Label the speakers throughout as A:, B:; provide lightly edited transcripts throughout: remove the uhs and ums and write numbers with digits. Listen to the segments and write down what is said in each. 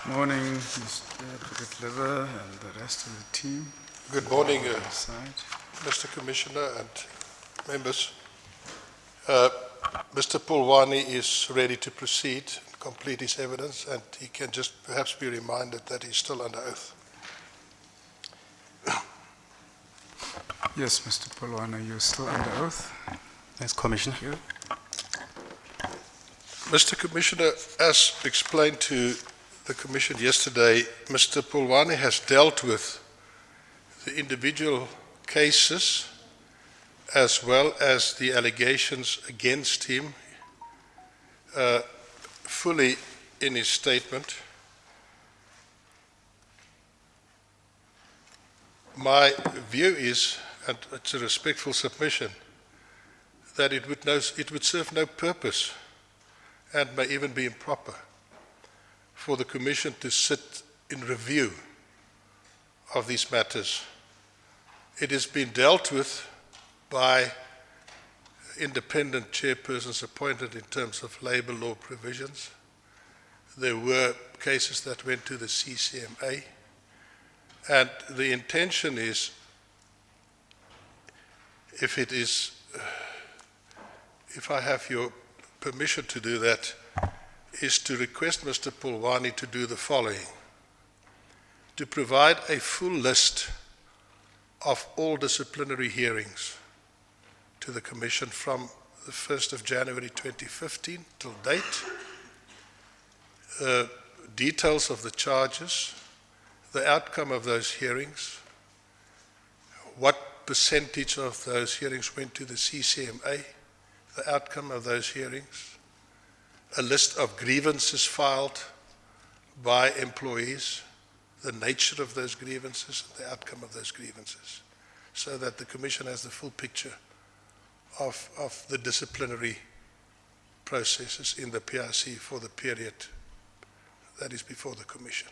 A: Morning, Mr. Advocate Liver and the rest of the team.
B: Good morning,
A: Side.
B: Mr. Commissioner and members. Mr. Pulwani is ready to proceed and complete his evidence, and he can just perhaps be reminded that he's still under oath.
A: Yes, Mr. Pulwani, you're still under oath.
C: Yes, Commissioner.
A: Thank you.
B: Mr. Commissioner, as explained to the Commission yesterday, Mr. Pulwani has dealt with the individual cases as well as the allegations against him fully in his statement. My view is, and it's a respectful submission, that it would serve no purpose and may even be improper for the Commission to sit in review of these matters. It has been dealt with by independent chairpersons appointed in terms of labour law provisions. There were cases that went to the CCMA, and the intention is, if I have your permission to do that, is to request Mr. Pulwani to do the following: to provide a full list of all disciplinary hearings to the Commission from the 1st of January 2015 till date, details of the charges, the outcome of those hearings, what percentage of those hearings went to the CCMA, the outcome of those hearings, a list of grievances filed by employees, the nature of those grievances, and the outcome of those grievances, so that the Commission has the full picture of the disciplinary processes in the PIC for the period that is before the Commission.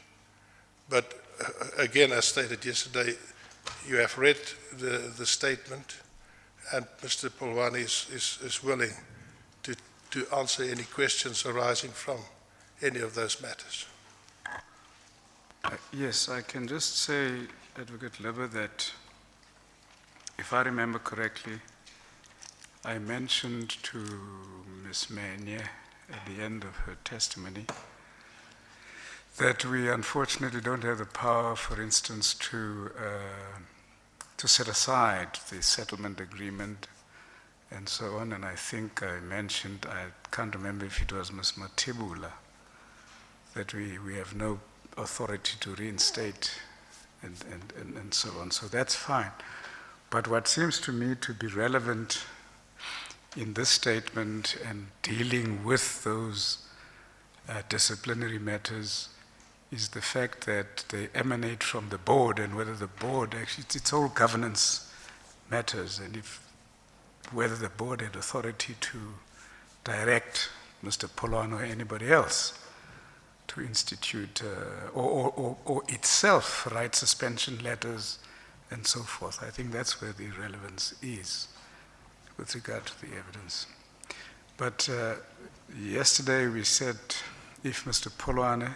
B: But again, as stated yesterday, you have read the statement, and Mr. Pulwani is willing to answer any questions arising from any of those matters.
A: Yes, I can just say, Advocate Liver, that if I remember correctly, I mentioned to Ms. Menye at the end of her testimony that we unfortunately don't have the power, for instance, to set aside the settlement agreement and so on. And I think I mentioned, I can't remember if it was Ms. Matibula, that we have no authority to reinstate and so on. So that's fine. But what seems to me to be relevant in this statement and dealing with those disciplinary matters is the fact that they emanate from the board, and whether the board actually, it's all governance matters, and whether the board had authority to direct Mr. Pulwani or anybody else to institute or itself write suspension letters and so forth. I think that's where the relevance is with regard to the evidence. But yesterday we said if Mr. Pulwani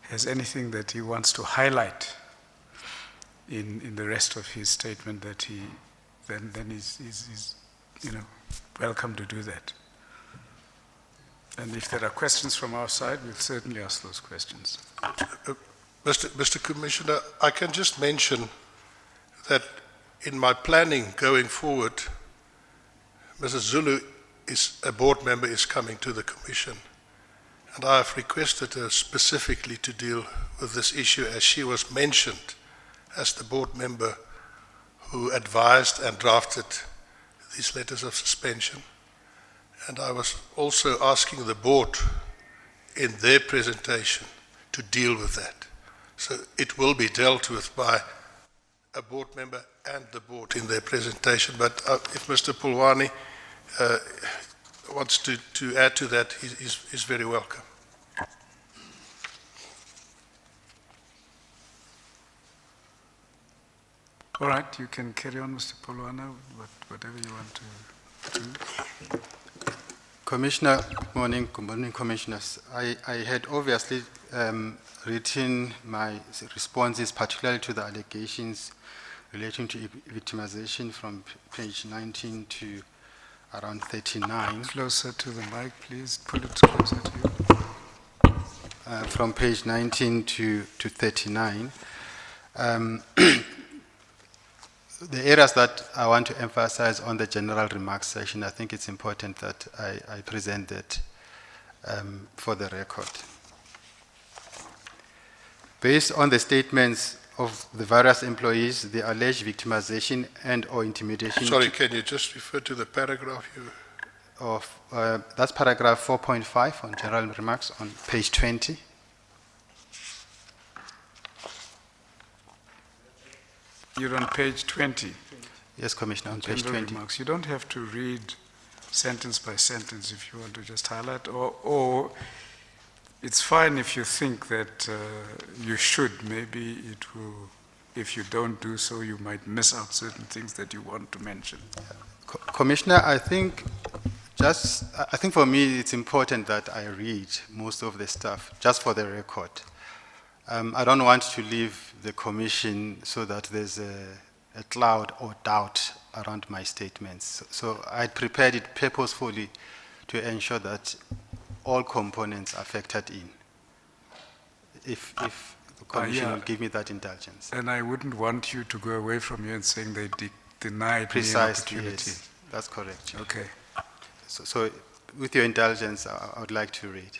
A: has anything that he wants to highlight in the rest of his statement, that then he's welcome to do that. And if there are questions from our side, we'll certainly ask those questions.
B: Mr. Commissioner, I can just mention that in my planning going forward, Mrs. Zulu, a board member, is coming to the Commission, and I have requested her specifically to deal with this issue, as she was mentioned as the board member who advised and drafted these letters of suspension. And I was also asking the board in their presentation to deal with that. So it will be dealt with by a board member and the board in their presentation. But if Mr. Pulwani wants to add to that, he's very welcome.
A: All right, you can carry on, Mr. Pulwani, whatever you want to do.
C: Commissioner, good morning, Commissioners. I had obviously written my responses, particularly to the allegations relating to victimization from page 19 to around 39.
A: Closer to the mic, please. Pull it closer to you.
C: From page 19 to 39. The areas that I want to emphasize on the general remarks section, I think it's important that I present that for the record. Based on the statements of the various employees, the alleged victimization and or intimidation
B: Sorry, can you just refer to the paragraph you...
C: of, that's paragraph 4.5 on general remarks on page 20.
A: You're on page 20.
C: Yes, Commissioner, on page
A: General
C: 20.
A: remarks. You don't have to read sentence by sentence if you want to just highlight, or it's fine if you think that you should. Maybe it will, if you don't do so, you might miss out certain things that you want to mention.
C: Commissioner, I think for me it's important that I read most of the stuff, just for the record. I don't want to leave the Commission so that there's a cloud or doubt around my statements. So I prepared it purposefully to ensure that all components are factored in, if the Commission will give me that indulgence.
A: And I wouldn't want you to go away from here and saying they denied
C: Precisely,
A: me an opportunity.
C: yes, that's correct.
A: Okay.
C: So with your indulgence, I would like to read.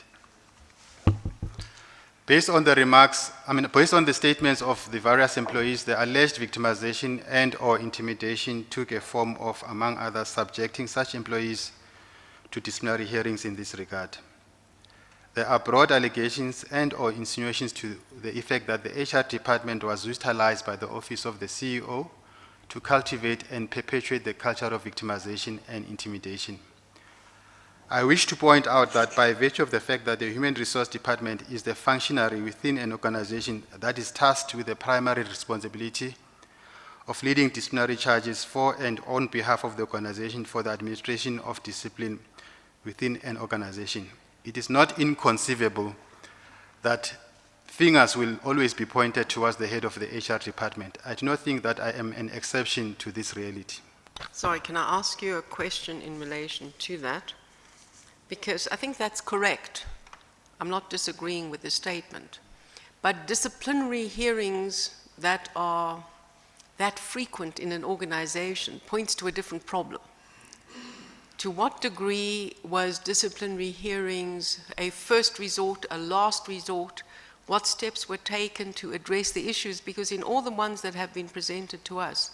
C: Based on the remarks, based on the statements of the various employees, the alleged victimization and or intimidation took a form of, among others, subjecting such employees to disciplinary hearings in this regard. There are broad allegations and or insinuations to the effect that the HR department was utilized by the office of the CEO to cultivate and perpetuate the culture of victimization and intimidation. I wish to point out that by virtue of the fact that the Human Resource Department is the functionary within an organization that is tasked with the primary responsibility of leading disciplinary charges for and on behalf of the organization for the administration of discipline within an organization, it is not inconceivable that fingers will always be pointed towards the head of the HR department. I do not think that I am an exception to this reality.
D: Sorry, can I ask you a question in relation to that? Because I think that's correct. I'm not disagreeing with the statement. But disciplinary hearings that are that frequent in an organization points to a different problem. To what degree was disciplinary hearings a first resort, a last resort? What steps were taken to address the issues? Because in all the ones that have been presented to us,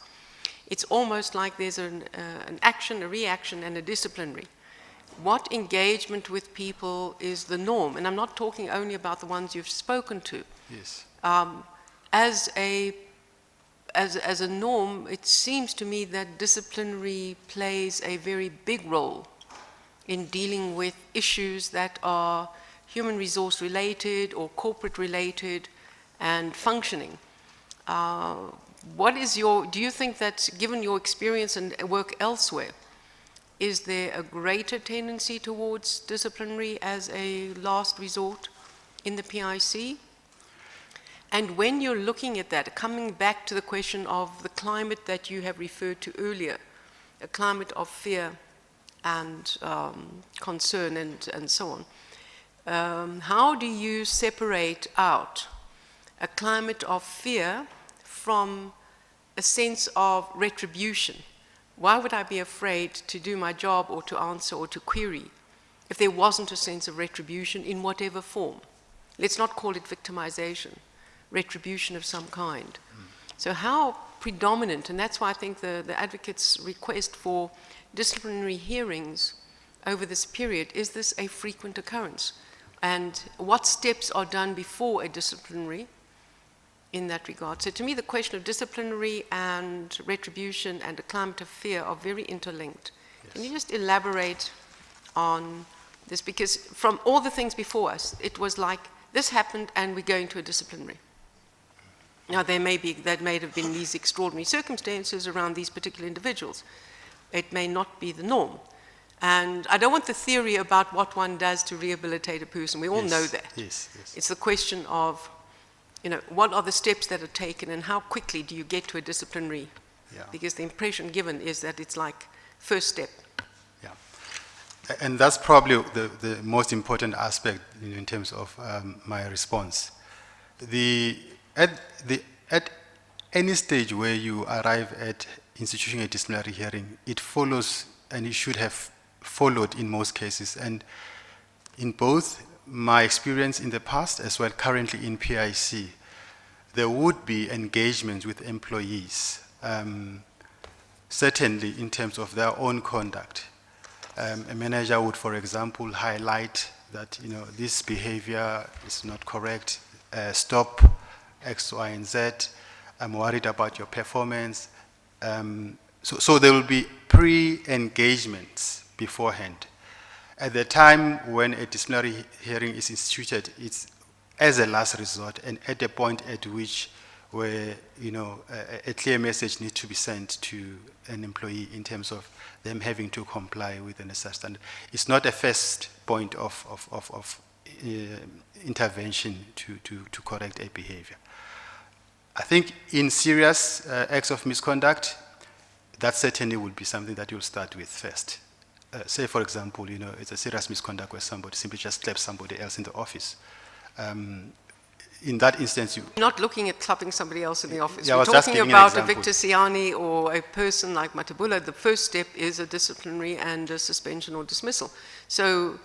D: it's almost like there's an action, a reaction, and a disciplinary. What engagement with people is the norm? And I'm not talking only about the ones you've spoken to.
C: Yes.
D: As a norm, it seems to me that disciplinary plays a very big role in dealing with issues that are human resource related or corporate related and functioning. Do you think that, given your experience and work elsewhere, is there a greater tendency towards disciplinary as a last resort in the PIC? And when you're looking at that, coming back to the question of the climate that you have referred to earlier, a climate of fear and concern and so on, how do you separate out a climate of fear from a sense of retribution? Why would I be afraid to do my job or to answer or to query if there wasn't a sense of retribution in whatever form? Let's not call it victimization, retribution of some kind. So how predominant, and that's why I think the advocate's request for disciplinary hearings over this period, is this a frequent occurrence? And what steps are done before a disciplinary in that regard? So to me, the question of disciplinary and retribution and a climate of fear are very interlinked. Yes. Can you just elaborate on this? Because from all the things before us, it was like, this happened and we're going to a disciplinary. Now, there may have been these extraordinary circumstances around these particular individuals. It may not be the norm. And I don't want the theory about what one does to rehabilitate a person. We all know that.
C: Yes, yes.
D: It's the question of, what are the steps that are taken and how quickly do you get to a disciplinary?
C: Yeah.
D: Because the impression given is that it's like first step.
C: Yeah. And that's probably the most important aspect in terms of my response. At any stage where you arrive at instituting a disciplinary hearing, it follows, and it should have followed in most cases. And in both my experience in the past as well currently in PIC, there would be engagements with employees, certainly in terms of their own conduct. A manager would, for example, highlight that this behavior is not correct, stop X, Y, and Z, I'm worried about your performance. So there will be pre-engagements beforehand. At the time when a disciplinary hearing is instituted, it's as a last resort and at a point at which where a clear message needs to be sent to an employee in terms of them having to comply with the necessary standard. It's not a first point of intervention to correct a behavior. I think in serious acts of misconduct, that certainly would be something that you'll start with first. Say, for example, it's a serious misconduct where somebody simply just slaps somebody else in the office. In that instance, you...
D: Not looking at clapping somebody else in the office.
C: Yeah,
D: We're talking about a
C: example.
D: Victor Siani or a person like Matabula. The first step is a disciplinary and a suspension or dismissal. So,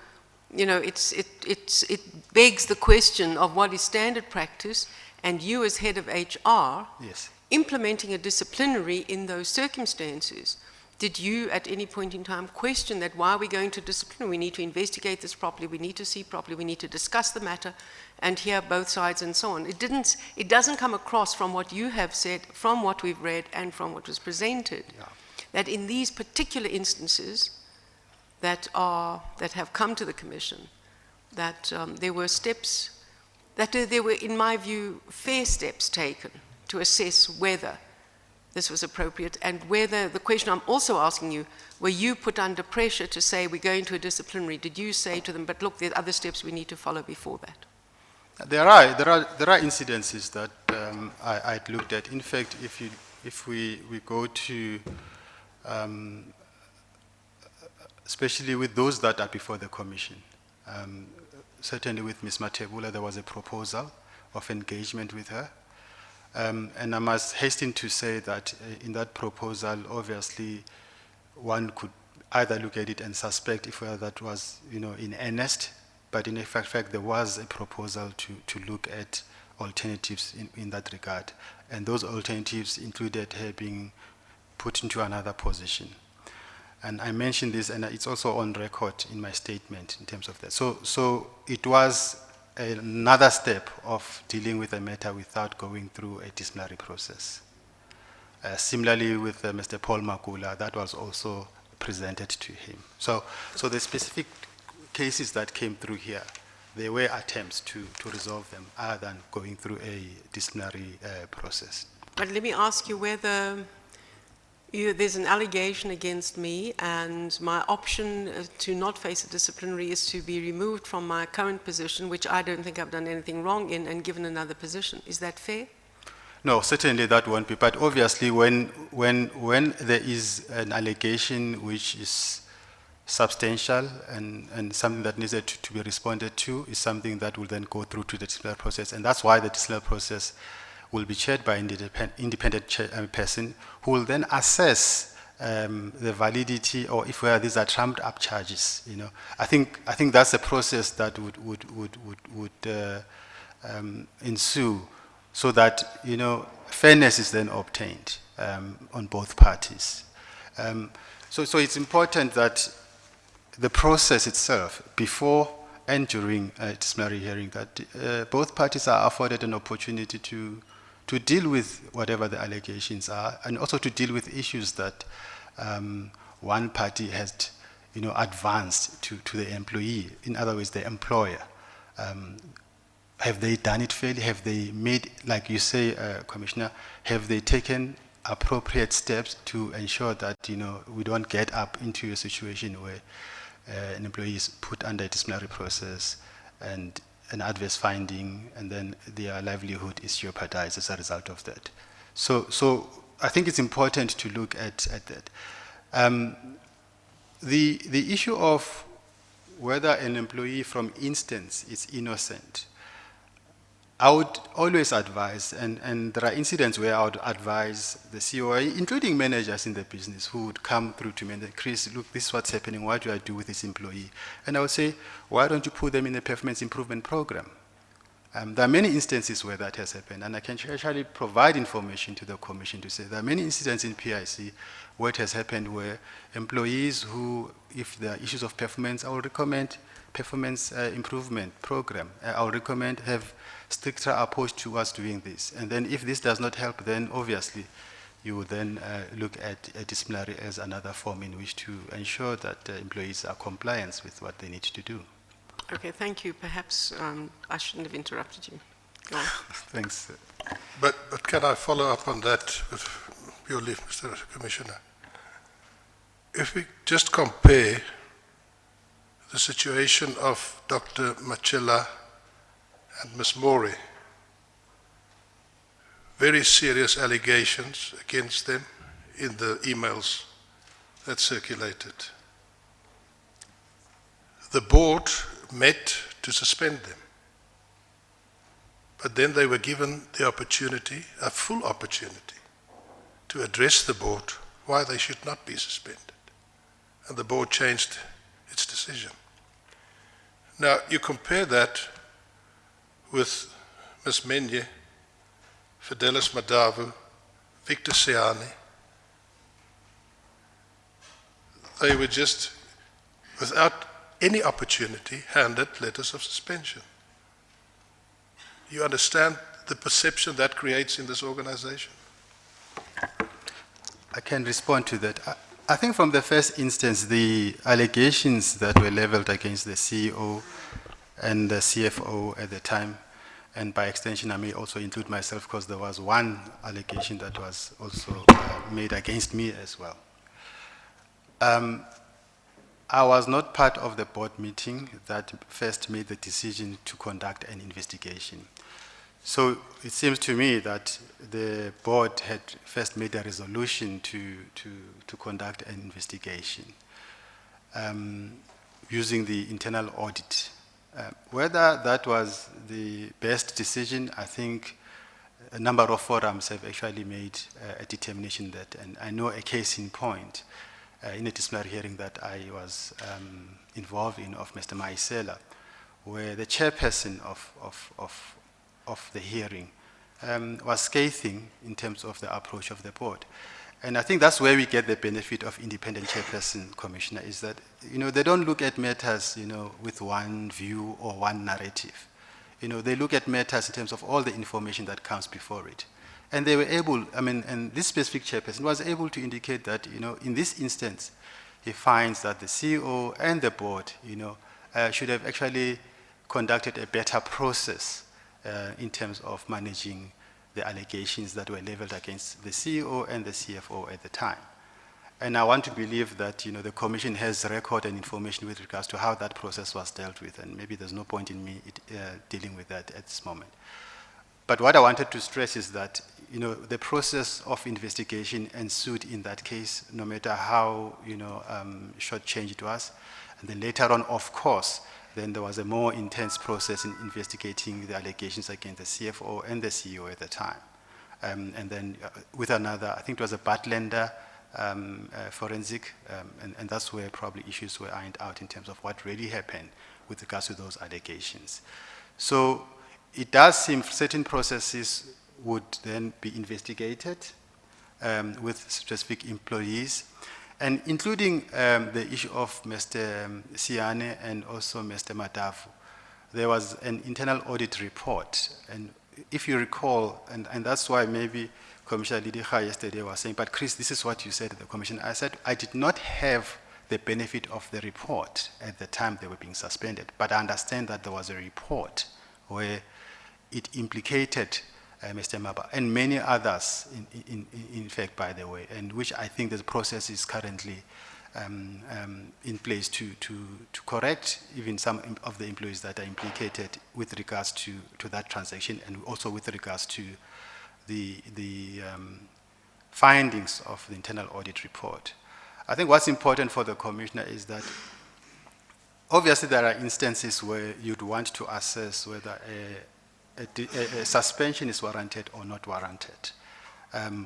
D: it begs the question of what is standard practice, and you as head of HR,
C: Yes.
D: implementing a disciplinary in those circumstances. Did you at any point in time question that why are we going to discipline? We need to investigate this properly, we need to see properly, we need to discuss the matter and hear both sides and so on. It doesn't come across from what you have said, from what we've read and from what was presented, that in these particular instances that have come to the Commission, that there were steps, that there were, in my view, fair steps taken to assess whether this was appropriate, and whether, the question I'm also asking you, were you put under pressure to say we're going to a disciplinary? Did you say to them, but look, there are other steps we need to follow before that?
C: There are incidences that I'd looked at. In fact, if we go to, especially with those that are before the Commission, certainly with Ms. Matebula, there was a proposal of engagement with her. And I must hasten to say that in that proposal, obviously, one could either look at it and suspect if that was, in earnest, but in fact, there was a proposal to look at alternatives in that regard. And those alternatives included her being put into another position. And I mentioned this, and it's also on record in my statement in terms of that. So it was another step of dealing with a matter without going through a disciplinary process. Similarly with Mr. Paul Makula, that was also presented to him. So the specific cases that came through here, there were attempts to resolve them other than going through a disciplinary process.
D: But let me ask you whether there's an allegation against me, and my option to not face a disciplinary is to be removed from my current position, which I don't think I've done anything wrong in, and given another position. Is that fair?
C: No, certainly that won't be. But obviously, when there is an allegation which is substantial and something that needs to be responded to, is something that will then go through to the disciplinary process, and that's why the disciplinary process will be chaired by an independent person who will then assess the validity, or if these are trumped up charges. I think that's a process that would ensue, so that fairness is then obtained on both parties. So it's important that the process itself, before and during a disciplinary hearing, that both parties are afforded an opportunity to deal with whatever the allegations are, and also to deal with issues that one party has advanced to the employee, in other words, the employer. Have they done it fairly? Have they made, like you say, Commissioner, have they taken appropriate steps to ensure that, we don't get up into a situation where an employee is put under a disciplinary process and an adverse finding, and then their livelihood is jeopardized as a result of that. So I think it's important to look at that. The issue of whether an employee, from instance, is innocent, I would always advise, and there are incidents where I would advise the CEO, including managers in the business, who would come through to me and say, Chris, look, this is what's happening, what do I do with this employee? And I would say, why don't you put them in a performance improvement program? There are many instances where that has happened, and I can actually provide information to the Commission to say there are many incidents in PIC where it has happened where employees who, if there are issues of performance, I will recommend performance improvement program. I will recommend have stricter approach towards doing this. And then if this does not help, then obviously you would then look at disciplinary as another form in which to ensure that employees are compliant with what they need to do.
D: Okay, thank you. Perhaps I shouldn't have interrupted you. Go on.
C: Thanks.
B: But can I follow up on that with your leave, Mr. Commissioner? If we just compare the situation of Dr. Machela and Ms. Mori, very serious allegations against them in the emails that circulated. The board met to suspend them, but then they were given the opportunity, a full opportunity, to address the board why they should not be suspended. And the board changed its decision. Now, you compare that with Ms. Menye, Fidelis Madavu, Victor Siani. They were just, without any opportunity, handed letters of suspension. You understand the perception that creates in this organization?
C: I can respond to that. I think from the first instance, the allegations that were leveled against the CEO and the CFO at the time, and by extension I may also include myself because there was one allegation that was also made against me as well. I was not part of the board meeting that first made the decision to conduct an investigation. So it seems to me that the board had first made a resolution to conduct an investigation using the internal audit. Whether that was the best decision, I think a number of forums have actually made a determination that, and I know a case in point in a disciplinary hearing that I was involved in of Mr. Maisela, where the chairperson of the hearing was scathing in terms of the approach of the board. And I think that's where we get the benefit of independent chairperson, Commissioner, is that, they don't look at matters, with one view or one narrative. They look at matters in terms of all the information that comes before it. And they were able, and this specific chairperson was able to indicate that, in this instance, he finds that the CEO and the board, should have actually conducted a better process in terms of managing the allegations that were leveled against the CEO and the CFO at the time. And I want to believe that, the Commission has record and information with regards to how that process was dealt with, and maybe there's no point in me dealing with that at this moment. But what I wanted to stress is that, the process of investigation ensued in that case, no matter how, short-changed it was. And then later on, of course, then there was a more intense process in investigating the allegations against the CFO and the CEO at the time. And then with another, I think it was a Butlender forensic, and that's where probably issues were ironed out in terms of what really happened with regards to those allegations. So it does seem certain processes would then be investigated with specific employees, and including the issue of Mr. Siane and also Mr. Madavu. There was an internal audit report, and if you recall, and that's why maybe Commissioner Lidikha yesterday was saying, but Chris, this is what you said at the Commission. I said, I did not have the benefit of the report at the time they were being suspended, but I understand that there was a report where it implicated Mr. Maba, and many others, in fact, by the way, and which I think the process is currently in place to correct even some of the employees that are implicated with regards to that transaction, and also with regards to the findings of the internal audit report. I think what's important for the Commissioner is that obviously there are instances where you'd want to assess whether a suspension is warranted or not warranted.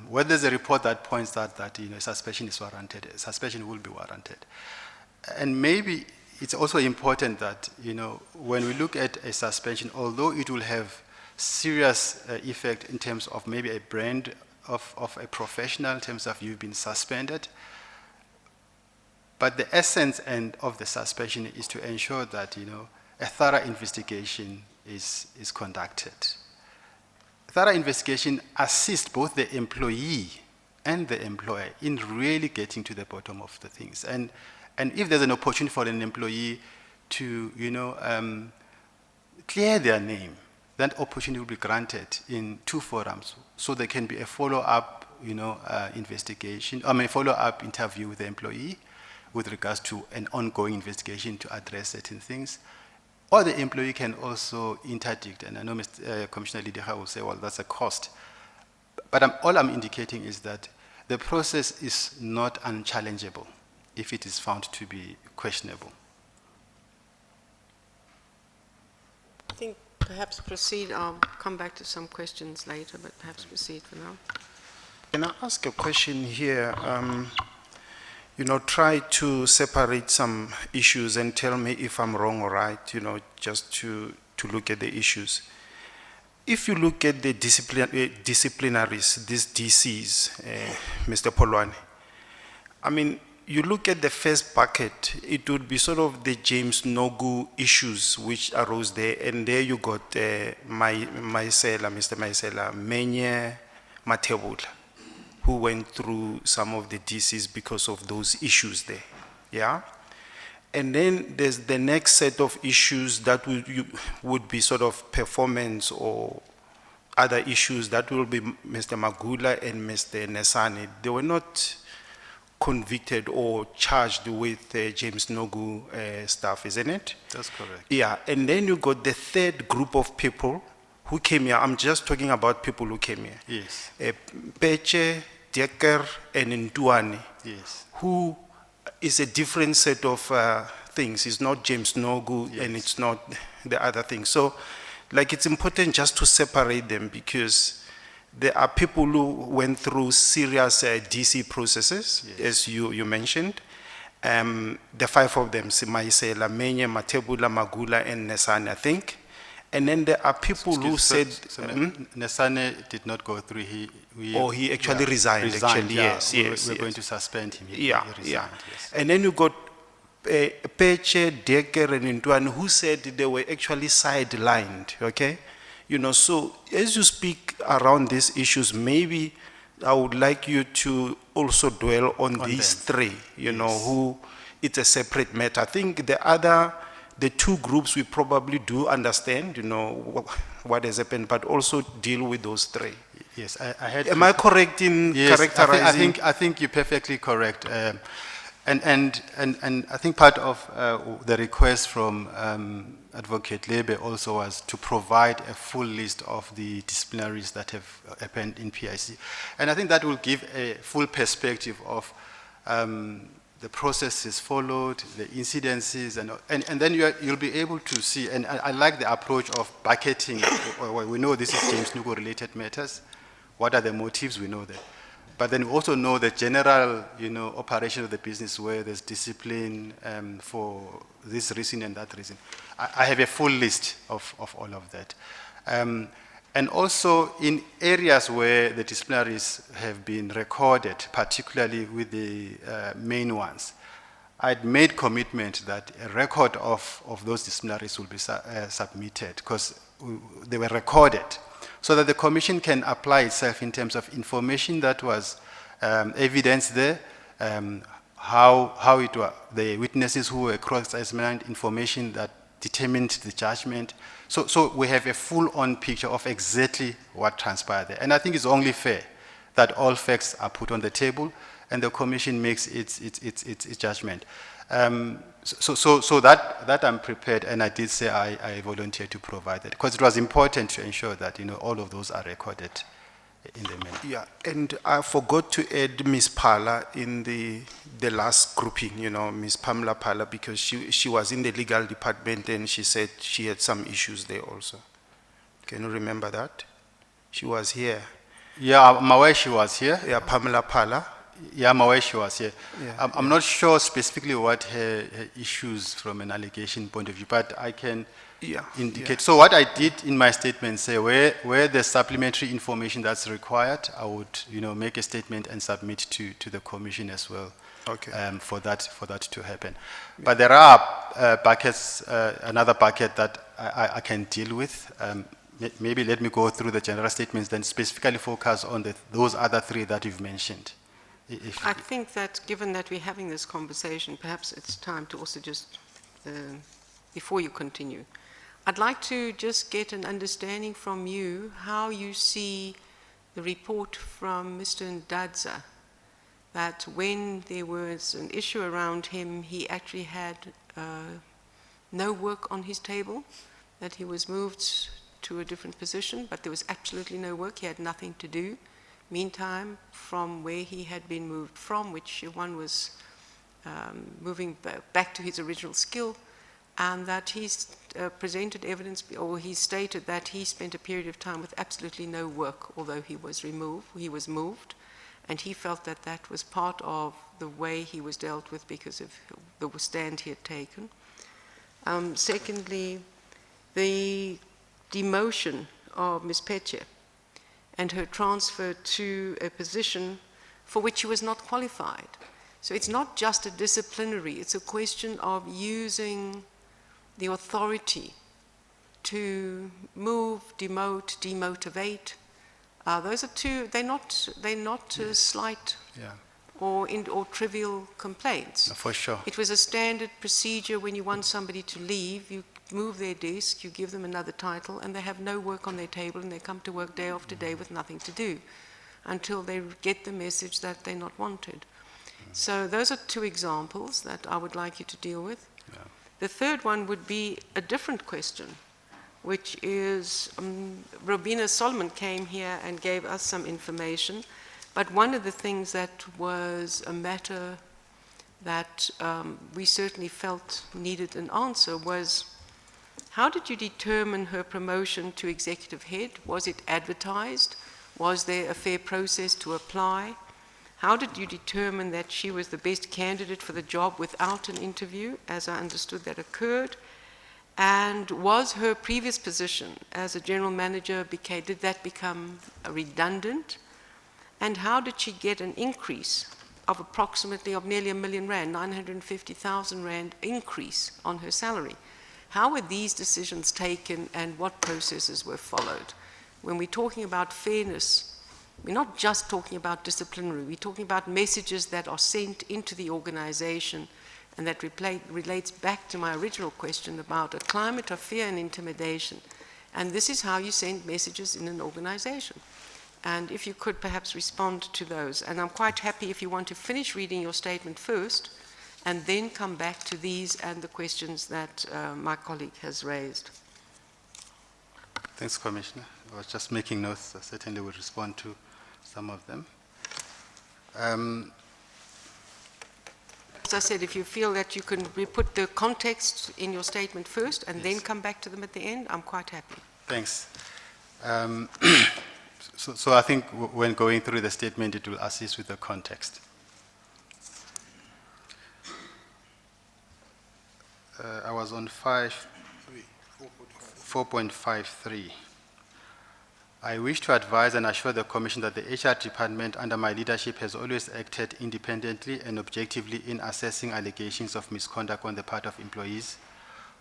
C: Where there's a report that points out that a suspension is warranted, a suspension will be warranted. And maybe it's also important that when we look at a suspension, although it will have serious effect in terms of maybe a brand of a professional, in terms of you've been suspended, but the essence of the suspension is to ensure that a thorough investigation is conducted. Thorough investigation assists both the employee and the employer in really getting to the bottom of the things. And if there's an opportunity for an employee to clear their name, that opportunity will be granted in two forums, so there can be a follow-up investigation, follow-up interview with the employee with regards to an ongoing investigation to address certain things. Or the employee can also interdict, and I know Commissioner Lidiha will say, well, that's a cost. But all I'm indicating is that the process is not unchallengeable if it is found to be questionable.
D: I think perhaps proceed. I'll come back to some questions later, but perhaps proceed for now.
E: Can I ask a question here? Try to separate some issues and tell me if I'm wrong or right, just to look at the issues. If you look at the disciplinaries, these DCs, Mr. Polwane, you look at the first bucket, it would be sort of the James Nogu issues which arose there, and there you got Mr. Maisela, Menye, Matebula, who went through some of the DCs because of those issues there, yeah? And then there's the next set of issues that would be sort of performance or other issues that will be Mr. Magula and Mr. Nesane. They were not convicted or charged with James Nogu stuff, isn't it?
C: That's correct.
E: Yeah, and then you got the third group of people who came here. I'm just talking about people who came here.
C: Yes.
E: Peche, Dekker, and Ntuane.
C: Yes.
E: Who is a different set of things. It's not James Nogu,
C: Yes.
E: and it's not the other thing. So, it's important just to separate them, because there are people who went through serious DC processes,
C: Yes.
E: as you mentioned. The five of them, Maisela, Menye, Matebula, Magula, and Nesane, I think. And then there are people who said...
C: Nesane did not go through.
E: He actually resigned. Actually,
C: yeah.
E: yes.
C: We're going to suspend him.
E: Yeah.
C: Resigned, yes.
E: And then you got Peche, Dekker, and Ntuane, who said they were actually sidelined, okay? So as you speak around these issues, maybe I would like you to also dwell on these three,
C: Yes.
E: who it's a separate matter. I think the two groups we probably do understand, what has happened, but also deal with those three.
C: Yes, I had.
E: Am I correct in characterizing?
C: I think you're perfectly correct. And I think part of the request from Advocate Lebe also was to provide a full list of the disciplinaries that have happened in PIC. And I think that will give a full perspective of the processes followed, the incidences, and then you'll be able to see, and I like the approach of bucketing. We know this is James Nugo related matters. What are the motives? We know that. But then we also know the general, operation of the business where there's discipline for this reason and that reason. I have a full list of all of that. And also in areas where the disciplinaries have been recorded, particularly with the main ones, I'd made commitment that a record of those disciplinaries will be submitted, because they were recorded, so that the Commission can apply itself in terms of information that was evidence there, how it was, the witnesses who were cross-examined, information that determined the judgment. So we have a full-on picture of exactly what transpired there. And I think it's only fair that all facts are put on the table and the commission makes its judgment. So that I'm prepared, and I did say I volunteered to provide that, because it was important to ensure that, all of those are recorded in the minute.
E: Yeah, and I forgot to add Ms. Pala in the last grouping, Ms. Pamela Pala, because she was in the legal department and she said she had some issues there also. Can you remember that? She was here.
C: Yeah, I'm aware she was here.
E: Yeah, Pamela Pala.
C: Yeah, I'm aware she was here.
E: Yeah,
C: I'm not sure specifically what her issues from an allegation point of view, but I can indicate.
E: Yeah.
C: So what I did in my statement, say where there's supplementary information that's required, I would make a statement and submit to the commission as well.
E: Okay.
C: For that to happen. Yeah. But there are buckets, another bucket that I can deal with. Maybe let me go through the general statements, then specifically focus on those other three that you've mentioned.
D: I think that given that we're having this conversation, perhaps it's time to also just, before you continue, I'd like to just get an understanding from you how you see the report from Mr. Ndadza, that when there was an issue around him, he actually had no work on his table, that he was moved to a different position, but there was absolutely no work, he had nothing to do. Meantime, from where he had been moved from, which one was moving back to his original skill, and that he's presented evidence, or he stated that he spent a period of time with absolutely no work, although he was moved, and he felt that that was part of the way he was dealt with because of the stand he had taken. Secondly, the demotion of Ms. Peche and her transfer to a position for which she was not qualified. So it's not just a disciplinary, it's a question of using the authority to move, demote, demotivate. Those are two, they're not slight or trivial complaints.
C: No, for sure.
D: It was a standard procedure when you want somebody to leave, you move their desk, you give them another title, and they have no work on their table, and they come to work day after day with nothing to do until they get the message that they're not wanted. So those are two examples that I would like you to deal with. Yeah. The third one would be a different question, which is Robina Solomon came here and gave us some information, but one of the things that was a matter that we certainly felt needed an answer was, how did you determine her promotion to executive head? Was it advertised? Was there a fair process to apply? How did you determine that she was the best candidate for the job without an interview, as I understood that occurred? And was her previous position as a general manager, did that become redundant? And how did she get an increase of nearly R1 million, 950,000 Rand increase on her salary? How were these decisions taken and what processes were followed? When we're talking about fairness, we're not just talking about disciplinary, we're talking about messages that are sent into the organization, and that relates back to my original question about a climate of fear and intimidation. And this is how you send messages in an organization. And if you could perhaps respond to those. And I'm quite happy if you want to finish reading your statement first, and then come back to these and the questions that my colleague has raised.
C: Thanks, Commissioner. I was just making notes. I certainly will respond to some of them.
D: As I said, if you feel that you can put the context in your statement first and then come back to them at the end, I'm quite happy.
C: Thanks. So I think when going through the statement, it will assist with the context. I was on 4.53. I wish to advise and assure the Commission that the HR department under my leadership has always acted independently and objectively in assessing allegations of misconduct on the part of employees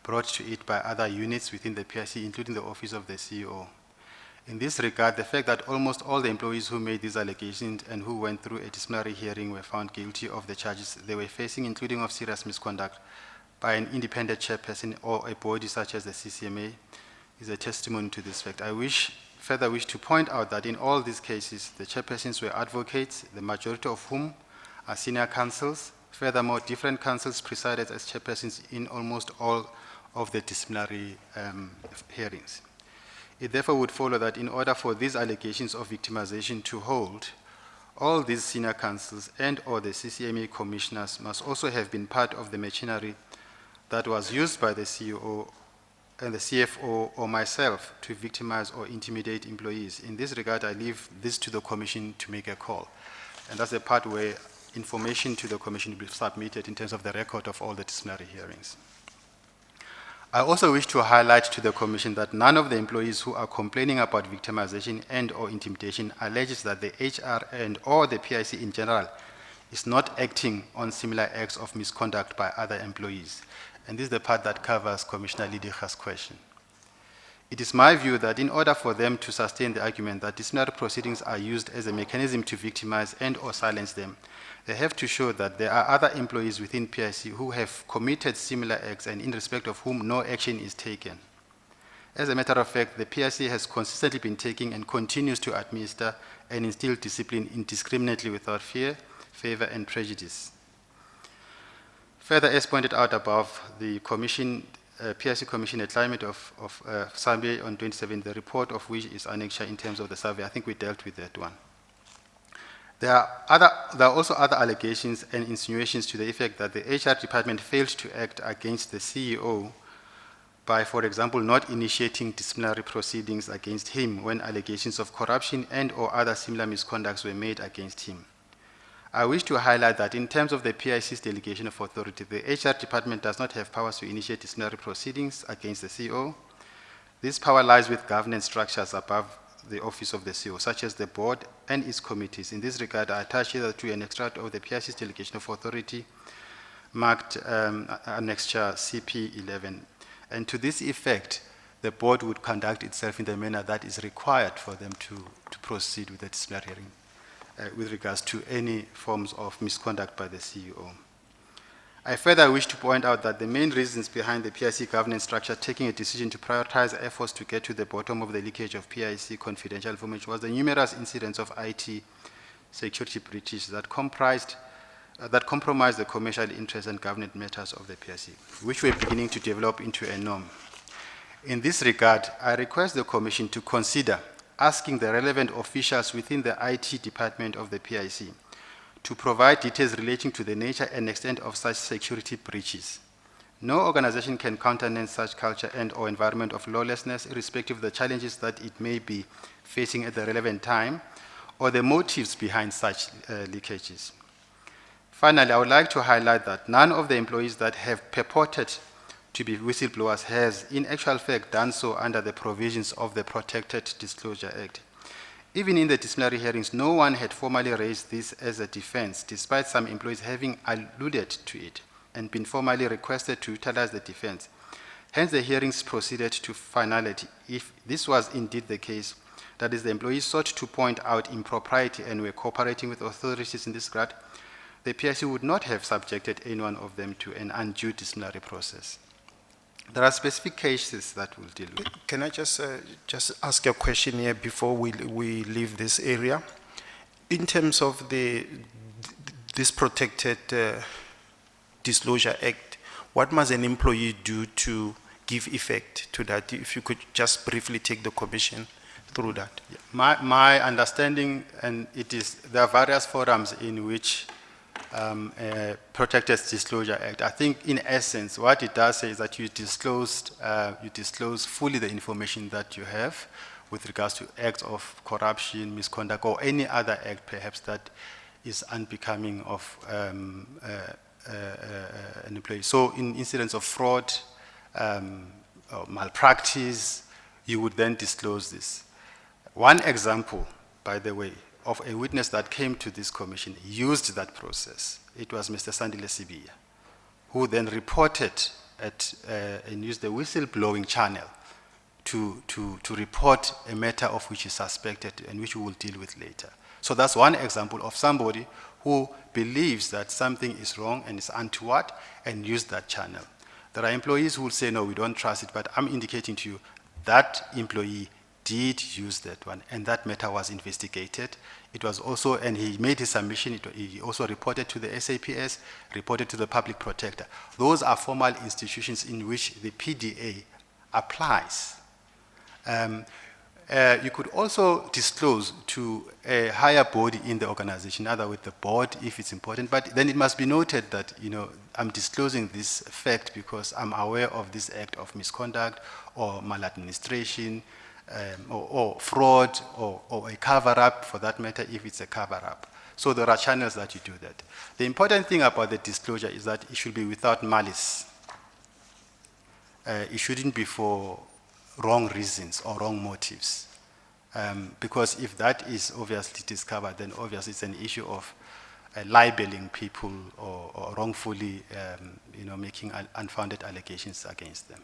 C: brought to it by other units within the PIC, including the Office of the CEO. In this regard, the fact that almost all the employees who made these allegations and who went through a disciplinary hearing were found guilty of the charges they were facing, including of serious misconduct, by an independent chairperson or a body such as the CCMA is a testimony to this fact. I further wish to point out that in all these cases, the chairpersons were advocates, the majority of whom are senior counsels. Furthermore, different counsels presided as chairpersons in almost all of the disciplinary hearings. It therefore would follow that in order for these allegations of victimization to hold, all these senior counsels and or the CCMA commissioners must also have been part of the machinery that was used by the CEO and the CFO or myself to victimize or intimidate employees. In this regard, I leave this to the Commission to make a call. And that's the part where information to the Commission will be submitted in terms of the record of all the disciplinary hearings. I also wish to highlight to the Commission that none of the employees who are complaining about victimization and or intimidation alleges that the HR and or the PIC in general is not acting on similar acts of misconduct by other employees. And this is the part that covers Commissioner Lidiga's question. It is my view that in order for them to sustain the argument that disciplinary proceedings are used as a mechanism to victimize and or silence them, they have to show that there are other employees within PIC who have committed similar acts and in respect of whom no action is taken. As a matter of fact, the PIC has consistently been taking and continues to administer and instill discipline indiscriminately without fear, favor, and prejudice. Further, as pointed out above, the Commission, PIC Commission, a climate of survey on 27, the report of which is annexed in terms of the survey. I think we dealt with that one. There are also other allegations and insinuations to the effect that the HR department failed to act against the CEO by, for example, not initiating disciplinary proceedings against him when allegations of corruption and or other similar misconducts were made against him. I wish to highlight that in terms of the PIC's delegation of authority, the HR department does not have powers to initiate disciplinary proceedings against the CEO. This power lies with governance structures above the office of the CEO, such as the board and its committees. In this regard, I attach here to an extract of the PIC's delegation of authority marked annexure CP11. And to this effect, the board would conduct itself in the manner that is required for them to proceed with the disciplinary hearing with regards to any forms of misconduct by the CEO. I further wish to point out that the main reasons behind the PIC governance structure taking a decision to prioritize efforts to get to the bottom of the leakage of PIC confidential information was the numerous incidents of IT security breaches that compromised the commercial interests and governance matters of the PIC, which were beginning to develop into a norm. In this regard, I request the Commission to consider asking the relevant officials within the IT department of the PIC to provide details relating to the nature and extent of such security breaches. No organization can countenance such culture and or environment of lawlessness, irrespective of the challenges that it may be facing at the relevant time or the motives behind such leakages. Finally, I would like to highlight that none of the employees that have purported to be whistleblowers has, in actual fact, done so under the provisions of the Protected Disclosure Act. Even in the disciplinary hearings, no one had formally raised this as a defense, despite some employees having alluded to it and been formally requested to utilize the defense. Hence, the hearings proceeded to finality. If this was indeed the case, that is, the employees sought to point out impropriety and were cooperating with authorities in this regard, the PIC would not have subjected any one of them to an undue disciplinary process. There are specific cases that we'll deal with.
E: Can I just ask a question here before we leave this area? In terms of this Protected Disclosure Act, what must an employee do to give effect to that? If you could just briefly take the Commission through that.
C: Yeah. My understanding, and there are various forums in which Protected Disclosure Act. I think in essence, what it does say is that you disclose fully the information that you have with regards to acts of corruption, misconduct, or any other act perhaps that is unbecoming of an employee. So in incidents of fraud, or malpractice, you would then disclose this. One example, by the way, of a witness that came to this commission used that process. It was Mr. Sandile Sibiya, who then reported and used the whistleblowing channel to report a matter of which is suspected and which we will deal with later. So that's one example of somebody who believes that something is wrong and is untoward and used that channel. There are employees who will say, no, we don't trust it, but I'm indicating to you that employee did use that one, and that matter was investigated. It was also, and he made his submission, he also reported to the SAPS, reported to the public protector. Those are formal institutions in which the PDA applies. You could also disclose to a higher body in the organization, either with the board if it's important, but then it must be noted that, I'm disclosing this fact because I'm aware of this act of misconduct or maladministration, or fraud, or a cover-up for that matter, if it's a cover-up. So there are channels that you do that. The important thing about the disclosure is that it should be without malice. It shouldn't be for wrong reasons or wrong motives. Because if that is obviously discovered, then obviously it's an issue of libeling people or wrongfully making unfounded allegations against them.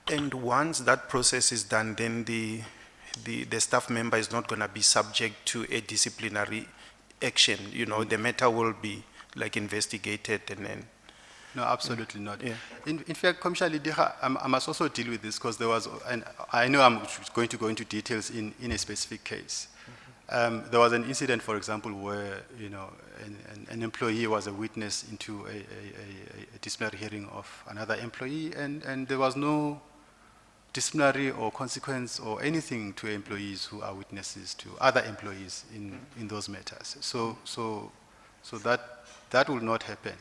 E: And once that process is done, then the staff member is not going to be subject to a disciplinary action. The matter will be like investigated and then.
C: No, absolutely not.
E: Yeah.
C: In fact, Commissioner Lidiha, I must also deal with this because there was, and I know I'm going to go into details in a specific case. There was an incident, for example, where an employee was a witness into a disciplinary hearing of another employee, and there was no disciplinary or consequence or anything to employees who are witnesses to other employees in those matters. So that will not happen.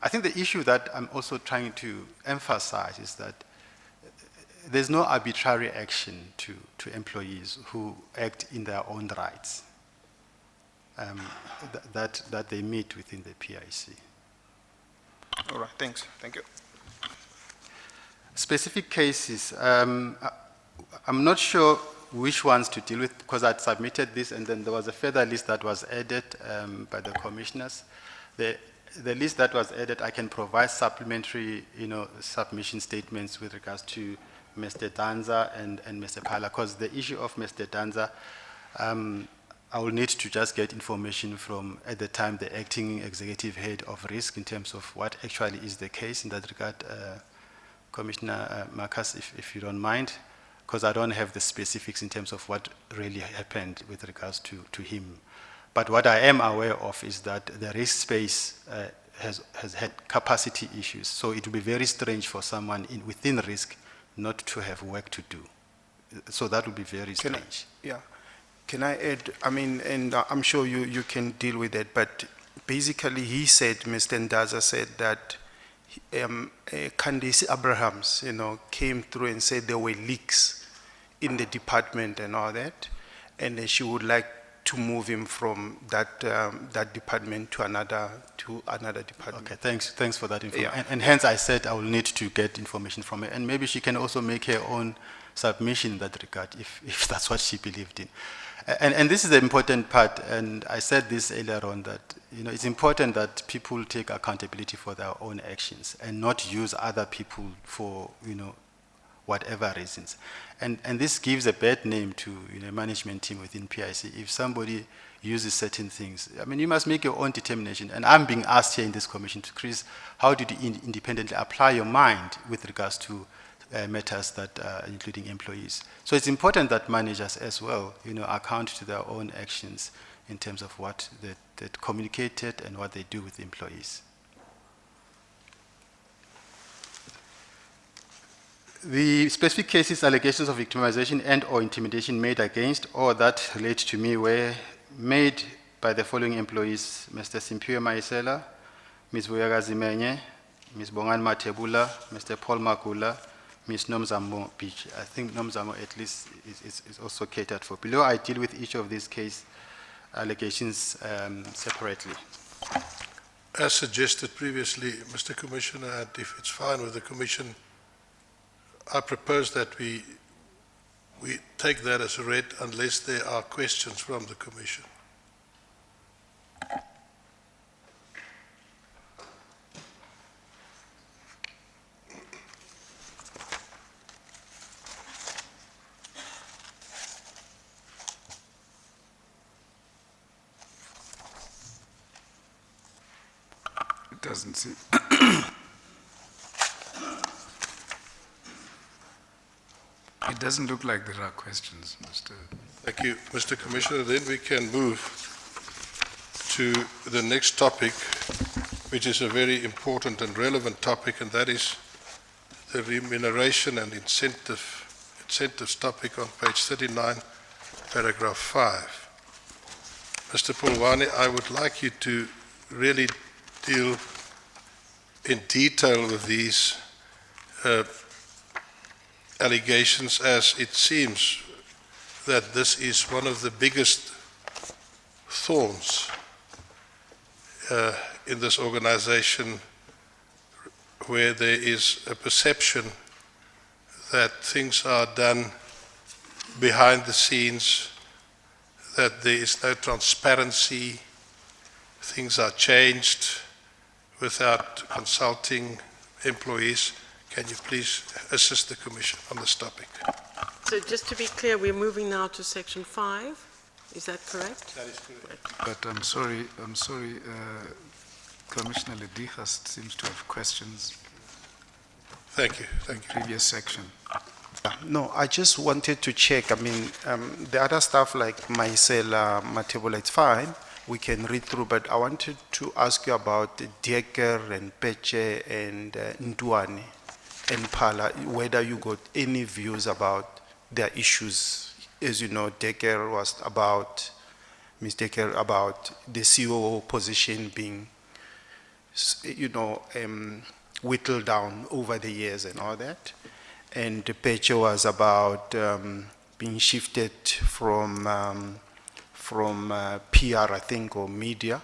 C: I think the issue that I'm also trying to emphasize is that there's no arbitrary action to employees who act in their own rights that they meet within the PIC.
E: All right, thanks. Thank you.
C: Specific cases, I'm not sure which ones to deal with because I'd submitted this and then there was a further list that was added by the commissioners. The list that was added, I can provide supplementary, submission statements with regards to Mr. Danza and Mr. Pala, because the issue of Mr. Danza, I will need to just get information from, at the time, the acting executive head of risk in terms of what actually is the case in that regard, Commissioner Marcus, if you don't mind, because I don't have the specifics in terms of what really happened with regards to him. But what I am aware of is that the risk space has had capacity issues. So it will be very strange for someone within risk not to have work to do. So that would be very strange.
E: Can I add, and I'm sure you can deal with it, but basically he said, Mr. Ndaza said that Candice Abrahams, came through and said there were leaks in the department and all that, and she would like to move him from that department to another department.
C: Okay, thanks for that information.
E: Yeah.
C: And hence I said I will need to get information from her, and maybe she can also make her own submission in that regard if that's what she believed in. And this is the important part, and I said this earlier on, that it's important that people take accountability for their own actions and not use other people for whatever reasons. And this gives a bad name to management team within PIC. If somebody uses certain things, you must make your own determination. And I'm being asked here in this commission to Chris, how did you independently apply your mind with regards to matters that including employees? So it's important that managers as well, account to their own actions in terms of what they communicated and what they do with employees. The specific cases, allegations of victimization and or intimidation made against or that relate to me were made by the following employees: Mr. Simpiwe Maisela, Ms. Vuyagazi Menye, Ms. Bongan Matebula, Mr. Paul Makula, Ms. Nomzamo Beach. I think Nomzamo at least is also catered for. Below, I deal with each of these case allegations separately.
B: As suggested previously, Mr. Commissioner, and if it's fine with the Commission, I propose that we take that as read unless there are questions from the Commission.
A: It doesn't seem. It doesn't look like there are questions, Mr.
B: Thank you, Mr. Commissioner. Then we can move to the next topic, which is a very important and relevant topic, and that is the remuneration and incentives topic on page 39, paragraph 5. Mr. Pulwani, I would like you to really deal in detail with these allegations, as it seems that this is one of the biggest thorns in this organization, where there is a perception that things are done behind the scenes, that there is no transparency, things are changed without consulting employees. Can you please assist the Commission on this topic?
D: So just to be clear, we're moving now to section 5. Is that correct?
B: That is correct.
A: But I'm sorry, Commissioner Ledihast seems to have questions
B: Thank you.
A: in
B: Thank you.
A: previous section.
E: No, I just wanted to check. I mean, the other stuff like Maisela, Matebola, it's fine. We can read through, but I wanted to ask you about Decker and Peche and Ntuani and Pala, whether you got any views about their issues. As you know, Decker was about, Ms. Decker, about the COO position being, whittled down over the years and all that. And Peche was about being shifted from PR, I think, or media,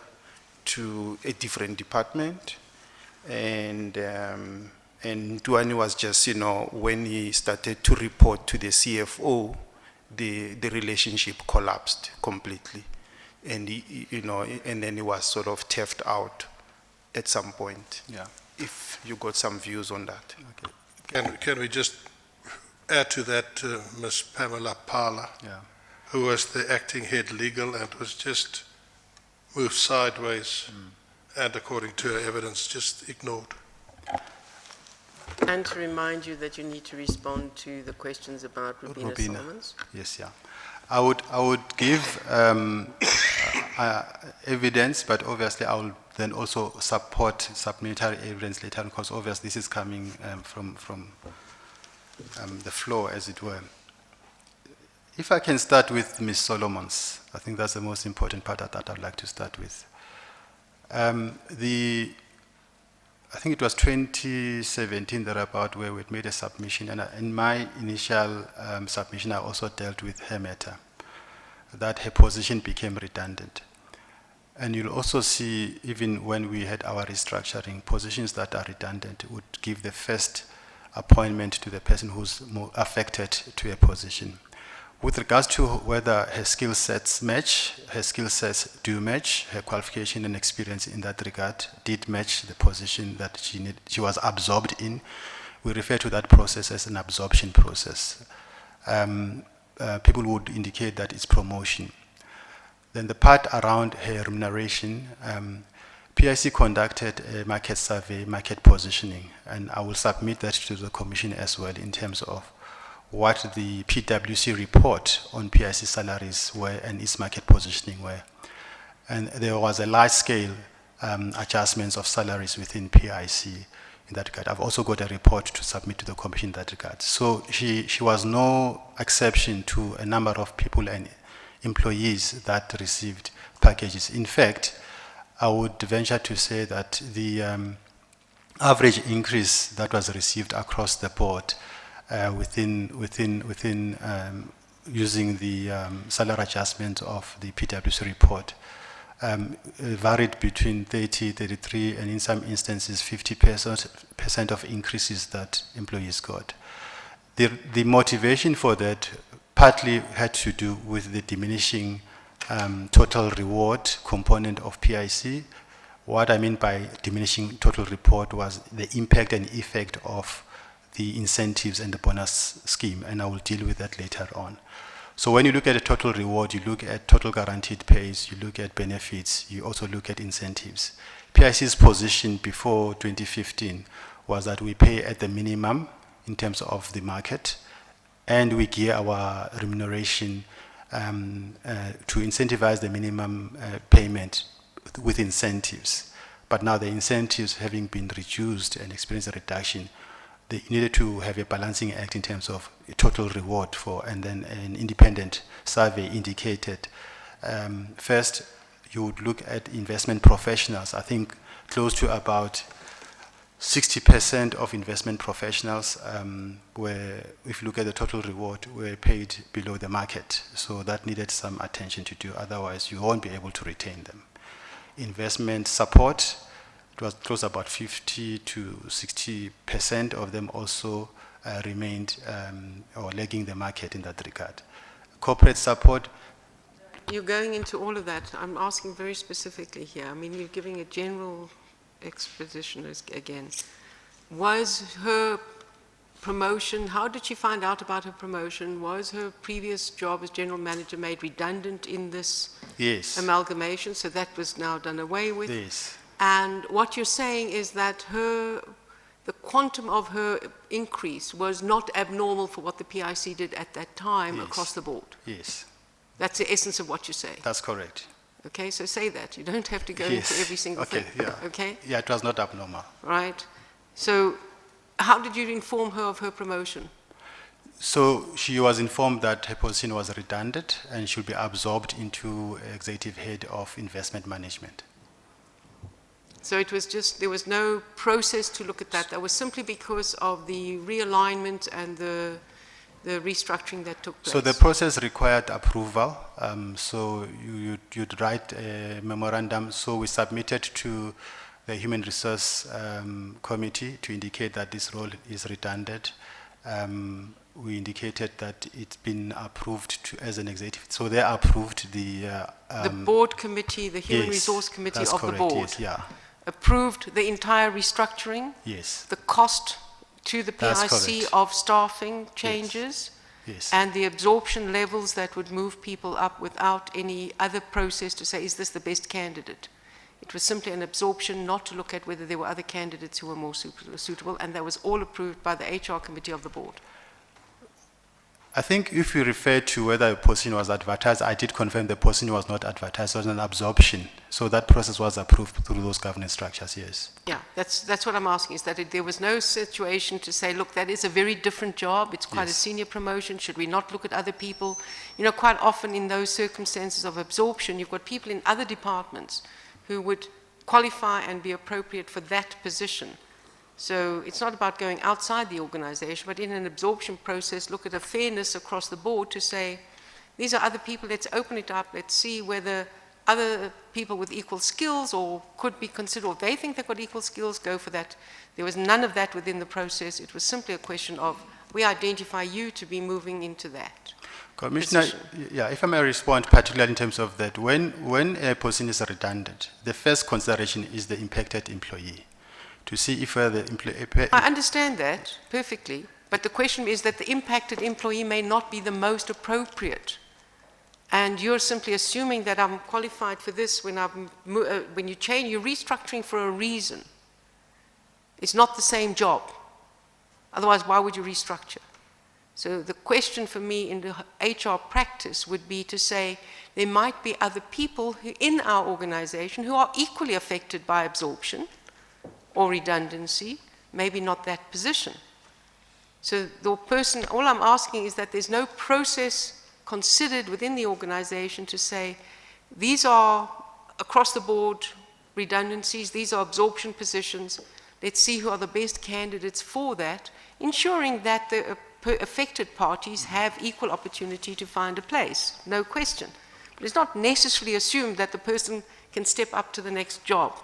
E: to a different department. And Ntuani was just, when he started to report to the CFO, the relationship collapsed completely. And and then he was sort of theft out at some point.
C: Yeah.
E: If you got some views on that.
C: Okay.
B: Can we just add to that Ms. Pamela Pala,
C: Yeah.
B: who was the acting head legal and was just moved sideways and, according to her evidence, just ignored.
D: And to remind you that you need to respond to the questions about Rubina Solomons.
C: Yes, yeah. I would give evidence, but obviously I will then also support supplementary evidence later on, because obviously this is coming from the floor, as it were. If I can start with Ms. Solomons, I think that's the most important part that I'd like to start with. I think it was 2017 thereabout where we made a submission, and in my initial submission I also dealt with her matter, that her position became redundant. And you'll also see, even when we had our restructuring, positions that are redundant would give the first appointment to the person who's more affected to a position. With regards to whether her skill sets match, her skill sets do match, her qualification and experience in that regard did match the position that she was absorbed in. We refer to that process as an absorption process. People would indicate that it's promotion. Then the part around her remuneration, PIC conducted a market survey, market positioning, and I will submit that to the Commission as well in terms of what the PwC report on PIC salaries were and its market positioning were. And there was a large-scale adjustments of salaries within PIC in that regard. I've also got a report to submit to the Commission in that regard. So she was no exception to a number of people and employees that received packages. In fact, I would venture to say that the average increase that was received across the board using the salary adjustment of the PwC report varied between 30, 33, and in some instances 50% of increases that employees got. The motivation for that partly had to do with the diminishing total reward component of PIC. What I mean by diminishing total reward was the impact and effect of the incentives and the bonus scheme, and I will deal with that later on. So when you look at a total reward, you look at total guaranteed pays, you look at benefits, you also look at incentives. PIC's position before 2015 was that we pay at the minimum in terms of the market, and we gear our remuneration to incentivize the minimum payment with incentives. But now the incentives having been reduced and experienced a reduction, they needed to have a balancing act in terms of a total reward for, and then an independent survey indicated, first, you would look at investment professionals. I think close to about 60% of investment professionals were, if you look at the total reward, were paid below the market. So that needed some attention to do, otherwise you won't be able to retain them. Investment support, it was close about 50 to 60% of them also remained or lagging the market in that regard. Corporate support.
D: You're going into all of that. I'm asking very specifically here. I mean, you're giving a general exposition again. Was her promotion, how did she find out about her promotion? Was her previous job as general manager made redundant in this
C: Yes.
D: amalgamation? So that was now done away with.
C: Yes.
D: And what you're saying is that the quantum of her increase was not abnormal for what the PIC did at that time
C: Yes.
D: across the board.
C: Yes,
D: That's the essence of what you say.
C: that's correct.
D: Okay, so say that. You don't have to go
C: Yes.
D: into every single
C: Okay,
D: thing.
C: yeah.
D: Okay,
C: Yeah, it was not abnormal.
D: right. So how did you inform her of her promotion?
C: So she was informed that her position was redundant and should be absorbed into executive head of investment management.
D: So it was just, there was no process to look at that. That was simply because of the realignment and the restructuring that took place.
C: So the process required approval. So you'd write a memorandum. So we submitted to the Human Resource Committee to indicate that this role is redundant. We indicated that it's been approved as an executive. So they approved the
D: board committee, the Human
C: yes,
D: Resource Committee
C: that's
D: of
C: correct,
D: the board,
C: yes, yeah.
D: approved the entire restructuring,
C: Yes,
D: the cost to the
C: That's
D: PIC
C: correct.
D: of staffing changes,
C: yes.
D: and the absorption levels that would move people up without any other process to say, is this the best candidate? It was simply an absorption, not to look at whether there were other candidates who were more suitable, and that was all approved by the HR committee of the board.
C: I think if you refer to whether a position was advertised, I did confirm the position was not advertised, it was an absorption. So that process was approved through those governance structures, yes.
D: Yeah, that's what I'm asking, is that there was no situation to say, look, that is a very different job, it's quite a
C: Yes.
D: senior promotion, should we not look at other people? You know, quite often in those circumstances of absorption, you've got people in other departments who would qualify and be appropriate for that position. So it's not about going outside the organization, but in an absorption process, look at a fairness across the board to say, these are other people, let's open it up, let's see whether other people with equal skills or could be considered, or they think they've got equal skills, go for that. There was none of that within the process. It was simply a question of, we identify you to be moving into that.
C: Commissioner,
D: position.
C: yeah, if I may respond particularly in terms of that, when a position is redundant, the first consideration is the impacted employee, to see if the employee...
D: I understand that perfectly, but the question is that the impacted employee may not be the most appropriate. And you're simply assuming that I'm qualified for this when you change, you're restructuring for a reason. It's not the same job. Otherwise, why would you restructure? So the question for me in the HR practice would be to say, there might be other people who, in our organization who are equally affected by absorption or redundancy, maybe not that position. So the person, all I'm asking is that there's no process considered within the organization to say, these are across the board redundancies, these are absorption positions, let's see who are the best candidates for that, ensuring that the affected parties have equal opportunity to find a place, no question. But it's not necessarily assumed that the person can step up to the next job,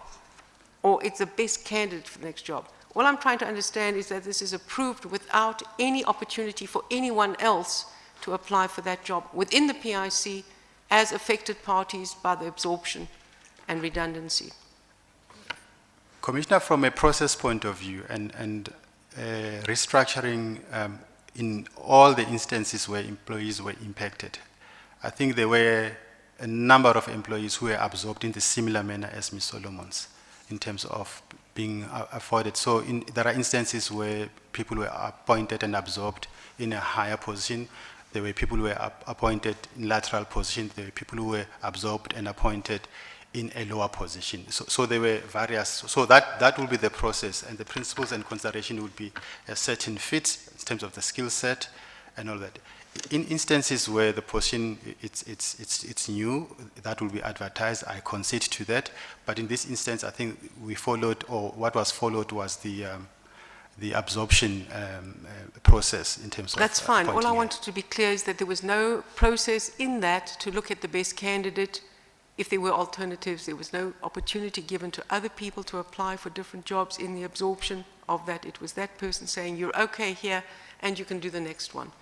D: or it's the best candidate for the next job. All I'm trying to understand is that this is approved without any opportunity for anyone else to apply for that job within the PIC as affected parties by the absorption and redundancy.
C: Commissioner, from a process point of view and restructuring in all the instances where employees were impacted, I think there were a number of employees who were absorbed in the similar manner as Ms. Solomon's. in terms of being afforded. So there are instances where people were appointed and absorbed in a higher position. There were people who were appointed in lateral position. There were people who were absorbed and appointed in a lower position. So there were various, so that will be the process, and the principles and consideration would be a certain fit in terms of the skill set and all that. In instances where the position it's new, that will be advertised. I concede to that. But in this instance, I think we followed, or what was followed was the absorption process in terms of.
D: That's fine. All I
C: appointing
D: wanted to be clear is that there was no process in that to look at the best candidate. If there were alternatives, there was no opportunity given to other people to apply for different jobs in the absorption of that. It was that person saying, you're okay here, and you can do the next one.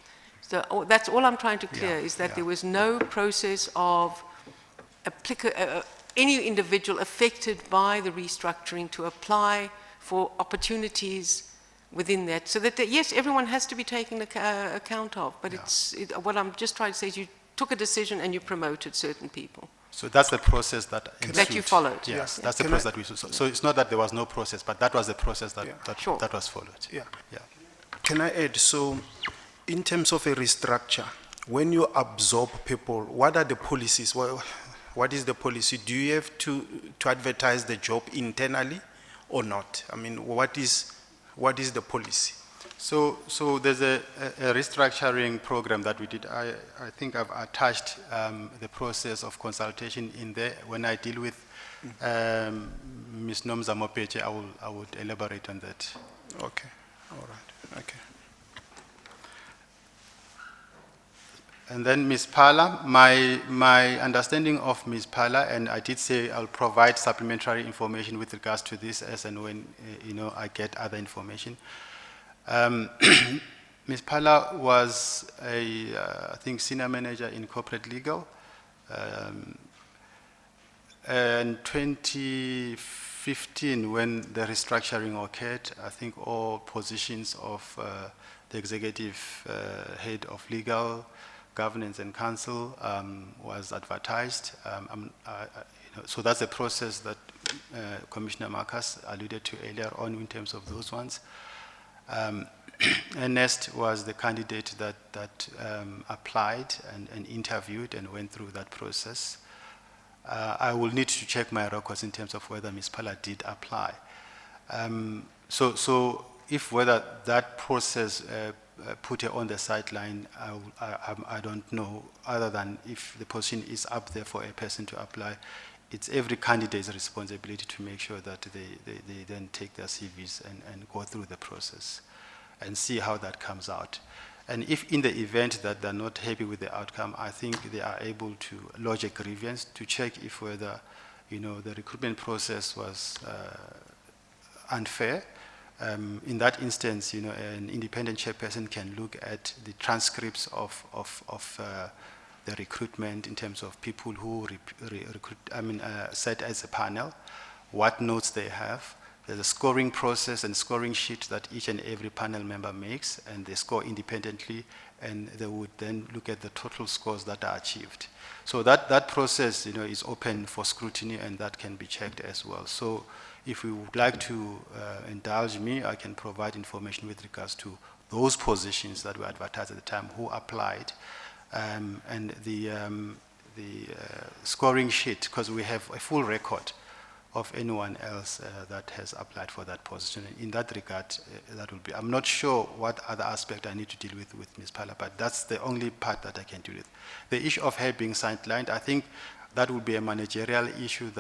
D: So that's all I'm trying to clear, is that there was no process of any individual affected by the restructuring to apply for opportunities within that. So that, yes, everyone has to be taken account of, but what I'm just trying to say is you took a decision and you promoted certain people.
C: So that's the process that ensued.
D: That you followed.
C: Yes, that's the process that we. So it's not that there was no process, but that was the process that
D: Sure.
C: that was followed.
E: Yeah.
C: Yeah.
E: Can I add, so in terms of a restructure, when you absorb people, what are the policies? What is the policy? Do you have to advertise the job internally or not? I mean, what is the policy?
C: So there's a restructuring program that we did. I think I've attached the process of consultation in there. When I deal with Ms. Nomza Mopeche, I would elaborate on that.
E: Okay, all right, okay.
C: And then Ms. Pala, my understanding of Ms. Pala, and I did say I'll provide supplementary information with regards to this as and when I get other information. Ms. Pala was I think, senior manager in corporate legal. In 2015, when the restructuring occurred, I think all positions of the executive head of legal, governance and council was advertised. So that's a process that Commissioner Marcus alluded to earlier on in terms of those ones. Ernest was the candidate that applied and interviewed and went through that process. I will need to check my records in terms of whether Ms. Pala did apply. So if whether that process put her on the sideline, I don't know, other than if the position is up there for a person to apply. It's every candidate's responsibility to make sure that they then take their CVs and go through the process and see how that comes out. And if in the event that they're not happy with the outcome, I think they are able to lodge a grievance to check if whether, the recruitment process was unfair. In that instance, an independent chairperson can look at the transcripts of the recruitment in terms of people who set as a panel, what notes they have. There's a scoring process and scoring sheet that each and every panel member makes, and they score independently, and they would then look at the total scores that are achieved. So that process, is open for scrutiny, and that can be checked as well. So if you would like to indulge me, I can provide information with regards to those positions that were advertised at the time, who applied, and the scoring sheet, because we have a full record of anyone else that has applied for that position. In that regard, that will be. I'm not sure what other aspect I need to deal with Ms. Pala, but that's the only part that I can deal with. The issue of her being sidelined, I think that would be a managerial issue,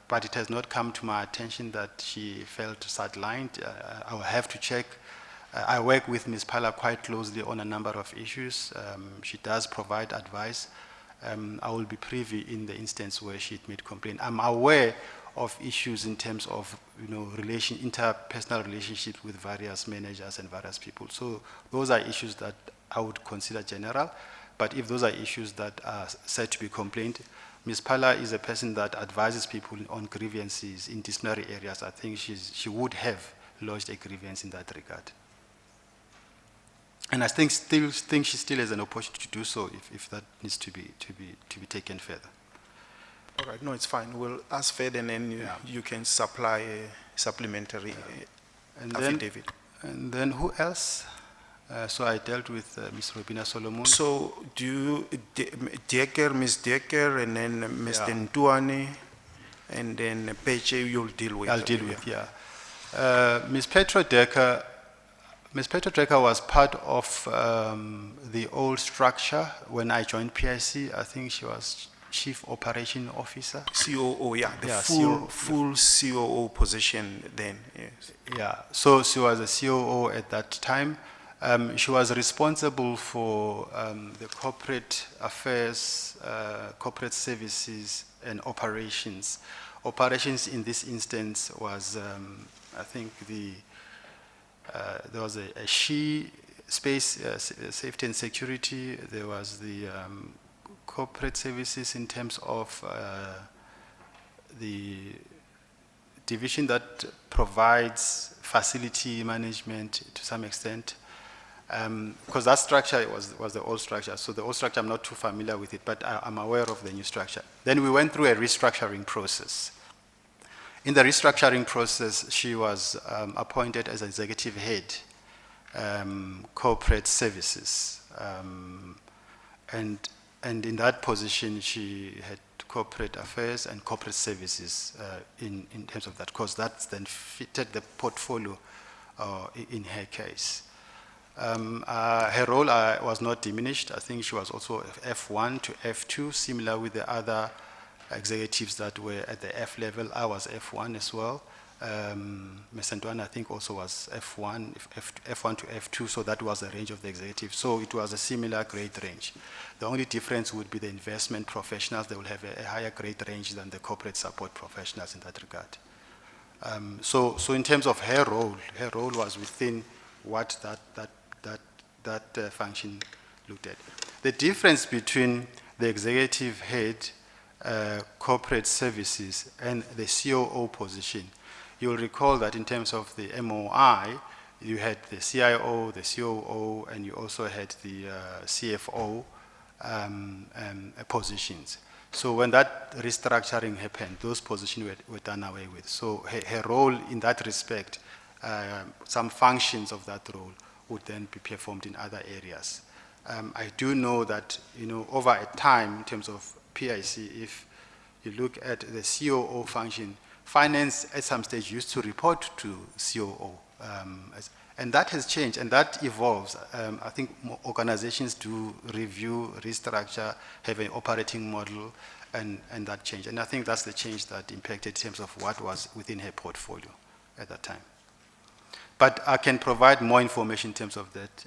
C: but it has not come to my attention that she felt sidelined. I will have to check. I work with Ms. Pala quite closely on a number of issues. She does provide advice. I will be privy in the instance where she made complaint. I'm aware of issues in terms of interpersonal relationships with various managers and various people. So those are issues that I would consider general. But if those are issues that are said to be complaint, Ms. Pala is a person that advises people on grievances in disciplinary areas. I think she would have lodged a grievance in that regard. And I think she still has an opportunity to do so if that needs to be taken further.
E: All right, no, it's fine. We'll ask Fed and then
C: Yeah.
E: you can supply a supplementary
C: And
E: affidavit.
C: then who else? So I dealt with Ms. Robina Solomon.
E: So do you, Decker, Ms. Decker, and then Mr.
C: Yeah.
E: Ntuane, and then Peche you'll deal with?
C: I'll deal with, yeah. Ms. Petro Decker was part of the old structure when I joined PIC. I think she was Chief Operation Officer.
E: COO, yeah, the
C: Yeah,
E: full COO position then, yes.
C: Yeah, so she was a COO at that time. She was responsible for the corporate affairs, corporate services, and operations. Operations in this instance was, I think, there was a SHE, space safety and security. There was the corporate services in terms of the division that provides facility management to some extent. Because that structure was the old structure, so the old structure I'm not too familiar with it, but I'm aware of the new structure. Then we went through a restructuring process. In the restructuring process, she was appointed as executive head, corporate services, and in that position she had corporate affairs and corporate services in terms of that, because that then fitted the portfolio in her case. Her role was not diminished. I think she was also F1 to F2, similar with the other executives that were at the F level. I was F1 as well. Ms. Ntuane, I think, also was F1 to F2, so that was the range of the executives. So it was a similar grade range. The only difference would be the investment professionals. They will have a higher grade range than the corporate support professionals in that regard. So in terms of her role was within what that function looked at. The difference between the executive head, corporate services, and the COO position, you'll recall that in terms of the MOI, you had the CIO, the COO, and you also had the CFO positions. So when that restructuring happened, those positions were done away with. So her role in that respect, some functions of that role would then be performed in other areas. I do know that, over a time, in terms of PIC, if you look at the COO function, finance at some stage used to report to COO. And that has changed, and that evolves. I think organizations do review, restructure, have an operating model, and that changed. And I think that's the change that impacted in terms of what was within her portfolio at that time. But I can provide more information in terms of that,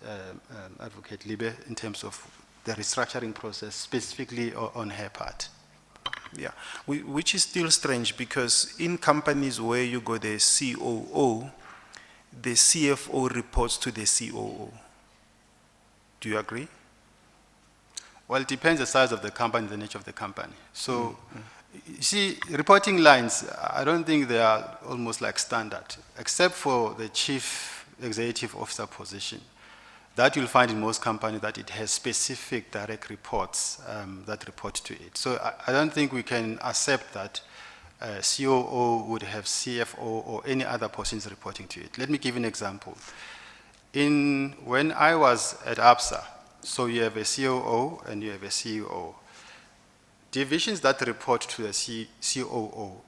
C: Advocate Libe, in terms of the restructuring process, specifically on her part.
E: Yeah, which is still strange because in companies where you go the COO, the CFO reports to the COO. Do you agree?
C: Well, it depends the size of the company, the nature of the company. So, you see, reporting lines, I don't think they are almost like standard, except for the chief executive officer position. That you'll find in most companies that it has specific direct reports that report to it. So I don't think we can accept that COO would have CFO or any other persons reporting to it. Let me give you an example. When I was at ABSA, so you have a COO and you have a CEO. Divisions that report to the COO,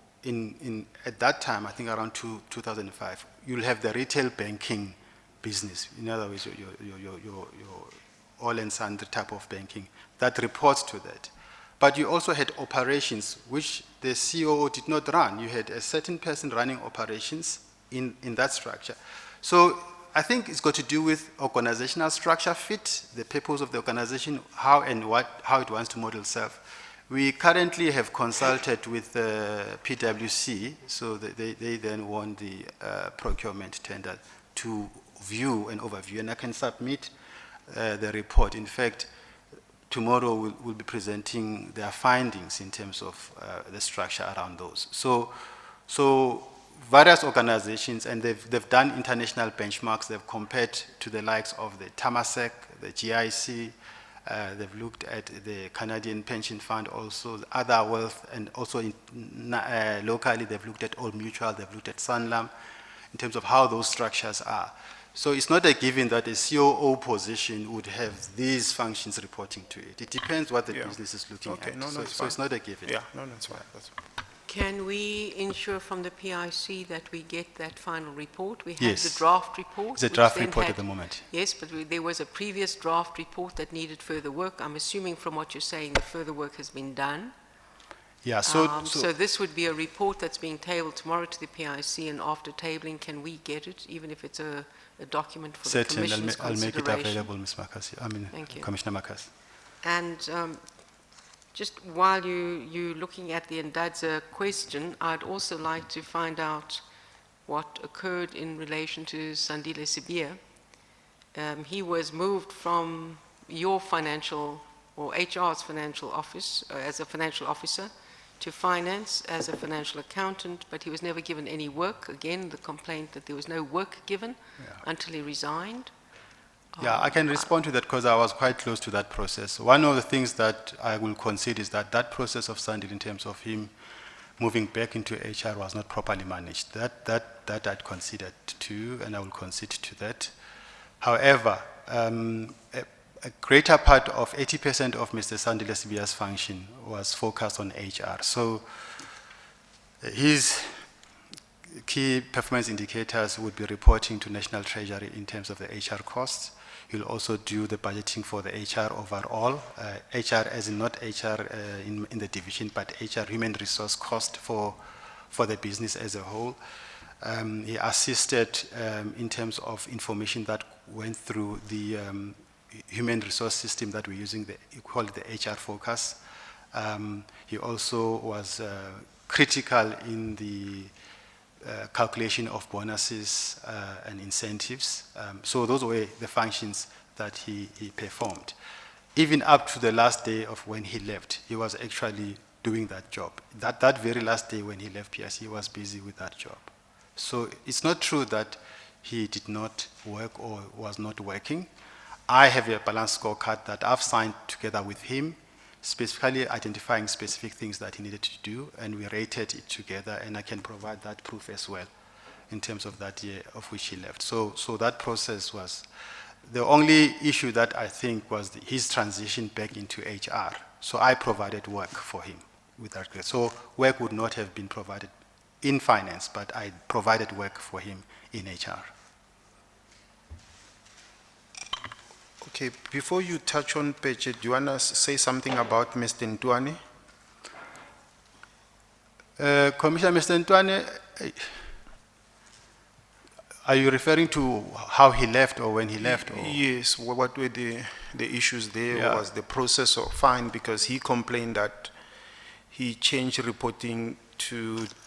C: at that time, I think around 2005, you'll have the retail banking business. In other words, your all and sundry type of banking that reports to that. But you also had operations, which the COO did not run. You had a certain person running operations in that structure. So I think it's got to do with organizational structure fit, the purpose of the organization, how it wants to model itself. We currently have consulted with PwC, so they then won the procurement tender to view and overview, and I can submit the report. In fact, tomorrow we'll be presenting their findings in terms of the structure around those. So various organizations, and they've done international benchmarks, they've compared to the likes of the Temasek, the GIC, They've looked at the Canadian Pension Fund, also the other wealth, and also locally they've looked at Old Mutual, they've looked at Sanlam, in terms of how those structures are. So it's not a given that a COO position would have these functions reporting to it. It depends what the business is looking at.
E: No,
C: So
E: that's
C: it's not a given.
E: Yeah, no, that's fine. That's fine.
D: Can we ensure from the PIC that we get that final report? We have
C: Yes.
D: the draft report.
C: It's a
D: which
C: draft
D: then
C: report
D: had-
C: at the moment.
D: Yes, but there was a previous draft report that needed further work. I'm assuming from what you're saying, the further work has been done.
C: Yeah,
D: So this would be a report that's being tabled tomorrow to the PIC, and after tabling, can we get it, even if it's a document for the
C: certainly,
D: Commission's
C: I'll make it
D: consideration?
C: available, Ms. Makasi.
D: Thank you.
C: Commissioner Makasi.
D: And just while you're looking at the Ndadza question, I'd also like to find out what occurred in relation to Sandile Sibia. He was moved from your financial, or HR's financial office, as a financial officer, to finance as a financial accountant, but he was never given any work. Again, the complaint that there was no work given until he resigned.
C: Yeah, I can respond to that because I was quite close to that process. One of the things that I will concede is that that process of Sandile, in terms of him moving back into HR, was not properly managed. That I'd conceded to, and I will concede to that. However, a greater part of 80% of Mr. Sandile Sibia's function was focused on HR. So his key performance indicators would be reporting to National Treasury in terms of the HR costs. He'll also do the budgeting for the HR overall, HR as in not HR in the division, but HR human resource cost for the business as a whole. He assisted in terms of information that went through the human resource system that we're using, we call it the HR focus. He also was critical in the calculation of bonuses and incentives. So those were the functions that he performed. Even up to the last day of when he left, he was actually doing that job. That very last day when he left PIC, he was busy with that job. So it's not true that he did not work or was not working. I have a balanced scorecard that I've signed together with him, specifically identifying specific things that he needed to do, and we rated it together, and I can provide that proof as well in terms of that year of which he left. So that process was, the only issue that I think was his transition back into HR. So I provided work for him with that. So work would not have been provided in finance, but I provided work for him in HR.
E: Okay, before you touch on Peche, do you want to say something about Mr. Ntwane?
C: Commissioner, Mr. Ntwane, are you referring to how he left or when he left? Or?
E: Yes, what were the issues there?
C: Yeah.
E: Was the process fine, because he complained that he changed reporting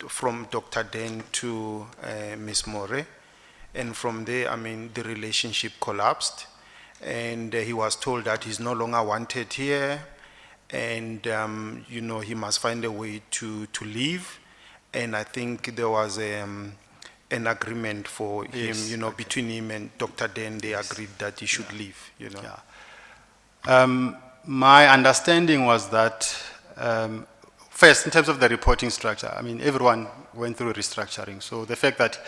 E: from Dr. Den to Ms. More, and from there, I mean, the relationship collapsed, and he was told that he's no longer wanted here, and you know, he must find a way to leave. And I think there was an agreement for him, you know, between him and Dr. Den. They agreed that he should leave, you know.
C: Yeah. My understanding was that, first, in terms of the reporting structure, I mean, everyone went through restructuring. So the fact that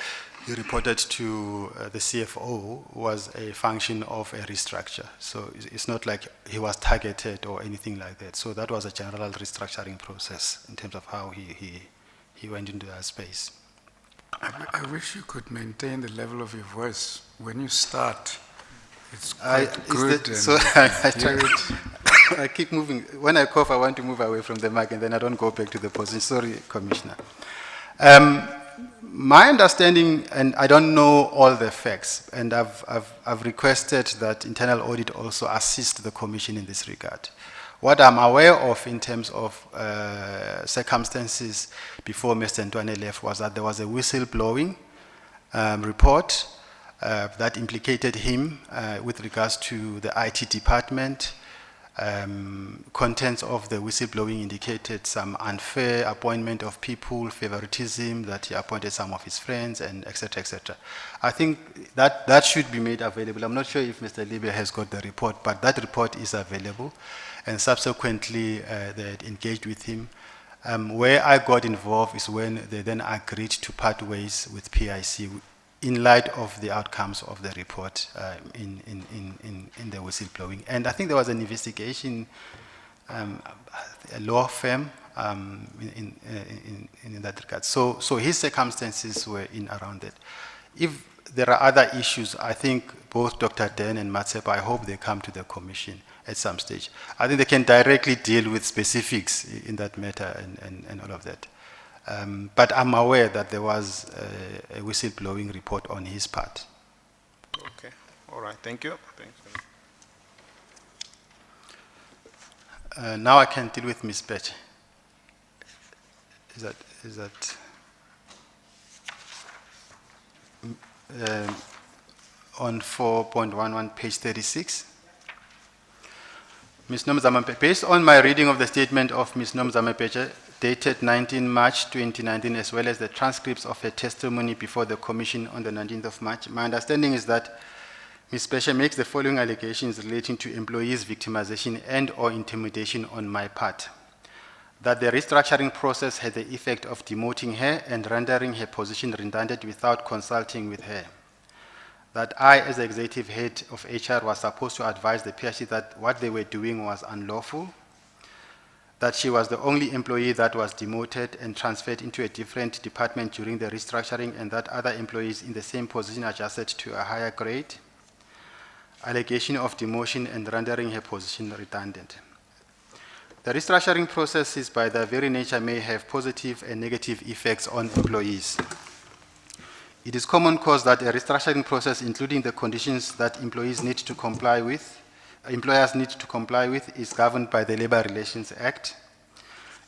C: he reported to the CFO was a function of a restructure. So it's not like he was targeted or anything like that. So that was a general restructuring process in terms of how he went into that space.
A: I wish you could maintain the level of your voice. When you start, it's quite good.
C: So I keep moving. When I cough, I want to move away from the mic, and then I don't go back to the position. Sorry, Commissioner. My understanding, and I don't know all the facts, and I've requested that internal audit also assist the Commission in this regard. What I'm aware of in terms of circumstances before Mr. Ntwane left was that there was a whistleblowing report that implicated him with regards to the IT department. Contents of the whistleblowing indicated some unfair appointment of people, favoritism, that he appointed some of his friends, and et cetera, et cetera. I think that should be made available. I'm not sure if Mr. Libya has got the report, but that report is available. And subsequently, they had engaged with him. Where I got involved is when they then agreed to part ways with PIC in light of the outcomes of the report in the whistleblowing. And I think there was an investigation, a law firm in that regard. So his circumstances were in around that. If there are other issues, I think both Dr. Den and Matsepa, I hope they come to the commission at some stage. I think they can directly deal with specifics in that matter and all of that. But I'm aware that there was a whistleblowing report on his part.
E: Okay, all right, thank you. Thanks.
C: Now I can deal with Ms. Betche. Is that on 4.11, page 36? Ms. Nomzama, based on my reading of the statement of Ms. Nomzama Betche, dated 19 March 2019, as well as the transcripts of her testimony before the Commission on the 19th of March, my understanding is that Ms. Betche makes the following allegations relating to employees' victimization and or intimidation on my part. That the restructuring process had the effect of demoting her and rendering her position redundant without consulting with her. That I, as the executive head of HR, was supposed to advise the PIC that what they were doing was unlawful. That she was the only employee that was demoted and transferred into a different department during the restructuring, and that other employees in the same position adjusted to a higher grade. Allegation of demotion and rendering her position redundant. The restructuring processes, by their very nature, may have positive and negative effects on employees. It is common cause that a restructuring process, including the conditions that employers need to comply with, is governed by the Labor Relations Act.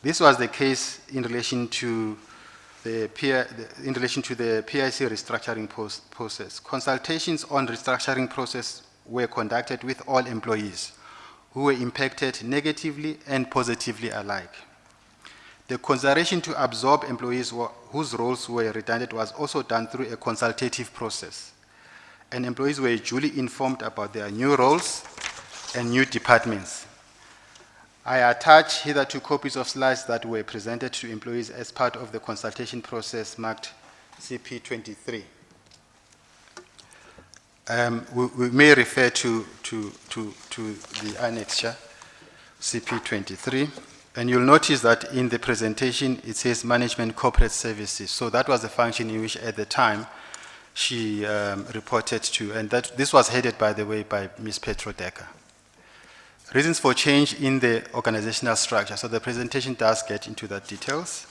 C: This was the case in relation to the PIC restructuring process. Consultations on restructuring process were conducted with all employees who were impacted negatively and positively alike. The consideration to absorb employees whose roles were redundant was also done through a consultative process, and employees were duly informed about their new roles and new departments. I attach hitherto copies of slides that were presented to employees as part of the consultation process marked CP23. We may refer to the annexure, CP23, and you'll notice that in the presentation it says Management Corporate Services. So that was the function in which at the time she reported to, and this was headed, by the way, by Ms. Petro Decker. Reasons for change in the organizational structure. So the presentation does get into the details.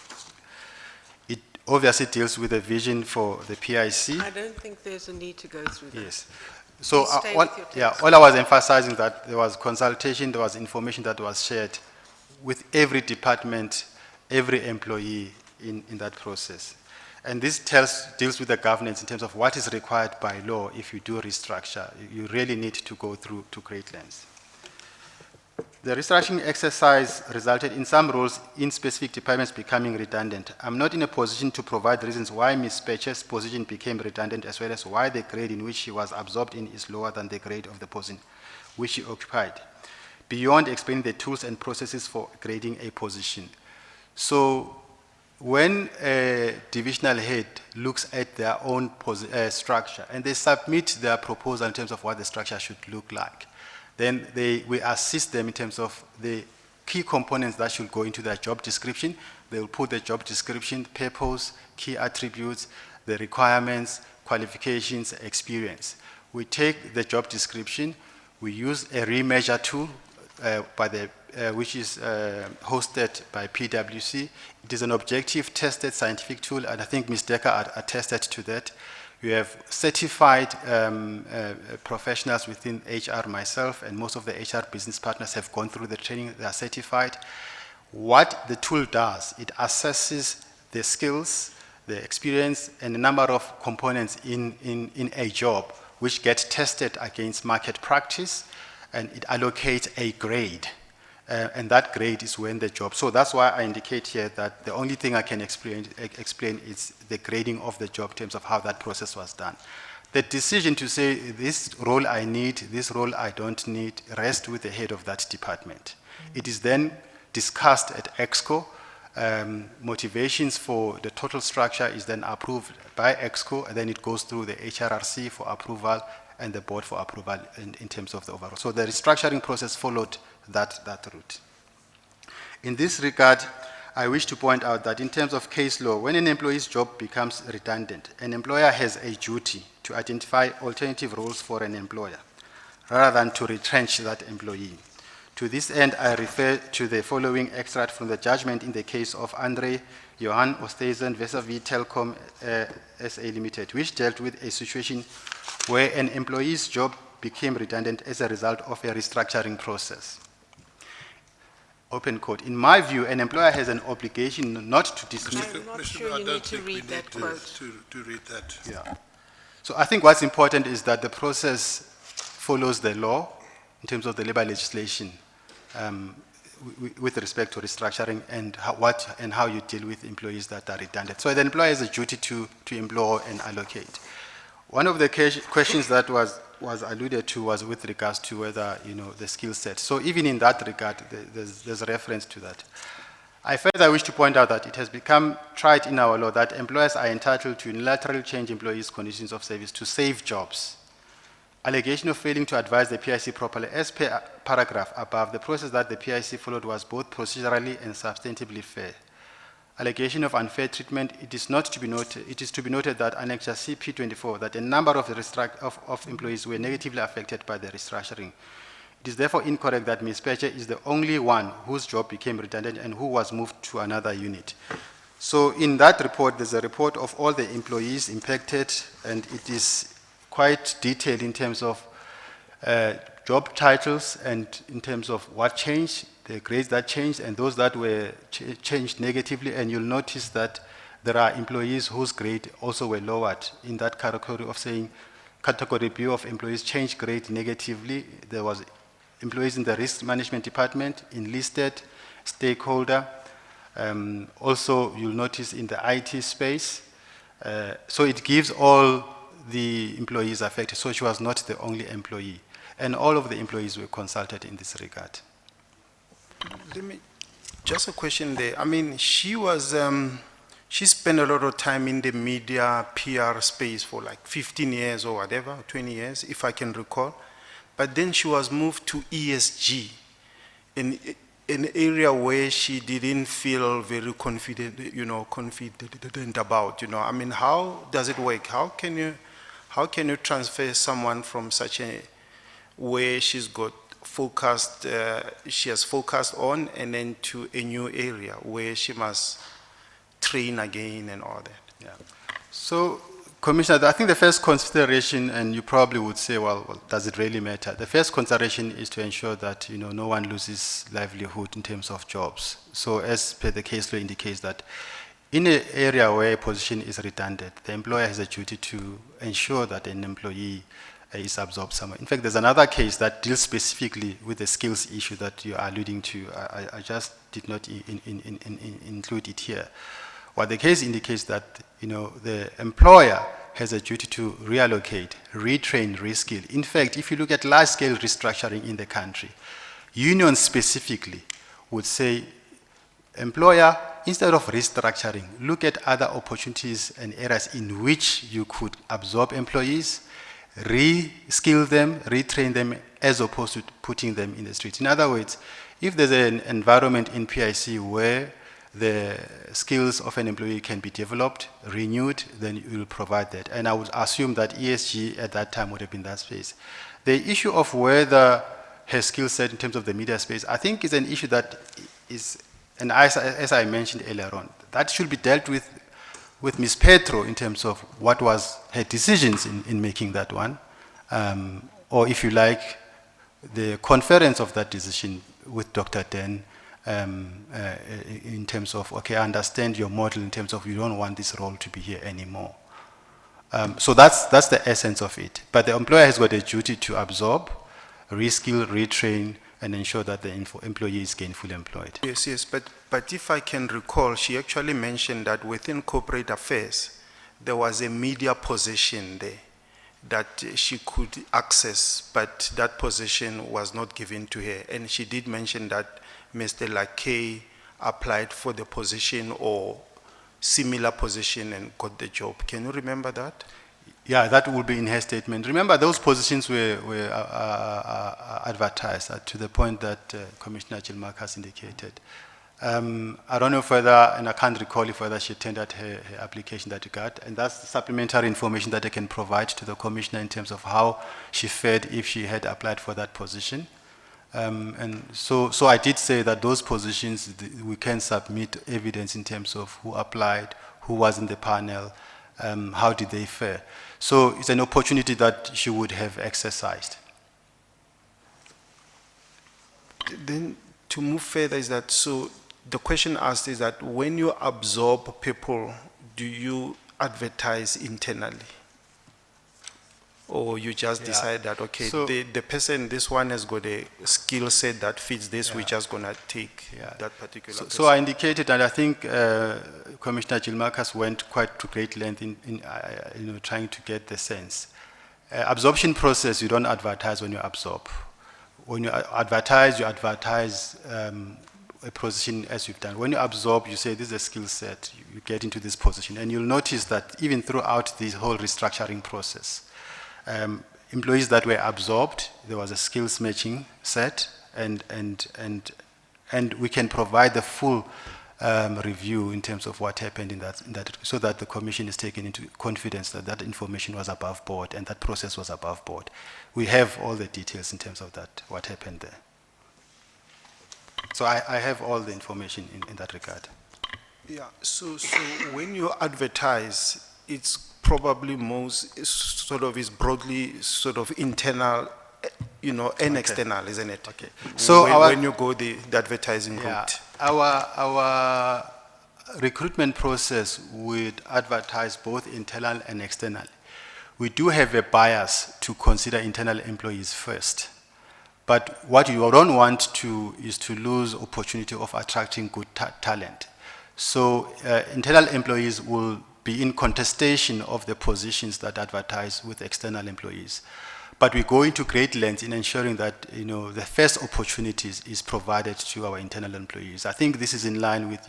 C: It obviously deals with the vision for the PIC.
D: I don't think there's a need to go through that.
C: Yes. So
D: Please stay with your text.
C: all I was emphasizing that there was consultation, there was information that was shared with every department, every employee in that process. And this deals with the governance in terms of what is required by law if you do restructure. You really need to go through to great lengths. The restructuring exercise resulted in some roles in specific departments becoming redundant. I'm not in a position to provide reasons why Ms. Betche's position became redundant, as well as why the grade in which she was absorbed in is lower than the grade of the position which she occupied, beyond explaining the tools and processes for grading a position. So when a divisional head looks at their own structure and they submit their proposal in terms of what the structure should look like, then we assist them in terms of the key components that should go into their job description. They will put the job description, purpose, key attributes, the requirements, qualifications, experience. We take the job description, we use a remeasure tool which is hosted by PwC. It is an objective tested scientific tool, and I think Ms. Decker attested to that. We have certified professionals within HR, myself, and most of the HR business partners have gone through the training. They are certified. What the tool does, it assesses the skills, the experience, and a number of components in a job which get tested against market practice and it allocates a grade. And that grade is when the job, so that's why I indicate here that the only thing I can explain is the grading of the job in terms of how that process was done. The decision to say this role I need, this role I don't need, rests with the head of that department. It is then discussed at EXCO. Motivations for the total structure is then approved by EXCO, and then it goes through the HRRC for approval and the board for approval in terms of the overall. So the restructuring process followed that route. In this regard, I wish to point out that in terms of case law, when an employee's job becomes redundant, an employer has a duty to identify alternative roles for an employer, rather than to retrench that employee. To this end, I refer to the following extract from the judgment in the case of Andre Johan Oosthuizen vis-a-vis Telkom SA Limited, which dealt with a situation where an employee's job became redundant as a result of a restructuring process. Open quote. In my view, an employer has an obligation not to dismiss.
D: I'm not
B: Commissioner,
D: sure
B: I
D: you
B: don't
D: need to
B: think we
D: read that
B: need
D: quote.
B: to read that.
C: Yeah. So I think what's important is that the process follows the law in terms of the labor legislation with respect to restructuring and how you deal with employees that are redundant. So the employer has a duty to employ and allocate. One of the questions that was alluded to was with regards to whether, the skill set. So even in that regard, there's a reference to that. I further wish to point out that it has become tried in our law that employers are entitled to unilaterally change employees' conditions of service to save jobs. Allegation of failing to advise the PIC properly, as per paragraph above, the process that the PIC followed was both procedurally and substantively fair. Allegation of unfair treatment, it is to be noted that Annex CP24, that a number of employees were negatively affected by the restructuring. It is therefore incorrect that Ms. Peche is the only one whose job became redundant and who was moved to another unit. So in that report, there's a report of all the employees impacted, and it is quite detailed in terms of job titles and in terms of what changed, the grades that changed, and those that were changed negatively. And you'll notice that there are employees whose grade also were lowered in that category of saying category B of employees changed grade negatively. There was employees in the risk management department, enlisted, stakeholder. Also, you'll notice in the IT space. So it gives all the employees affected. So she was not the only employee. And all of the employees were consulted in this regard.
E: Just a question there. I mean, she spent a lot of time in the media PR space for like 15 years or whatever, 20 years, if I can recall. But then she was moved to ESG, in an area where she didn't feel very confident, confident about, I mean, how does it work? How can you transfer someone from such a, where she's got focused, she has focused on, and then to a new area where she must train again and all that?
C: Yeah. So, Commissioner, I think the first consideration, and you probably would say, well, does it really matter? The first consideration is to ensure that no one loses livelihood in terms of jobs. So, as per the case law indicates that in an area where a position is redundant, the employer has a duty to ensure that an employee is absorbed somewhere. In fact, there's another case that deals specifically with the skills issue that you are alluding to. I just did not include it here. What the case indicates that the employer has a duty to reallocate, retrain, reskill. In fact, if you look at large-scale restructuring in the country, unions specifically would say, employer, instead of restructuring, look at other opportunities and areas in which you could absorb employees, re-skill them, retrain them, as opposed to putting them in the streets. In other words, if there's an environment in PIC where the skills of an employee can be developed, renewed, then you will provide that. And I would assume that ESG at that time would have been that space. The issue of whether her skill set in terms of the media space, I think is an issue that is, and as I mentioned earlier on, that should be dealt with Ms. Petro in terms of what was her decisions in making that one, or if you like, the conference of that decision with Dr. Den, in terms of, okay, I understand your model in terms of you don't want this role to be here anymore. So that's the essence of it. But the employer has got a duty to absorb, reskill, retrain, and ensure that the employee is gainfully employed.
E: Yes, but if I can recall, she actually mentioned that within corporate affairs, there was a media position there that she could access, but that position was not given to her. And she did mention that Mr. Lakay applied for the position or similar position and got the job. Can you remember that?
C: Yeah, that will be in her statement. Remember, those positions were advertised to the point that Commissioner Gilmark has indicated. I don't know further, and I can't recall if whether she tendered her application that regard, and that's supplementary information that I can provide to the Commissioner in terms of how she fared if she had applied for that position. And so I did say that those positions, we can submit evidence in terms of who applied, who was in the panel, how did they fare. So it's an opportunity that she would have exercised.
E: Then to move further is that, so the question asked is that when you absorb people, do you advertise internally? Or you just decide that, okay,
C: So-
E: the person, this one has got a skill set that fits this, we're just gonna take that particular person.
C: So I indicated, and I think Commissioner Gilmark went quite to great length in trying to get the sense. Absorption process, you don't advertise when you absorb. When you advertise a position as you've done. When you absorb, you say this is a skill set, you get into this position. And you'll notice that even throughout this whole restructuring process, employees that were absorbed, there was a skills matching set, and we can provide the full review in terms of what happened in that, so that the Commission is taken into confidence that that information was above board and that process was above board. We have all the details in terms of that, what happened there. So I have all the information in that regard.
E: Yeah, so when you advertise, it's probably is broadly internal, and external, isn't it?
C: Okay. So
E: when you go the advertising route.
C: Our recruitment process would advertise both internal and external. We do have a bias to consider internal employees first. But what you don't want is to lose opportunity of attracting good talent. So internal employees will be in contestation of the positions that advertise with external employees. But we go into great lengths in ensuring that the first opportunities is provided to our internal employees. I think this is in line with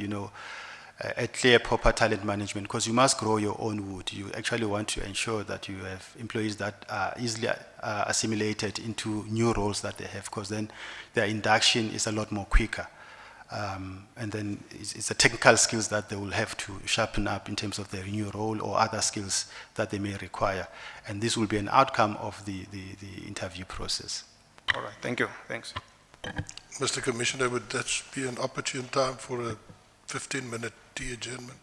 C: a clear proper talent management, because you must grow your own wood. You actually want to ensure that you have employees that are easily assimilated into new roles that they have, because then their induction is a lot more quicker. And then it's the technical skills that they will have to sharpen up in terms of their new role or other skills that they may require. And this will be an outcome of the interview process.
E: All right, thank you, thanks.
B: Mr. Commissioner, would that be an opportune time for a 15-minute tea adjournment?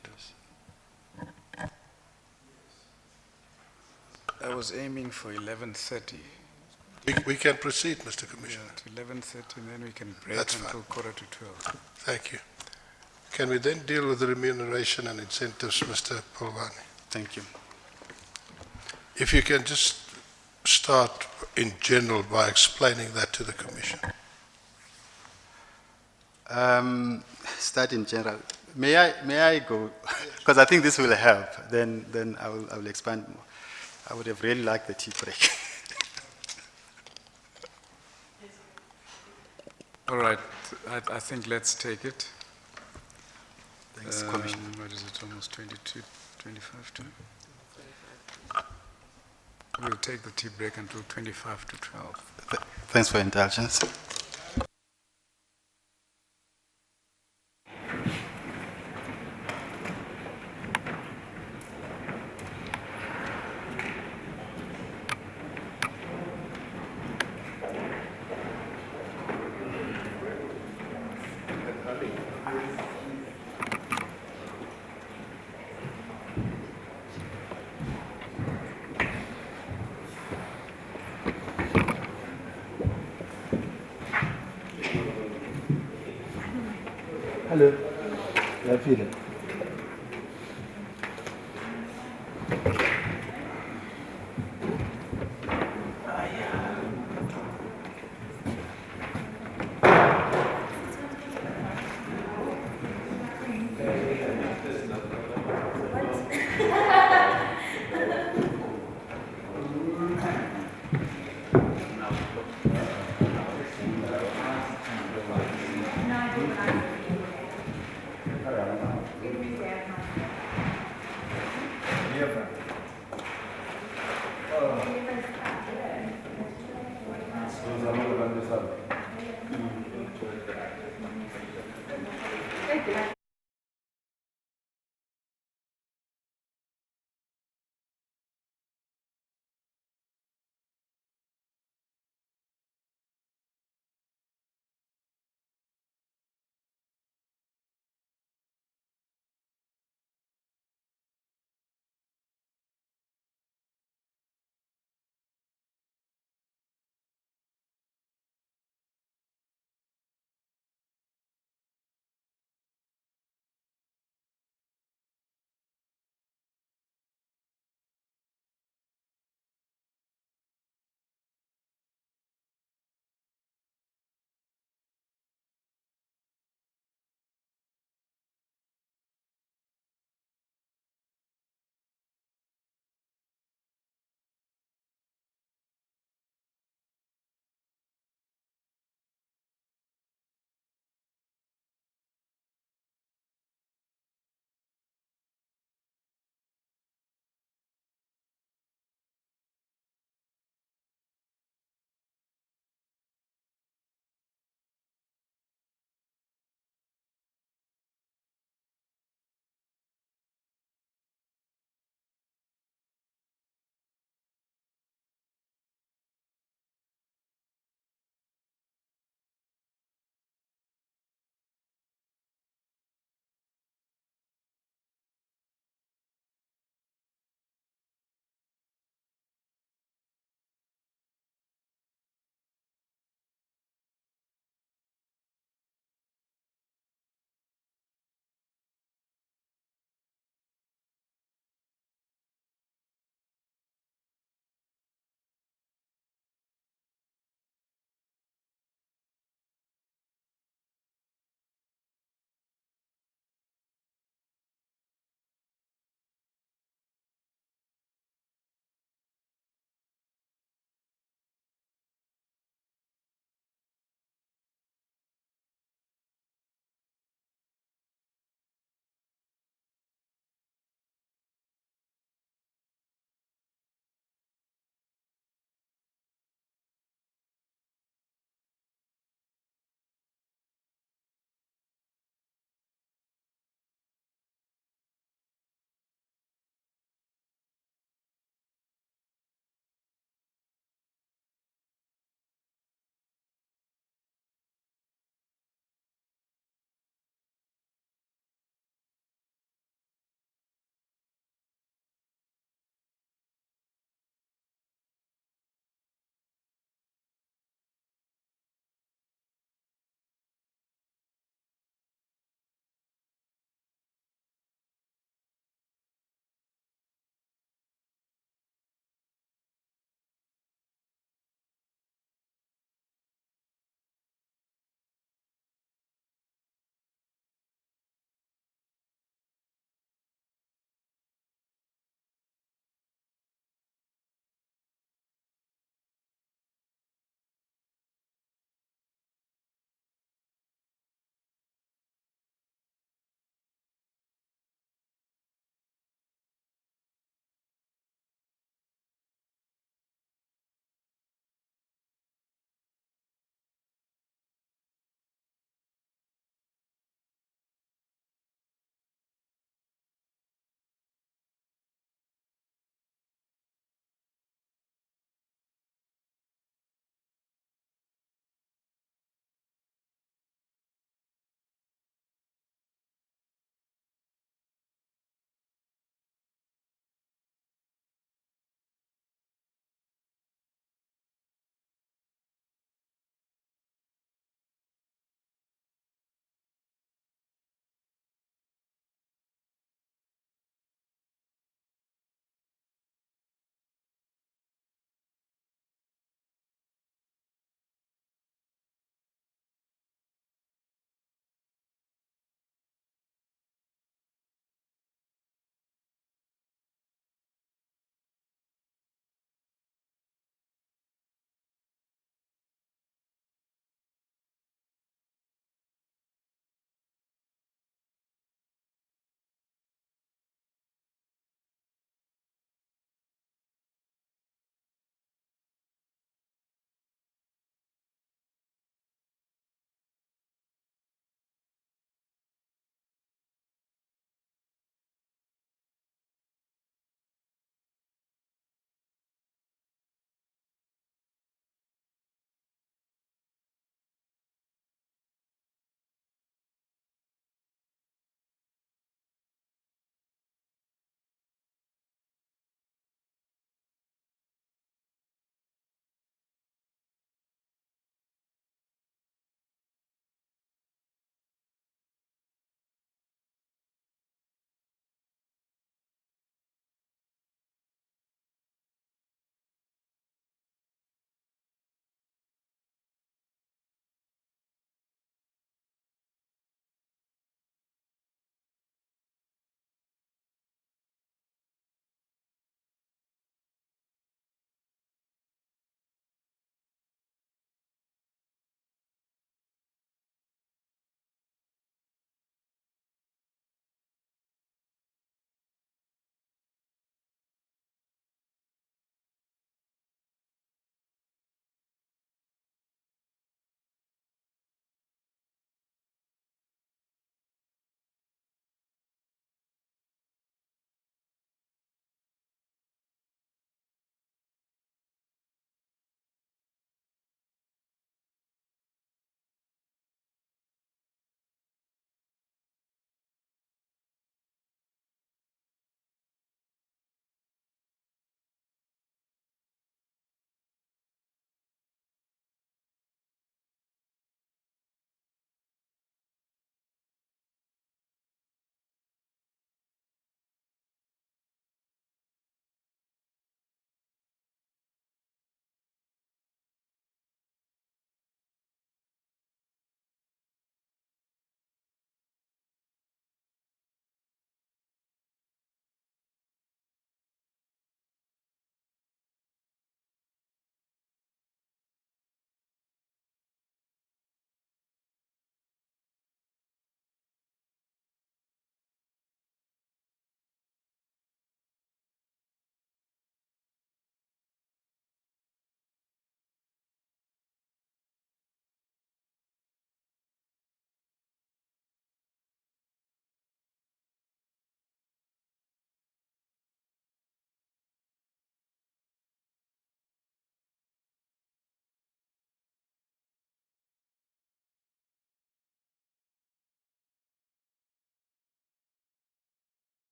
A: I was aiming for 11:30.
B: We can proceed, Mr.
A: Yeah,
B: Commissioner.
A: to 11:30, and then we can break
B: That's
A: until
B: fine.
A: 11:45.
B: Thank you. Can we then deal with the remuneration and incentives, Mr. Polwani?
C: Thank you.
B: If you can just start in general by explaining that to the Commission.
C: Start in general. May I go? Because I think this will help. Then I will expand more. I would have really liked the tea break.
A: All right, I think let's take it.
C: Thanks, Commissioner.
A: What is it, almost 22, 25 to? We'll take the tea break until 25 to 12.
C: Thanks for indulgence.
F: Hello. Rafila.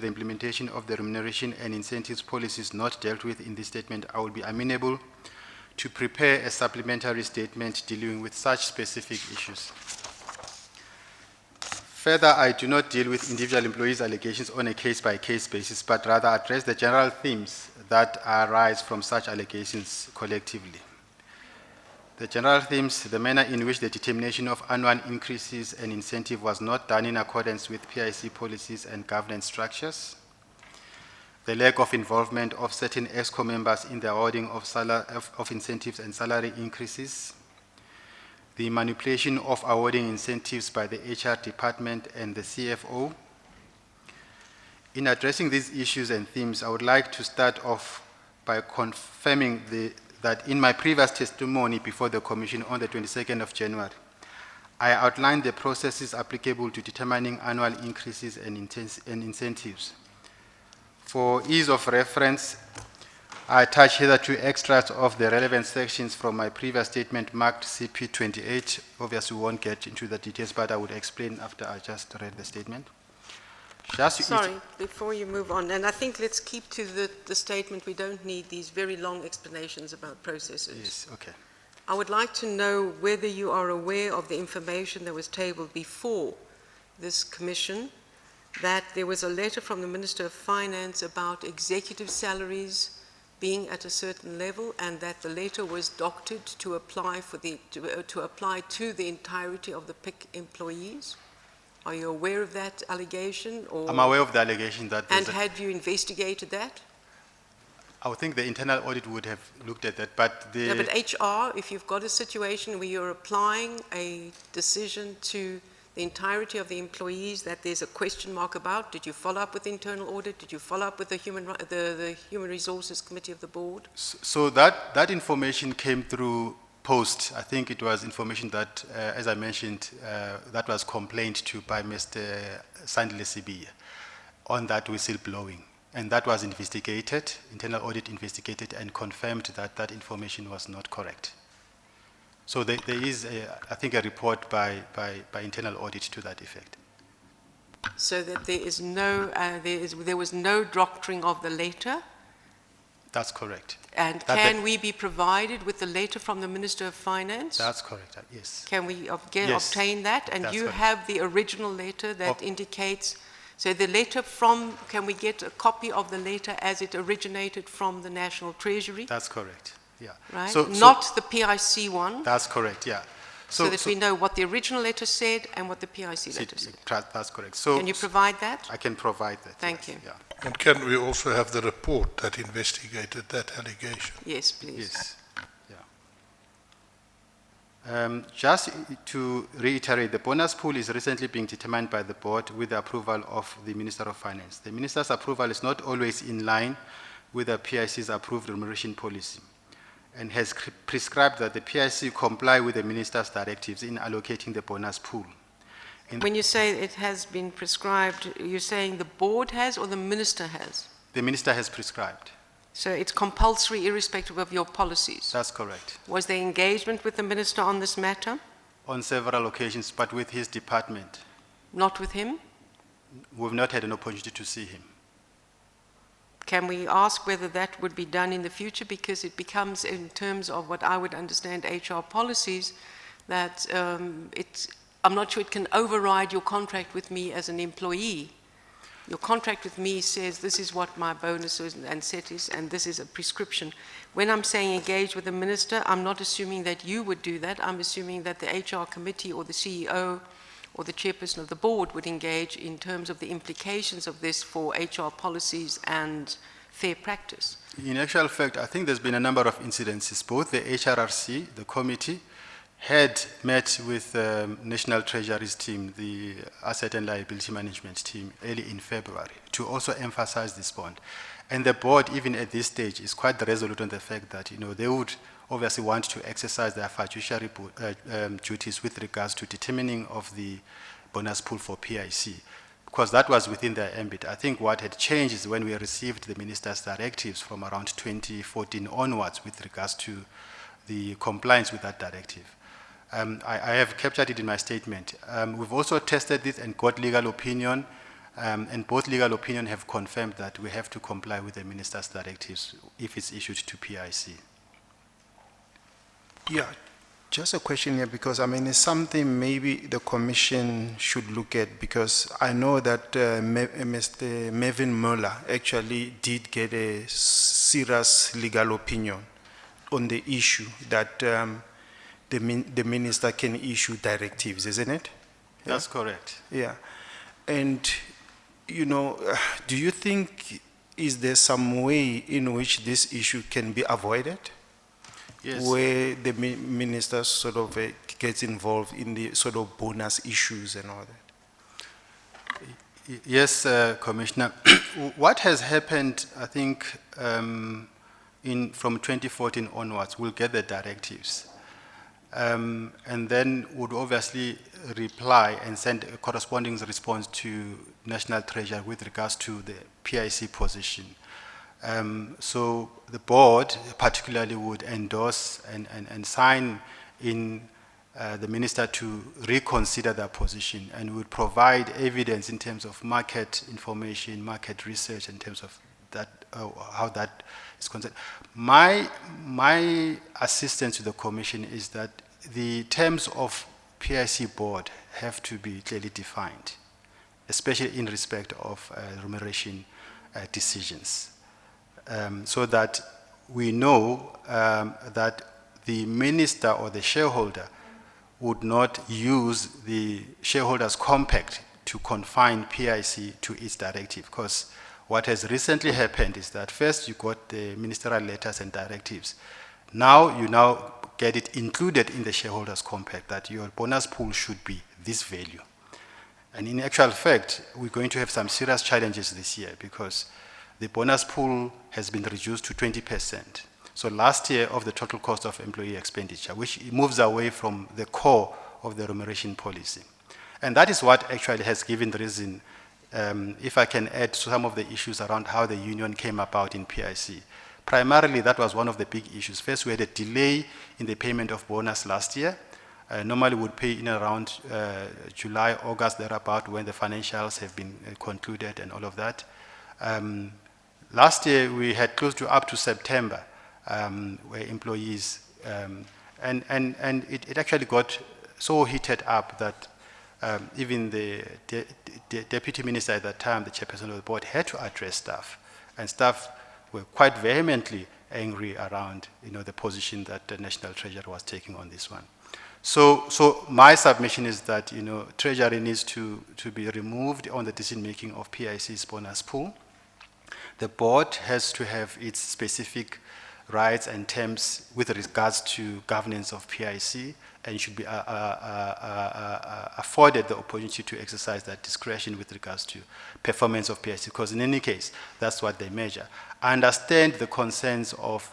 C: the implementation of the remuneration and incentives policies not dealt with in this statement, I will be amenable to prepare a supplementary statement dealing with such specific issues. Further, I do not deal with individual employees' allegations on a case-by-case basis, but rather address the general themes that arise from such allegations collectively. The general themes, the manner in which the determination of annual increases and incentive was not done in accordance with PIC policies and governance structures, the lack of involvement of certain ESCO members in the awarding of incentives and salary increases, the manipulation of awarding incentives by the HR department and the CFO. In addressing these issues and themes, I would like to start off by confirming that in my previous testimony before the Commission on the 22nd of January, I outlined the processes applicable to determining annual increases and incentives. For ease of reference, I attach hitherto extracts of the relevant sections from my previous statement marked CP 28. Obviously, we won't get into the details, but I would explain after I just read the statement.
D: Sorry, before you move on, and I think let's keep to the statement. We don't need these very long explanations about processes.
C: Yes, okay.
D: I would like to know whether you are aware of the information that was tabled before this commission, that there was a letter from the Minister of Finance about executive salaries being at a certain level, and that the letter was doctored to apply to the entirety of the PIC employees. Are you aware of that allegation? Or,
C: I'm aware of the allegation that...
D: And have you investigated that?
C: I would think the internal audit would have looked at that, but the...
D: No, but HR, if you've got a situation where you're applying a decision to the entirety of the employees that there's a question mark about, did you follow up with the internal audit? Did you follow up with the Human Resources Committee of the board?
C: So that information came through post. I think it was information that, as I mentioned, that was complained to by Mr. Sandile Sibiya on that whistleblowing. And that was investigated, internal audit investigated and confirmed that that information was not correct. So there is, I think, a report by internal audit to that effect.
D: So that there is no, there was no doctoring of the letter?
C: That's correct.
D: And can we be provided with the letter from the Minister of Finance?
C: That's correct, yes.
D: Can we
C: Yes,
D: obtain that? And
C: that's
D: you
C: correct.
D: have the original letter that indicates, so the letter from, can we get a copy of the letter as it originated from the National Treasury?
C: That's correct, yeah.
D: Right?
C: So
D: Not the PIC one?
C: that's correct, yeah.
D: So that we know what the original letter said and what the PIC letter said.
C: That's correct. So
D: Can you provide that?
C: I can provide that.
D: Thank
C: yes,
D: you.
C: Yeah.
B: And can we also have the report that investigated that allegation?
D: Yes, please.
C: Yes. Yeah. Just to reiterate, the bonus pool is recently being determined by the board with the approval of the Minister of Finance. The Minister's approval is not always in line with the PIC's approved remuneration policy, and has prescribed that the PIC comply with the Minister's directives in allocating the bonus pool.
D: When you say it has been prescribed, you're saying the board has or the minister has?
C: The Minister has prescribed.
D: So it's compulsory irrespective of your policies?
C: That's correct.
D: Was there engagement with the minister on this matter?
C: On several occasions, but with his department.
D: Not with him?
C: We've not had an opportunity to see him.
D: Can we ask whether that would be done in the future? Because it becomes, in terms of what I would understand HR policies, that I'm not sure it can override your contract with me as an employee. Your contract with me says this is what my bonus is and set is, and this is a prescription. When I'm saying engage with the minister, I'm not assuming that you would do that. I'm assuming that the HR committee or the CEO or the chairperson of the board would engage in terms of the implications of this for HR policies and fair practice.
C: In actual fact, I think there's been a number of incidences. Both the HRRC, the committee, had met with the National Treasury's team, the Asset and Liability Management team, early in February, to also emphasize this bond. And the board, even at this stage, is quite resolute on the fact that, they would obviously want to exercise their fiduciary duties with regards to determining of the bonus pool for PIC, because that was within their ambit. I think what had changed is when we received the minister's directives from around 2014 onwards with regards to the compliance with that directive. I have captured it in my statement. We've also tested this and got legal opinion and both legal opinion have confirmed that we have to comply with the minister's directives if it's issued to PIC.
E: Yeah, just a question here, because I mean, it's something maybe the commission should look at, because I know that Mr. Mervyn Muller actually did get a serious legal opinion on the issue that the minister can issue directives, isn't it?
C: That's correct.
E: Yeah. And, you know, do you think, is there some way in which this issue can be avoided?
C: Yes.
E: Where the minister sort of gets involved in the sort of bonus issues and all that?
C: Yes, Commissioner. What has happened, I think, from 2014 onwards, we'll get the directives. And then would obviously reply and send a corresponding response to National Treasury with regards to the PIC position. So the board particularly would endorse and sign in the minister to reconsider that position, and would provide evidence in terms of market information, market research, in terms of that, how that is concerned. My assistance to the commission is that the terms of PIC board have to be clearly defined, especially in respect of remuneration decisions. So that we know that the minister or the shareholder would not use the shareholders' compact to confine PIC to its directive. Because what has recently happened is that first you got the ministerial letters and directives. Now you get it included in the shareholders' compact that your bonus pool should be this value. And in actual fact, we're going to have some serious challenges this year, because the bonus pool has been reduced to 20%. So last year of the total cost of employee expenditure, which moves away from the core of the remuneration policy. And that is what actually has given the reason, if I can add to some of the issues around how the union came about in PIC. Primarily, that was one of the big issues. First, we had a delay in the payment of bonus last year. Normally we would pay in around July, August, thereabout, when the financials have been concluded and all of that. Last year, we had close to up to September, where employees, and it actually got so heated up that even the deputy minister at that time, the chairperson of the board, had to address staff, and staff were quite vehemently angry around, the position that the National Treasury was taking on this one. So my submission is that, Treasury needs to be removed on the decision-making of PIC's bonus pool. The board has to have its specific rights and terms with regards to governance of PIC, and should be afforded the opportunity to exercise that discretion with regards to performance of PIC, because in any case, that's what they measure. I understand the concerns of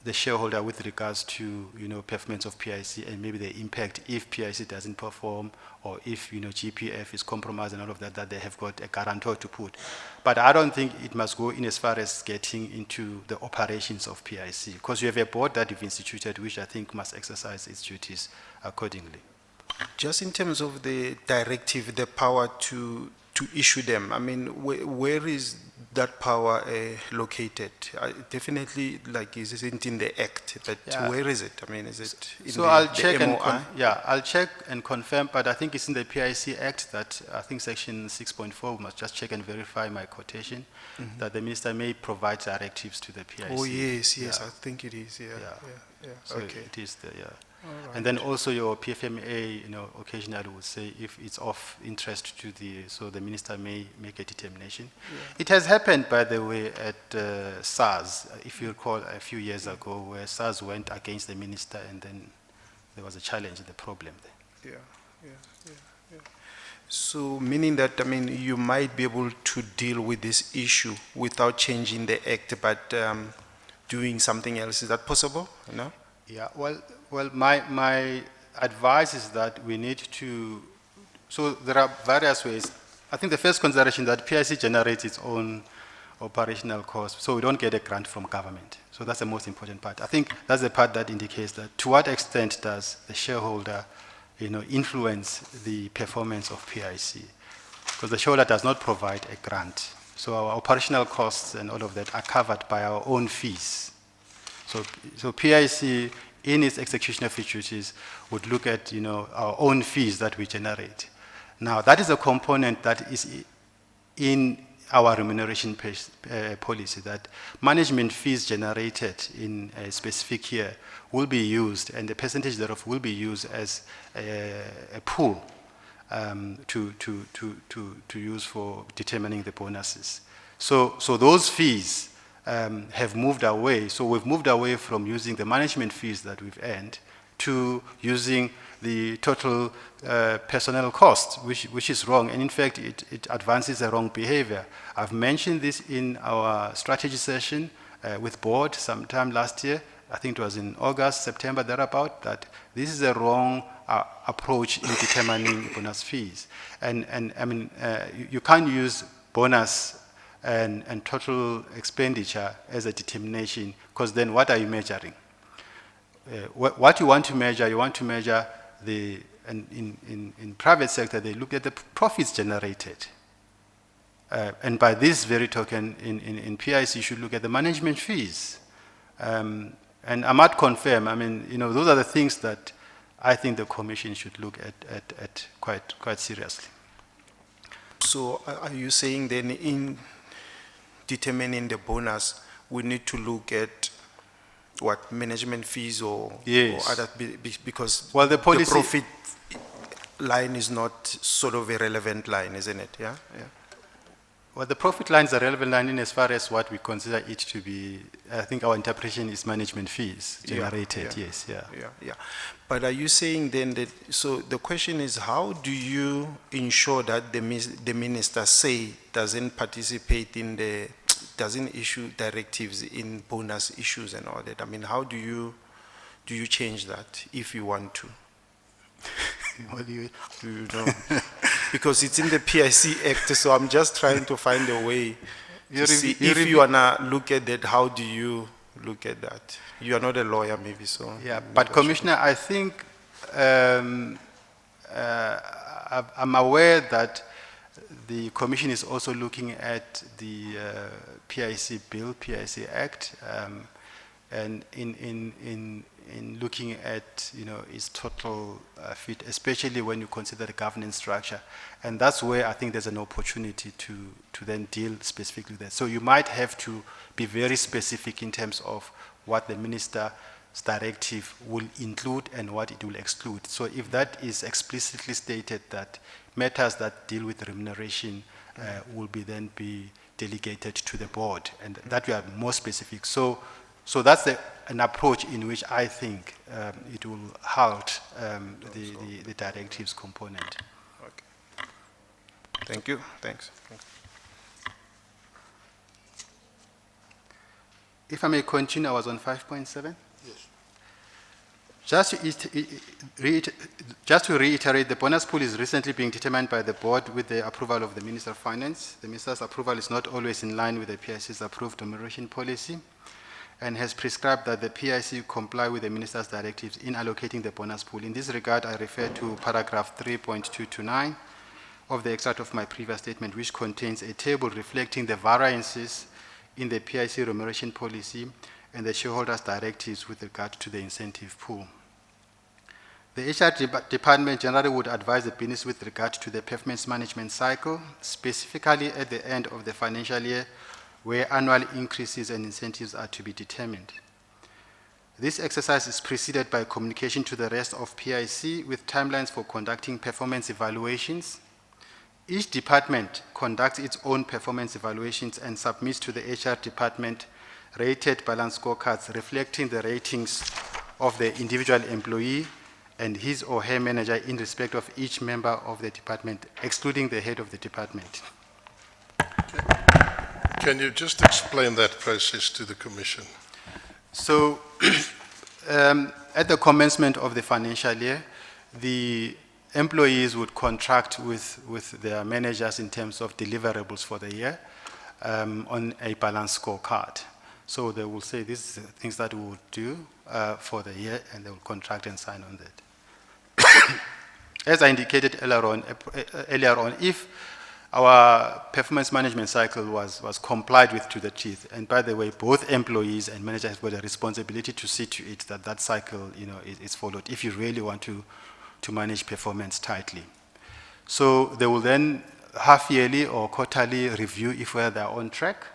C: the shareholder with regards to, performance of PIC, and maybe the impact if PIC doesn't perform, or if, GPF is compromised and all of that, that they have got a guarantor to put. But I don't think it must go in as far as getting into the operations of PIC, because you have a board that you've instituted, which I think must exercise its duties accordingly.
E: Just in terms of the directive, the power to issue them, I mean, where is that power located? Definitely, isn't in the Act, but where is it? I mean, is it in
C: I'll
E: the
C: check
E: MOI?
C: I'll check and confirm, but I think it's in the PIC Act that I think section 6.4, must just check and verify my quotation, that the minister may provide directives to the PIC.
E: Oh, yes,
C: Yeah.
E: I think it is, yeah.
C: So
E: Okay.
C: it is there, yeah.
E: All
C: And then also your PFMA, occasionally would say if it's of interest to so the minister may make a determination. It has happened, by the way, at SARS, if you recall, a few years ago, where SARS went against the minister, and then there was a challenge, the problem there.
E: Yeah. So meaning that, I mean, you might be able to deal with this issue without changing the Act, but doing something else. Is that possible? No?
C: Yeah, well, my advice is that we need to, so there are various ways. I think the first consideration that PIC generates its own operational costs, so we don't get a grant from government. So that's the most important part. I think that's the part that indicates that to what extent does the shareholder, influence the performance of PIC. because the shareholder does not provide a grant. So our operational costs and all of that are covered by our own fees. So PIC, in its execution of its duties, would look at, our own fees that we generate. Now, that is a component that is in our remuneration policy, that management fees generated in a specific year will be used, and the percentage thereof will be used as a pool to use for determining the bonuses. So those fees have moved away. So we've moved away from using the management fees that we've earned to using the total personnel cost, which is wrong. And in fact, it advances the wrong behavior. I've mentioned this in our strategy session with board sometime last year. I think it was in August, September, thereabout, that this is a wrong approach in determining bonus fees. And I mean, you can't use bonus and total expenditure as a determination, because then what are you measuring? What you want to measure in private sector, they look at the profits generated. And by this very token, in PIC, you should look at the management fees. And I might confirm, I mean, those are the things that I think the Commission should look at quite seriously.
E: So are you saying then in determining the bonus, we need to look at what management fees or other, because
C: the policy,
E: the profit line is not sort of a relevant line, isn't it? Yeah.
C: Well, the profit line is a relevant line in as far as what we consider it to be. I think our interpretation is management fees generated. Yes.
E: But are you saying then that? So the question is, how do you ensure that the minister doesn't participate in doesn't issue directives in bonus issues and all that? I mean, how do you change that if you want to?
C: What do you
E: know? Because it's in the PIC Act, so I'm just trying to find a way to see if you wanna look at that. How do you look at that? You are not a lawyer, maybe, so.
C: Yeah, but Commissioner, I think I'm aware that the Commission is also looking at the PIC Bill, PIC Act, and in looking at its total fit, especially when you consider the governance structure, and that's where I think there's an opportunity to then deal specifically with that. So you might have to be very specific in terms of what the minister's directive will include and what it will exclude. So if that is explicitly stated, that matters that deal with remuneration will then be delegated to the board, and that we are more specific. So that's an approach in which I think it will halt the directives component.
E: Okay. Thank you. Thanks.
C: If I may continue, I was on 5.7.
B: Yes.
C: Just to reiterate, the bonus pool is recently being determined by the board with the approval of the Minister of Finance. The Minister's approval is not always in line with the PIC's approved remuneration policy, and has prescribed that the PIC comply with the Minister's directives in allocating the bonus pool. In this regard, I refer to paragraph 3.229 of the extract of my previous statement, which contains a table reflecting the variances in the PIC remuneration policy and the shareholders' directives with regard to the incentive pool. The HR department generally would advise the business with regard to the performance management cycle, specifically at the end of the financial year, where annual increases and incentives are to be determined. This exercise is preceded by communication to the rest of PIC with timelines for conducting performance evaluations. Each department conducts its own performance evaluations and submits to the HR department rated balance scorecards reflecting the ratings of the individual employee and his or her manager in respect of each member of the department, excluding the head of the department.
B: Can you just explain that process to the Commission?
C: So, at the commencement of the financial year, the employees would contract with their managers in terms of deliverables for the year on a balance scorecard. So they will say, these are the things that we will do for the year, and they will contract and sign on that. As I indicated earlier on, if our performance management cycle was complied with to the teeth. And by the way, both employees and managers have got a responsibility to see to it that that cycle, is followed if you really want to manage performance tightly. So they will then half-yearly or quarterly review if whether they're on track.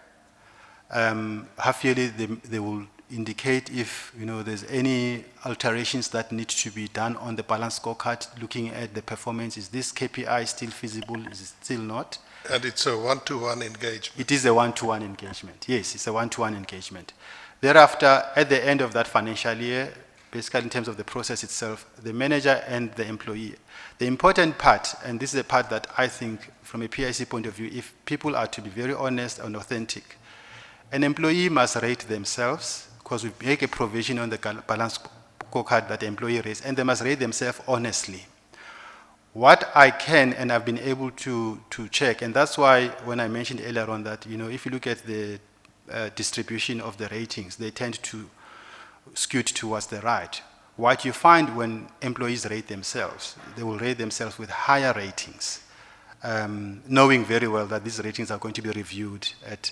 C: Half-yearly, they will indicate if there's any alterations that need to be done on the balance scorecard, looking at the performance. Is this KPI still feasible? Is it still not?
B: And it's a one-to-one engagement.
C: It is a one-to-one engagement. Yes, it's a one-to-one engagement. Thereafter, at the end of that financial year, basically in terms of the process itself, the manager and the employee. The important part, and this is the part that I think from a PIC point of view, if people are to be very honest and authentic, an employee must rate themselves, because we make a provision on the balance scorecard that the employee rates, and they must rate themselves honestly. What I can, and I've been able to check, and that's why when I mentioned earlier on that, if you look at the distribution of the ratings, they tend to skew towards the right. What you find when employees rate themselves, they will rate themselves with higher ratings, knowing very well that these ratings are going to be reviewed at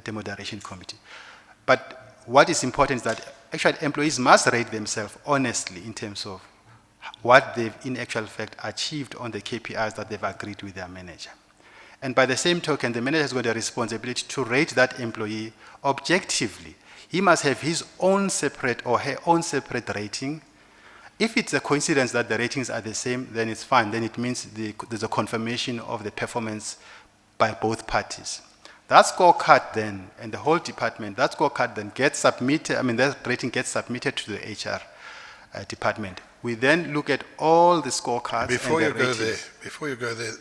C: a moderation committee. But what is important is that actually employees must rate themselves honestly in terms of what they've in actual fact achieved on the KPIs that they've agreed with their manager. And by the same token, the manager has got a responsibility to rate that employee objectively. He must have his own separate or her own separate rating. If it's a coincidence that the ratings are the same, then it's fine. Then it means there's a confirmation of the performance by both parties. That scorecard then, and the whole department, that scorecard then gets submitted, that rating gets submitted to the HR department. We then look at all the scorecards
B: Before
C: and the
B: you go
C: ratings.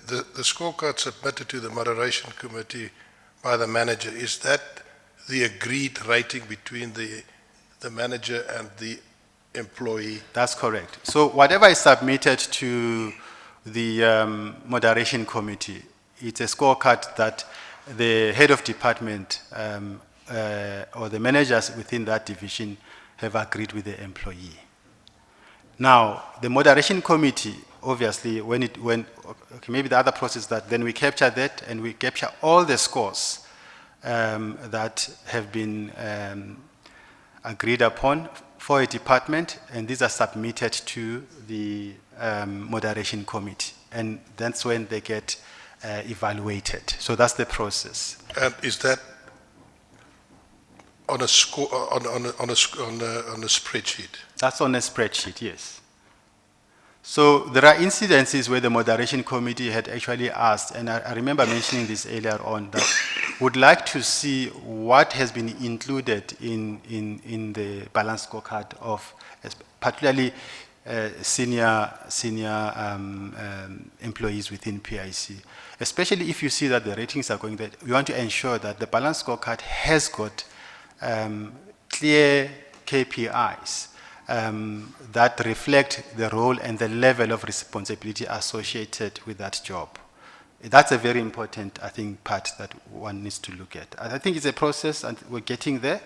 B: there, the scorecard submitted to the moderation committee by the manager, is that the agreed rating between the manager and the employee?
C: That's correct. So whatever is submitted to the moderation committee, it's a scorecard that the head of department or the managers within that division have agreed with the employee. Now, the moderation committee, obviously, maybe the other process that then we capture that and we capture all the scores that have been agreed upon for a department, and these are submitted to the moderation committee, and that's when they get evaluated. So that's the process.
B: And is that on a score on a spreadsheet?
C: That's on a spreadsheet, yes. So there are incidences where the moderation committee had actually asked, and I remember mentioning this earlier on, that would like to see what has been included in the balance scorecard of particularly senior employees within PIC. Especially if you see that the ratings are going there, we want to ensure that the balance scorecard has got clear KPIs that reflect the role and the level of responsibility associated with that job. That's a very important, I think, part that one needs to look at. I think it's a process, and we're getting there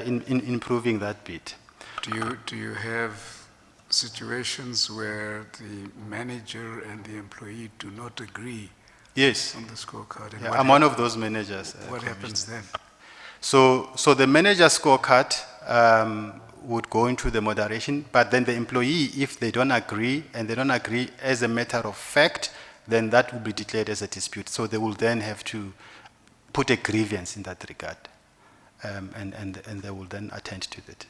C: in improving that bit.
A: Do you have situations where the manager and the employee do not agree
C: Yes,
A: on the scorecard? And
C: yeah,
A: what
C: I'm one of those managers.
A: What happens then?
C: So the manager scorecard would go into the moderation, but then the employee, if they don't agree, and they don't agree as a matter of fact, then that will be declared as a dispute. So they will then have to put a grievance in that regard, and they will then attend to that.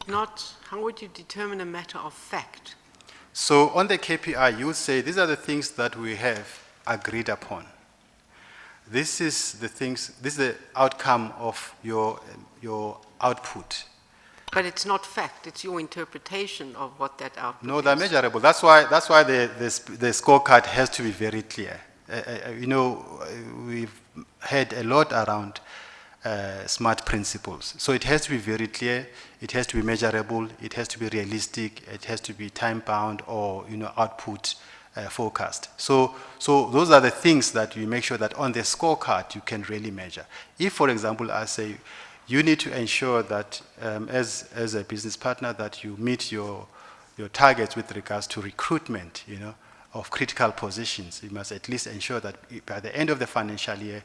D: Not, how would you determine a matter of fact?
C: So on the KPI, you would say these are the things that we have agreed upon. This is the outcome of your output.
D: But it's not fact, it's your interpretation of what that output
C: No, they're
D: is.
C: measurable. That's why the scorecard has to be very clear. We've had a lot around SMART principles. So it has to be very clear, it has to be measurable, it has to be realistic, it has to be time-bound or output forecast. So those are the things that you make sure that on the scorecard you can really measure. If, for example, I say, you need to ensure that as a business partner that you meet your targets with regards to recruitment, of critical positions, you must at least ensure that by the end of the financial year,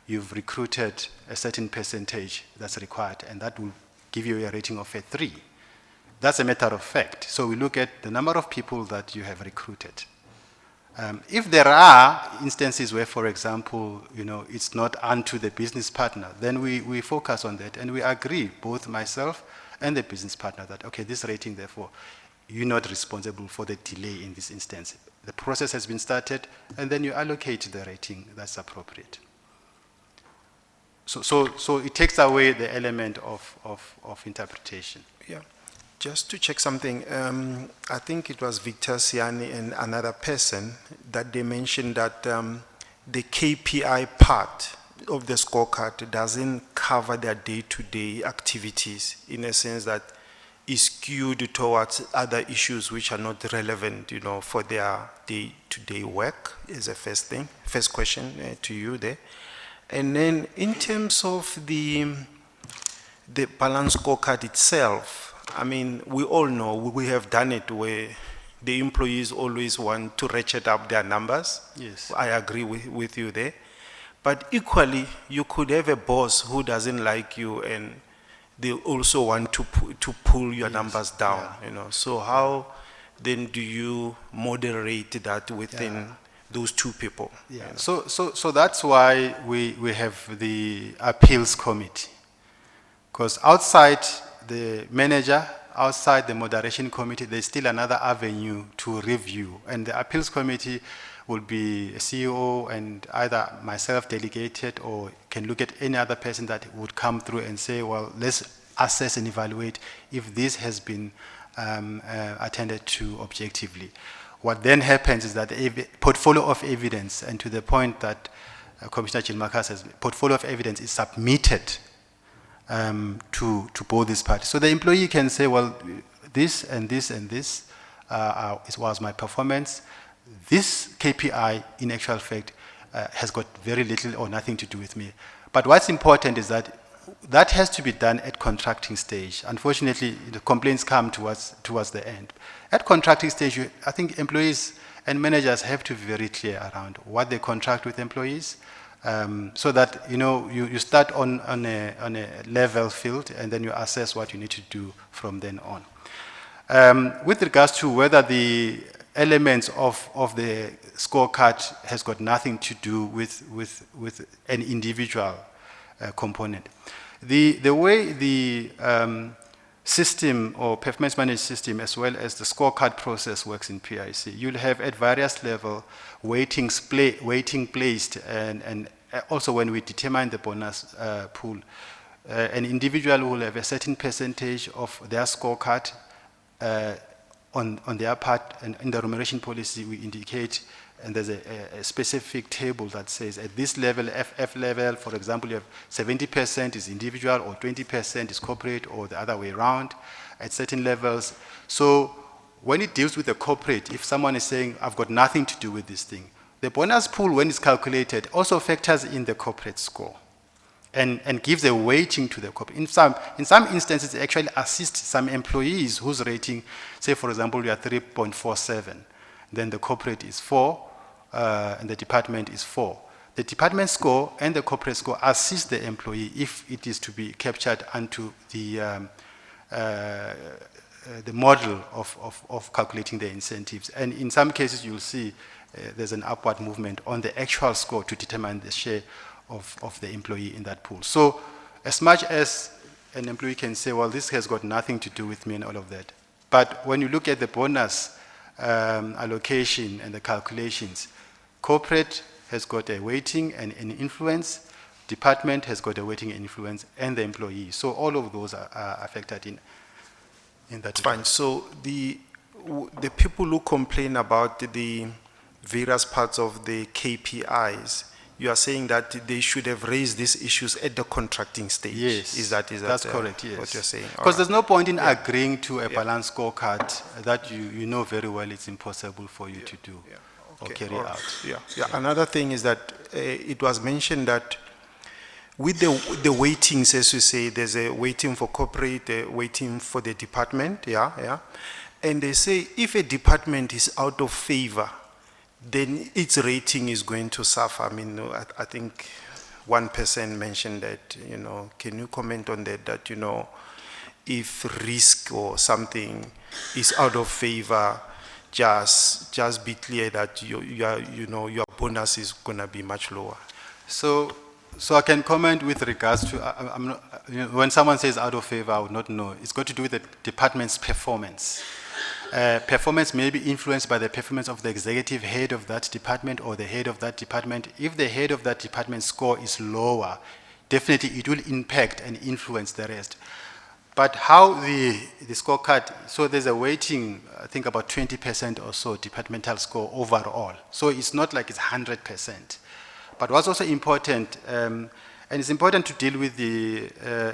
C: you've recruited a certain percentage that's required, and that will give you a rating of a 3. That's a matter of fact. So we look at the number of people that you have recruited. If there are instances where, for example, it's not unto the business partner, then we focus on that and we agree, both myself and the business partner, that, okay, this rating, therefore, you're not responsible for the delay in this instance. The process has been started, and then you allocate the rating that's appropriate. So it takes away the element of interpretation.
E: Yeah. Just to check something, I think it was Victor Siani and another person that they mentioned that the KPI part of the scorecard doesn't cover their day-to-day activities, in a sense that is skewed towards other issues which are not relevant, for their day-to-day work, is the first thing. First question to you there. And then in terms of the balance scorecard itself, I mean, we all know we have done it where the employees always want to ratchet up their numbers.
C: Yes.
E: I agree with you there. But equally, you could have a boss who doesn't like you and they also want to pull your numbers down, So how then do you moderate that within those two people?
C: Yeah. So that's why we have the appeals committee. Because outside the manager, outside the moderation committee, there's still another avenue to review. And the appeals committee will be a CEO and either myself delegated, or can look at any other person that would come through and say, well, let's assess and evaluate if this has been attended to objectively. What then happens is that the portfolio of evidence, and to the point that Commissioner Chilmaka says, portfolio of evidence is submitted to both these parties. So the employee can say, well, this and this and this was my performance. This KPI, in actual fact, has got very little or nothing to do with me. But what's important is that has to be done at contracting stage. Unfortunately, the complaints come towards the end. At contracting stage, I think employees and managers have to be very clear around what they contract with employees, so that you start on a level field, and then you assess what you need to do from then on. With regards to whether the elements of the scorecard has got nothing to do with an individual component. The way the system or performance management system, as well as the scorecard process, works in PIC, you'll have at various levels weighting placed, and also when we determine the bonus pool, an individual will have a certain percentage of their scorecard on their part, and in the remuneration policy we indicate, and there's a specific table that says at this level, FF level, for example, you have 70% is individual or 20% is corporate, or the other way around at certain levels. So when it deals with the corporate, if someone is saying, I've got nothing to do with this thing, the bonus pool, when it's calculated, also factors in the corporate score and gives a weighting to the corporate. In some instances, it actually assists some employees whose rating, say for example, you are 3.47, then the corporate is 4, and the department is 4. The department score and the corporate score assist the employee if it is to be captured onto the model of calculating the incentives. And in some cases, you'll see there's an upward movement on the actual score to determine the share of the employee in that pool. So as much as an employee can say, well, this has got nothing to do with me and all of that, but when you look at the bonus allocation and the calculations, corporate has got a weighting and an influence, department has got a weighting and influence, and the employee. So all of those are affected in that.
E: Fine. So the people who complain about the various parts of the KPIs, you are saying that they should have raised these issues at the contracting stage.
C: Yes,
E: is that
C: that's correct. Yes,
E: what you're saying?
C: Because there's no point in agreeing to a balanced scorecard that you know very well it's impossible for you to do or carry out.
E: Yeah. Another thing is that it was mentioned that with the weightings, as you say, there's a weighting for corporate, a weighting for the department. And they say if a department is out of favor, then its rating is going to suffer. I mean, I think one person mentioned that, can you comment on that, that, if risk or something is out of favor, just be clear that your bonus is going to be much lower.
C: So I can comment with regards to, I'm not, when someone says out of favor, I would not know. It's got to do with the department's performance. Performance may be influenced by the performance of the executive head of that department or the head of that department. If the head of that department's score is lower, definitely it will impact and influence the rest. But how the scorecard, so there's a weighting, I think about 20% or so departmental score overall. So it's not like it's 100%. But what's also important, and it's important to deal with the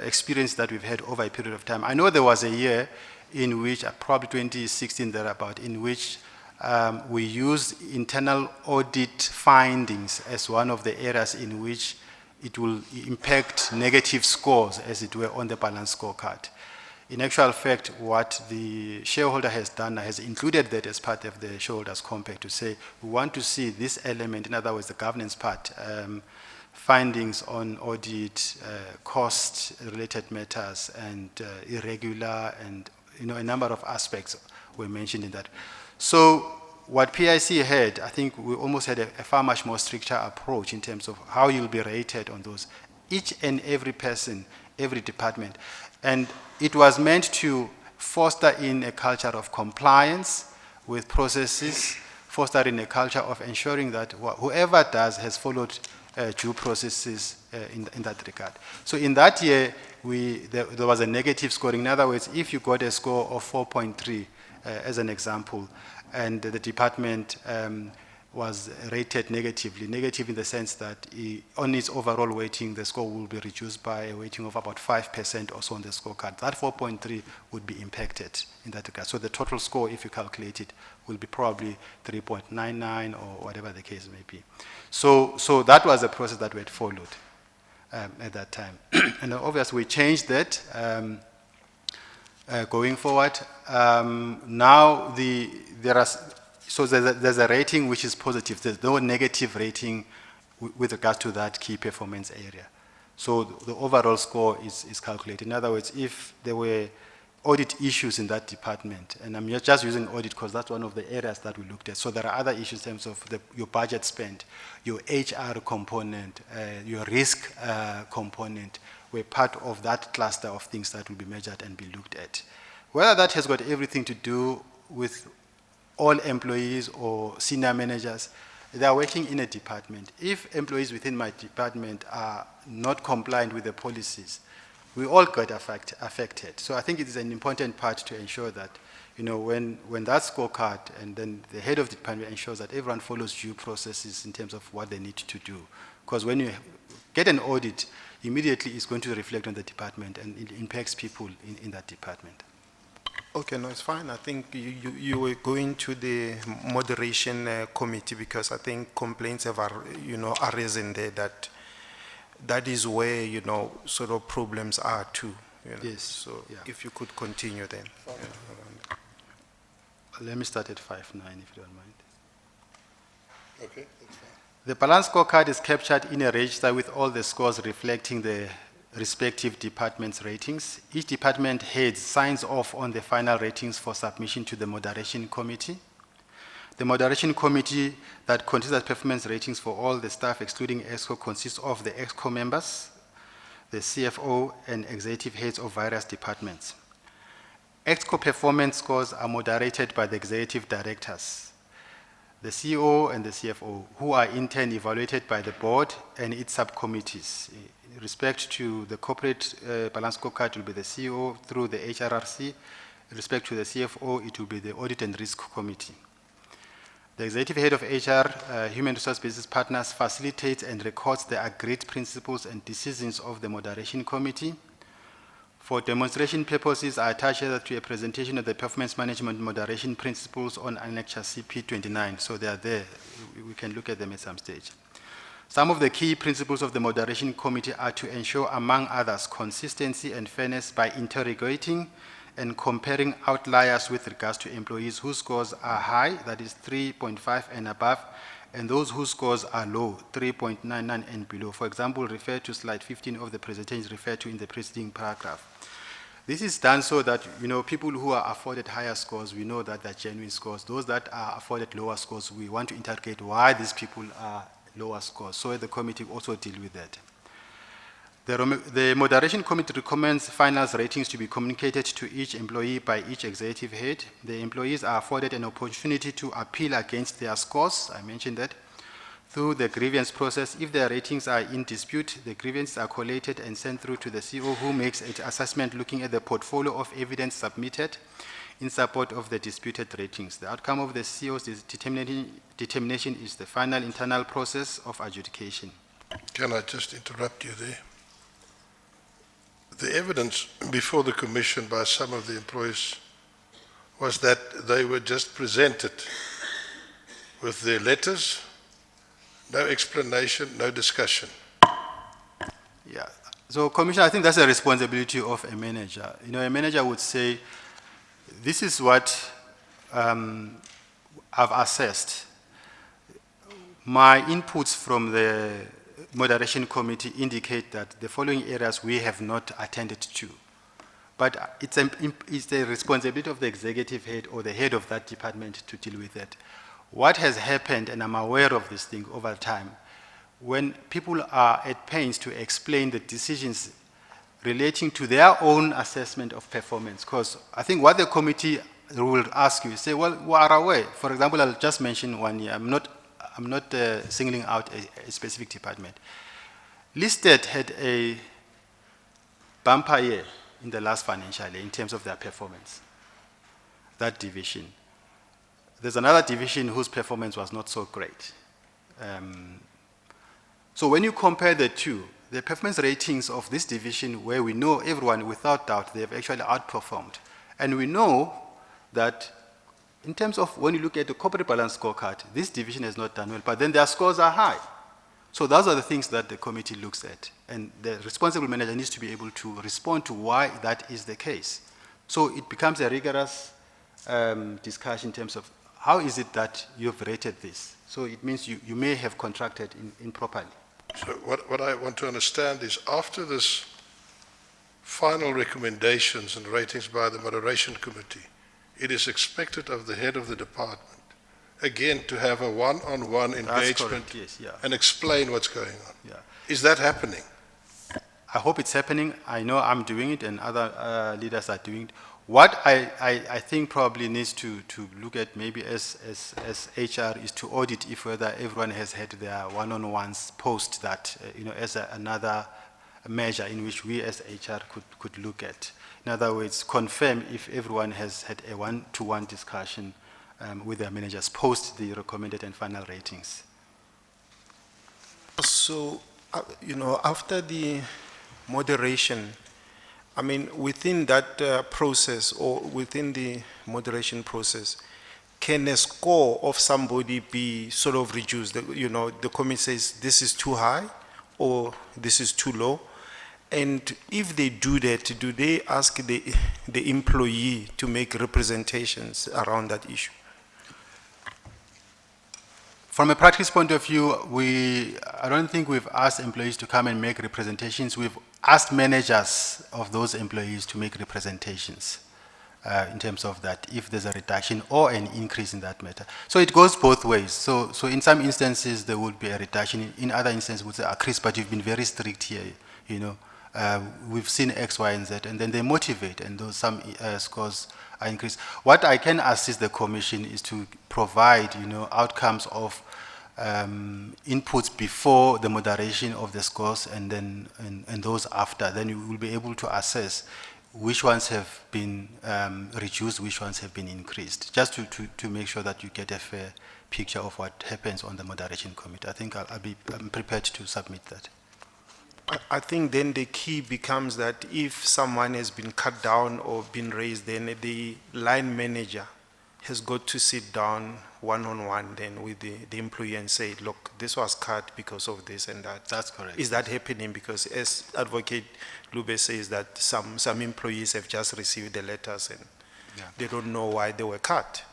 C: experience that we've had over a period of time. I know there was a year in which, probably 2016 thereabout, in which we used internal audit findings as one of the areas in which it will impact negative scores, as it were, on the balance scorecard. In actual fact, what the shareholder has done has included that as part of the shareholders' compact to say, we want to see this element, in other words, the governance part, findings on audit, cost-related matters, and irregular, and a number of aspects were mentioned in that. So what PIC had, I think we almost had a far much more stricter approach in terms of how you'll be rated on those, each and every person, every department. And it was meant to foster in a culture of compliance with processes, foster in a culture of ensuring that whoever does has followed due processes in that regard. So in that year, there was a negative scoring. In other words, if you got a score of 4.3, as an example, and the department was rated negatively, negative in the sense that on its overall weighting, the score will be reduced by a weighting of about 5% or so on the scorecard. That 4.3 would be impacted in that regard. So the total score, if you calculate it, will be probably 3.99 or whatever the case may be. So that was the process that we had followed at that time. And obviously we changed that going forward. Now there's a rating which is positive. There's no negative rating with regards to that key performance area. So the overall score is calculated. In other words, if there were audit issues in that department, and I'm just using audit because that's one of the areas that we looked at. So there are other issues in terms of your budget spend, your HR component, your risk component, were part of that cluster of things that will be measured and be looked at. Whether that has got everything to do with all employees or senior managers, they are working in a department. If employees within my department are not compliant with the policies, we all got affected. So I think it is an important part to ensure that, when that scorecard and then the head of the department ensures that everyone follows due processes in terms of what they need to do. Because when you get an audit, immediately it's going to reflect on the department and it impacts people in that department.
E: Okay, no, it's fine. I think you were going to the moderation committee because I think complaints have, arisen there that is where, sort of problems are too.
C: Yes.
E: So
C: yeah.
E: if you could continue then.
C: Let me start at 5.9 if you don't mind.
B: Okay, that's fine.
C: The balance scorecard is captured in a register with all the scores reflecting the respective department's ratings. Each department head signs off on the final ratings for submission to the moderation committee. The moderation committee that considers performance ratings for all the staff excluding EXCO consists of the EXCO members, the CFO, and executive heads of various departments. EXCO performance scores are moderated by the executive directors, the CEO and the CFO, who are in turn evaluated by the board and its subcommittees. In respect to the corporate balance scorecard, it will be the CEO through the HRRC. In respect to the CFO, it will be the Audit and Risk Committee. The executive head of HR, Human Resource Business Partners, facilitates and records the agreed principles and decisions of the moderation committee. For demonstration purposes, I attach here to a presentation of the performance management moderation principles on Annexure CP29. So they are there. We can look at them at some stage. Some of the key principles of the moderation committee are to ensure, among others, consistency and fairness by interrogating and comparing outliers with regards to employees whose scores are high, that is 3.5 and above, and those whose scores are low, 3.99 and below. For example, refer to slide 15 of the presentation referred to in the preceding paragraph. This is done so that, people who are afforded higher scores, we know that they're genuine scores. Those that are afforded lower scores, we want to interrogate why these people are lower scores. So the committee also deal with that. The Moderation Committee recommends finals ratings to be communicated to each employee by each executive head. The employees are afforded an opportunity to appeal against their scores, I mentioned that, through the grievance process. If their ratings are in dispute, the grievances are collated and sent through to the CEO, who makes an assessment looking at the portfolio of evidence submitted in support of the disputed ratings. The outcome of the CEO's determination is the final internal process of adjudication.
B: Can I just interrupt you there? The evidence before the Commission by some of the employees was that they were just presented with their letters, no explanation, no discussion.
C: Yeah. So, Commissioner, I think that's a responsibility of a manager. A manager would say, this is what I've assessed. My inputs from the Moderation Committee indicate that the following areas we have not attended to. But it's the responsibility of the executive head or the head of that department to deal with that. What has happened, and I'm aware of this thing over time, when people are at pains to explain the decisions relating to their own assessment of performance, because I think what the committee will ask you is say, well, we are aware. For example, I'll just mention one year. I'm not singling out a specific department. Listed had a bumper year in the last financial year in terms of their performance, that division. There's another division whose performance was not so great. So when you compare the two, the performance ratings of this division, where we know everyone without doubt they have actually outperformed, and we know that in terms of when you look at the corporate balance scorecard, this division has not done well, but then their scores are high. So those are the things that the committee looks at, and the responsible manager needs to be able to respond to why that is the case. So it becomes a rigorous discussion in terms of how is it that you've rated this. So it means you may have contracted improperly.
B: So what I want to understand is, after this final recommendations and ratings by the Moderation Committee, it is expected of the head of the department, again, to have a one-on-one engagement
C: yes, yeah.
B: and explain what's going on.
C: Yeah.
B: Is that happening?
C: I hope it's happening. I know I'm doing it and other leaders are doing it. What I think probably needs to look at maybe as HR is to audit if whether everyone has had their one-on-ones post that, as another measure in which we as HR could look at. In other words, confirm if everyone has had a one-to-one discussion with their managers post the recommended and final ratings.
E: So, after the moderation, within that process or within the moderation process, can a score of somebody be sort of reduced? The committee says this is too high or this is too low. And if they do that, do they ask the employee to make representations around that issue?
C: From a practice point of view, I don't think we've asked employees to come and make representations. We've asked managers of those employees to make representations in terms of that, if there's a reduction or an increase in that matter. So it goes both ways. So in some instances, there would be a reduction. In other instances, we'd say, Chris, but you've been very strict here, we've seen X, Y, and Z, and then they motivate, and those some scores are increased. What I can assist the Commission is to provide, outcomes of inputs before the moderation of the scores, and then and those after. Then you will be able to assess which ones have been reduced, which ones have been increased, just to make sure that you get a fair picture of what happens on the moderation committee. I think I'm prepared to submit that.
E: I think then the key becomes that if someone has been cut down or been raised, then the line manager has got to sit down one-on-one then with the employee and say, look, this was cut because of this and that.
C: That's correct.
E: Is that happening? Because as Advocate Lube says that some employees have just received the letters and
C: Yeah.
E: they don't know why they were cut.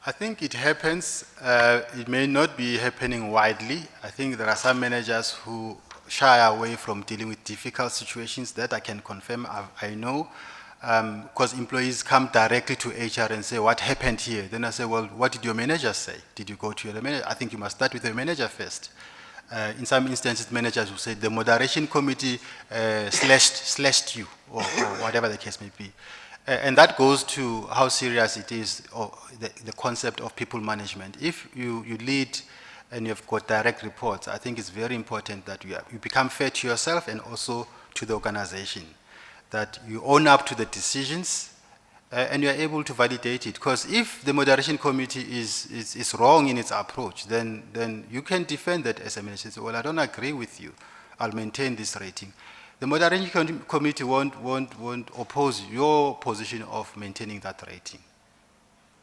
C: I think it happens. It may not be happening widely. I think there are some managers who shy away from dealing with difficult situations. That I can confirm. I know, because employees come directly to HR and say, "What happened here?" Then I say, "Well, what did your manager say? Did you go to your manager?" I think you must start with your manager first. In some instances, managers will say the moderation committee slashed you, or whatever the case may be. And that goes to how serious it is, or the concept of people management. If you lead and you've got direct reports, I think it's very important that you become fair to yourself and also to the organization, that you own up to the decisions and you're able to validate it. Because if the moderation committee is wrong in its approach, then you can defend that as a manager. Say, well, I don't agree with you. I'll maintain this rating. The moderation committee won't oppose your position of maintaining that rating.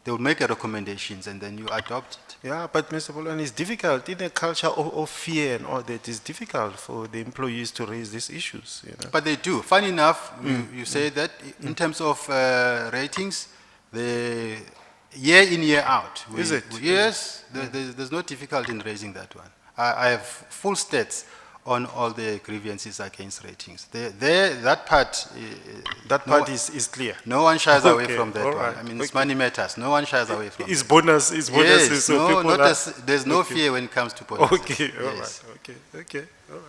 C: They will make recommendations and then you adopt it.
E: Yeah, but Mr. Bolani, it's difficult in a culture of fear and all that. It's difficult for the employees to raise these issues. You know?
C: But they do. Funny enough, you say that in terms of ratings, the year in, year out.
E: Is it?
C: Yes, there's no difficulty in raising that one. I have full stats on all the grievances against ratings. That part
E: is clear.
C: No one shies away
E: Okay,
C: from that
E: all
C: one.
E: right,
C: I mean, it's
E: okay.
C: money matters. No one shies away from
E: It's
C: that.
E: bonus. It's bonuses.
C: Yes,
E: So
C: no,
E: people
C: not
E: are-
C: there's no fear when it comes to bonuses.
E: Okay, all
C: Yes.
E: right. Okay, all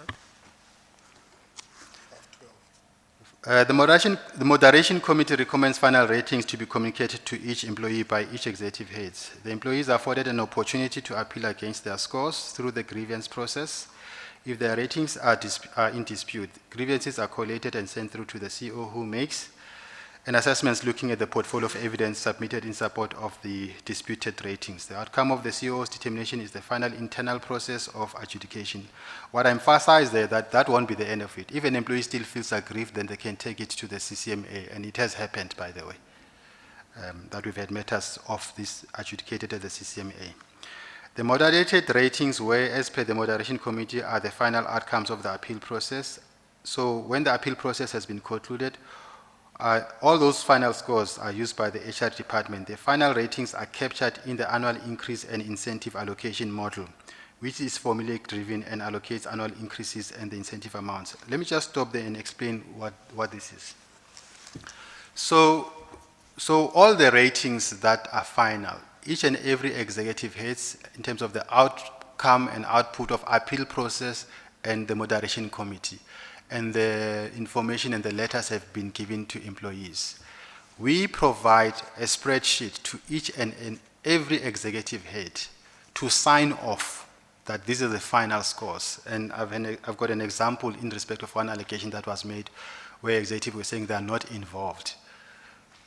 E: right.
C: The moderation committee recommends final ratings to be communicated to each employee by each executive heads. The employees are afforded an opportunity to appeal against their scores through the grievance process. If their ratings are in dispute, grievances are collated and sent through to the CEO, who makes an assessment looking at the portfolio of evidence submitted in support of the disputed ratings. The outcome of the CEO's determination is the final internal process of adjudication. What I emphasize there, that won't be the end of it. If an employee still feels aggrieved, then they can take it to the CCMA, and it has happened, by the way, that we've had matters of this adjudicated at the CCMA. The moderated ratings were, as per the moderation committee, are the final outcomes of the appeal process. So when the appeal process has been concluded, all those final scores are used by the HR department. The final ratings are captured in the annual increase and incentive allocation model, which is formulaic driven and allocates annual increases and the incentive amounts. Let me just stop there and explain what this is. So all the ratings that are final, each and every executive heads, in terms of the outcome and output of appeal process and the moderation committee, and the information and the letters have been given to employees. We provide a spreadsheet to each and every executive head to sign off that these are the final scores. And I've got an example in respect of one allegation that was made where executives were saying they are not involved.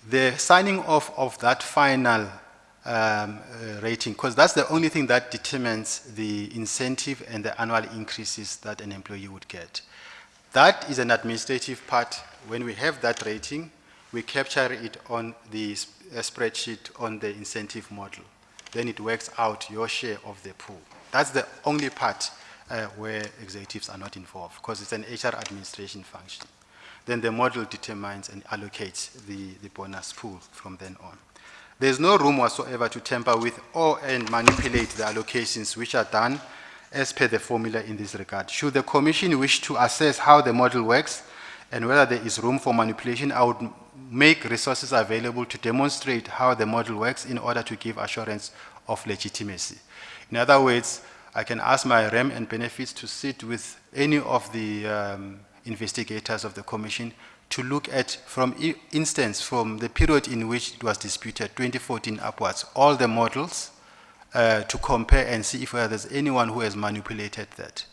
C: The signing off of that final rating, because that's the only thing that determines the incentive and the annual increases that an employee would get. That is an administrative part. When we have that rating, we capture it on the spreadsheet on the incentive model. Then it works out your share of the pool. That's the only part where executives are not involved, because it's an HR administration function. Then the model determines and allocates the bonus pool from then on. There's no room whatsoever to tamper with and manipulate the allocations, which are done as per the formula in this regard. Should the Commission wish to assess how the model works and whether there is room for manipulation, I would make resources available to demonstrate how the model works in order to give assurance of legitimacy. In other words, I can ask my REM and benefits to sit with any of the investigators of the Commission to look at, from the period in which it was disputed, 2014 upwards, all the models, to compare and see if there's anyone who has manipulated that.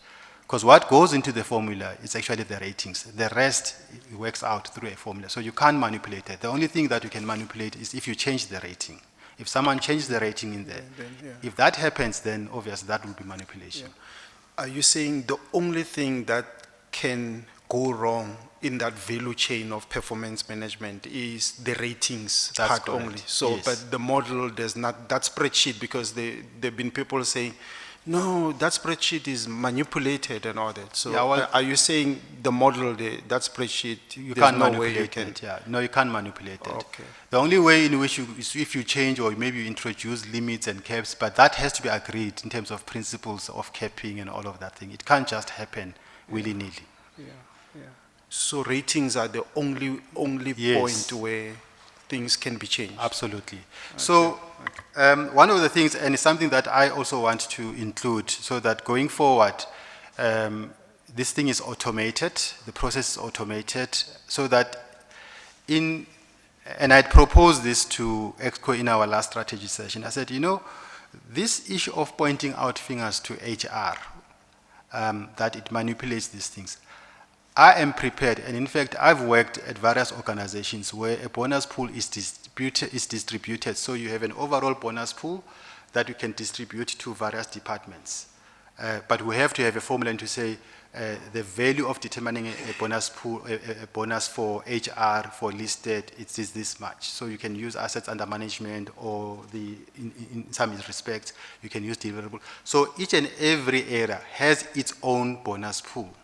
C: Because what goes into the formula is actually the ratings. The rest works out through a formula. So you can't manipulate it. The only thing that you can manipulate is if you change the rating. If someone changes the rating in there, if that happens, then obviously that will be manipulation.
E: Are you saying the only thing that can go wrong in that value chain of performance management is the ratings
C: That's
E: part
C: correct.
E: only. So,
C: Yes.
E: but the model does not, that spreadsheet, because there've been people saying, no, that spreadsheet is manipulated and all that. So
C: Yeah, well-
E: are you saying the model, that spreadsheet,
C: You
E: there's
C: can't
E: no way
C: manipulate
E: you can?
C: it, yeah. No, you can't manipulate it.
E: Okay.
C: The only way in which is if you change or maybe you introduce limits and caps, but that has to be agreed in terms of principles of capping and all of that thing. It can't just happen willy-nilly.
E: So ratings are the only
C: Yes.
E: point where things can be changed?
C: Absolutely. So, one of the things, and it's something that I also want to include, so that going forward, this thing is automated, the process is automated, so that and I'd proposed this to EXCO in our last strategy session. I said, you know, this issue of pointing out fingers to HR, that it manipulates these things. I am prepared, and in fact, I've worked at various organizations where a bonus pool is distributed. So you have an overall bonus pool that you can distribute to various departments. But we have to have a formula to say the value of determining a bonus pool, a bonus for HR, for listed, it is this much. So you can use assets under management, or in some respects, you can use deliverable. So each and every area has its own bonus pool,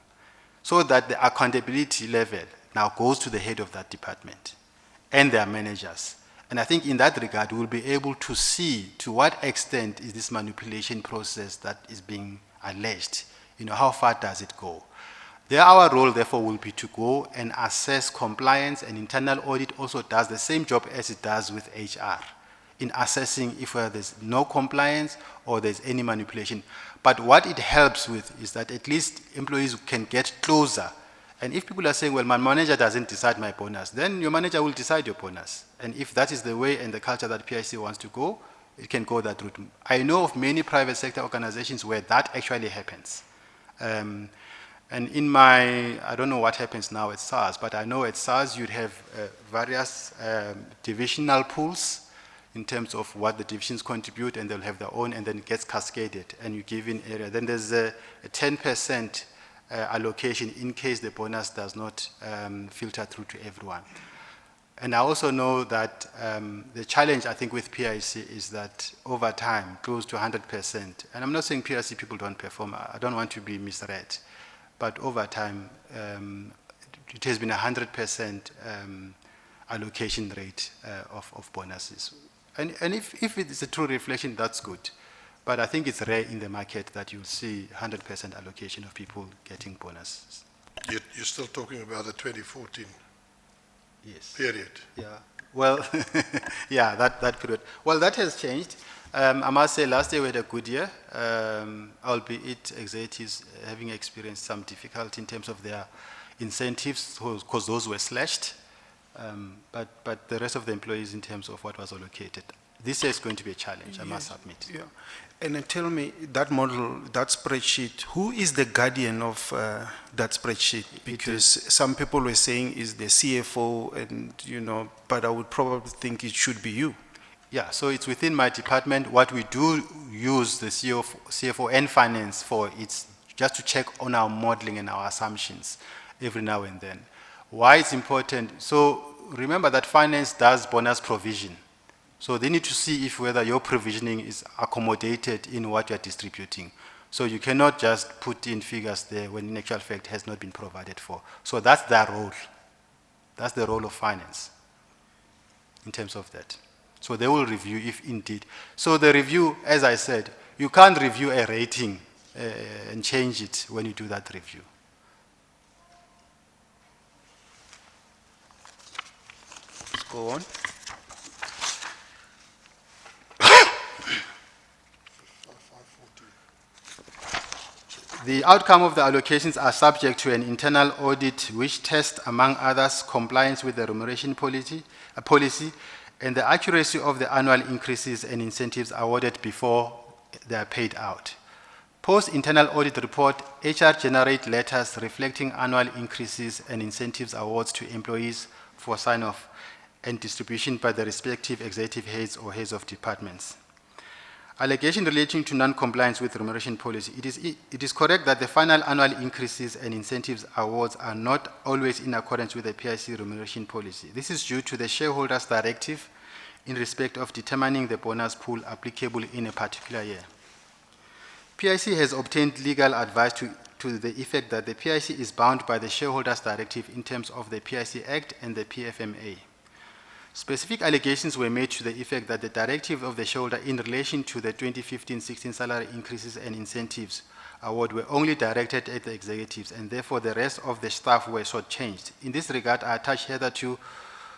C: so that the accountability level now goes to the head of that department and their managers. And I think in that regard, we'll be able to see to what extent is this manipulation process that is being alleged. You know, how far does it go? Our role, therefore, will be to go and assess compliance, and internal audit also does the same job as it does with HR in assessing if there's no compliance or there's any manipulation. But what it helps with is that at least employees can get closer. And if people are saying, well, my manager doesn't decide my bonus, then your manager will decide your bonus. And if that is the way and the culture that PIC wants to go, it can go that route. I know of many private sector organizations where that actually happens. And in I don't know what happens now at SARS, but I know at SARS you'd have various divisional pools in terms of what the divisions contribute, and they'll have their own, and then it gets cascaded, and you give in area. Then there's a 10% allocation in case the bonus does not filter through to everyone. And I also know that the challenge, I think, with PIC is that over time, close to 100%, and I'm not saying PIC people don't perform, I don't want to be misread, but over time, it has been 100% allocation rate of bonuses. And if it is a true reflection, that's good. But I think it's rare in the market that you'll see 100% allocation of people getting bonuses.
B: You're still talking about the 2014
C: Yes.
B: period.
C: Yeah. Well, yeah, that period. Well, that has changed. I must say last year we had a good year, albeit executives having experienced some difficulty in terms of their incentives, because those were slashed. But the rest of the employees in terms of what was allocated. This year is going to be a challenge, I must admit.
E: Yeah. And then tell me, that model, that spreadsheet, who is the guardian of that spreadsheet? Because some people were saying is the CFO, and you know, but I would probably think it should be you.
C: Yeah, so it's within my department. What we do use the CFO and finance for, it's just to check on our modeling and our assumptions every now and then. Why it's important? So remember that finance does bonus provision. So they need to see if whether your provisioning is accommodated in what you're distributing. So you cannot just put in figures there when in actual fact has not been provided for. So that's their role. That's the role of finance in terms of that. So they will review if indeed. So the review, as I said, you can't review a rating and change it when you do that review.
E: Let's go on.
C: The outcome of the allocations are subject to an internal audit which tests, among others, compliance with the remuneration policy, and the accuracy of the annual increases and incentives awarded before they are paid out. Post-internal audit report, HR generate letters reflecting annual increases and incentives awards to employees for sign-off and distribution by the respective executive heads or heads of departments. Allegation relating to non-compliance with remuneration policy. It is correct that the final annual increases and incentives awards are not always in accordance with the PIC remuneration policy. This is due to the shareholders' directive in respect of determining the bonus pool applicable in a particular year. PIC has obtained legal advice to the effect that the PIC is bound by the shareholders' directive in terms of the PIC Act and the PFMA. Specific allegations were made to the effect that the directive of the shareholder in relation to the 2015-16 salary increases and incentives award were only directed at the executives, and therefore the rest of the staff were shortchanged. In this regard, I attach hitherto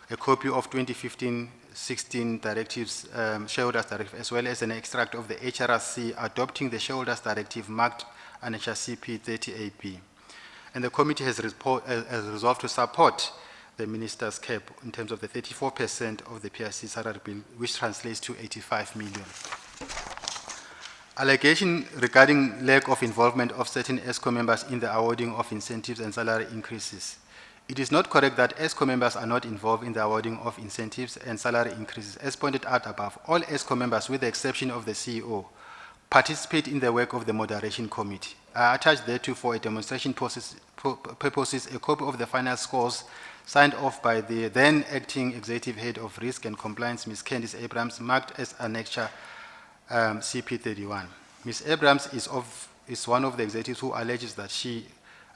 C: a copy of 2015-16 directives, shareholders directive, as well as an extract of the HRC adopting the shareholders directive marked Annexure CP 30AB. And the committee has resolved to support the minister's cap in terms of the 34% of the PIC salary bill, which translates to 85 million. Allegation regarding lack of involvement of certain ESCO members in the awarding of incentives and salary increases. It is not correct that ESCO members are not involved in the awarding of incentives and salary increases. As pointed out above, all ESCO members, with the exception of the CEO, participate in the work of the moderation committee. I attach thereto for a demonstration purposes a copy of the final scores signed off by the then acting executive head of risk and compliance, Ms. Candice Abrams, marked as Annexure CP31. Ms. Abrams is one of the executives who alleges that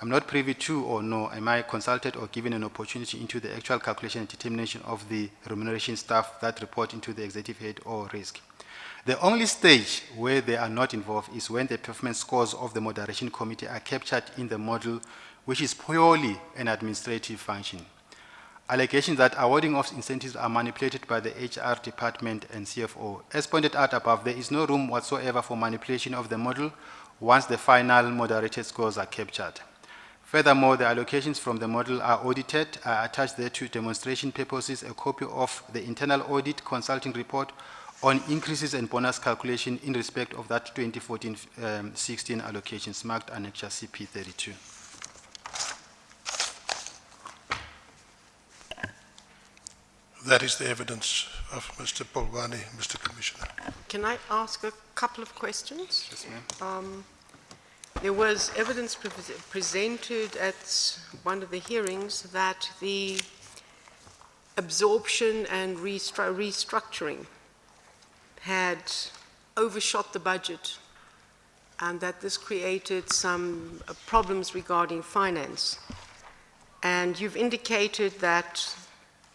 C: I'm not privy to, or nor am I consulted or given an opportunity into the actual calculation and determination of the remuneration staff that report into the executive head or risk. The only stage where they are not involved is when the performance scores of the moderation committee are captured in the model, which is purely an administrative function. Allegations that awarding of incentives are manipulated by the HR department and CFO. As pointed out above, there is no room whatsoever for manipulation of the model once the final moderated scores are captured. Furthermore, the allocations from the model are audited. I attach thereto demonstration purposes a copy of the internal audit consulting report on increases and bonus calculation in respect of that 2014-16 allocations marked Annexure CP 32.
B: That is the evidence of Mr. Polwani, Mr. Commissioner.
D: Can I ask a couple of questions?
C: Yes, ma'am.
D: There was evidence presented at one of the hearings that the absorption and restructuring had overshot the budget and that this created some problems regarding finance. And you've indicated that,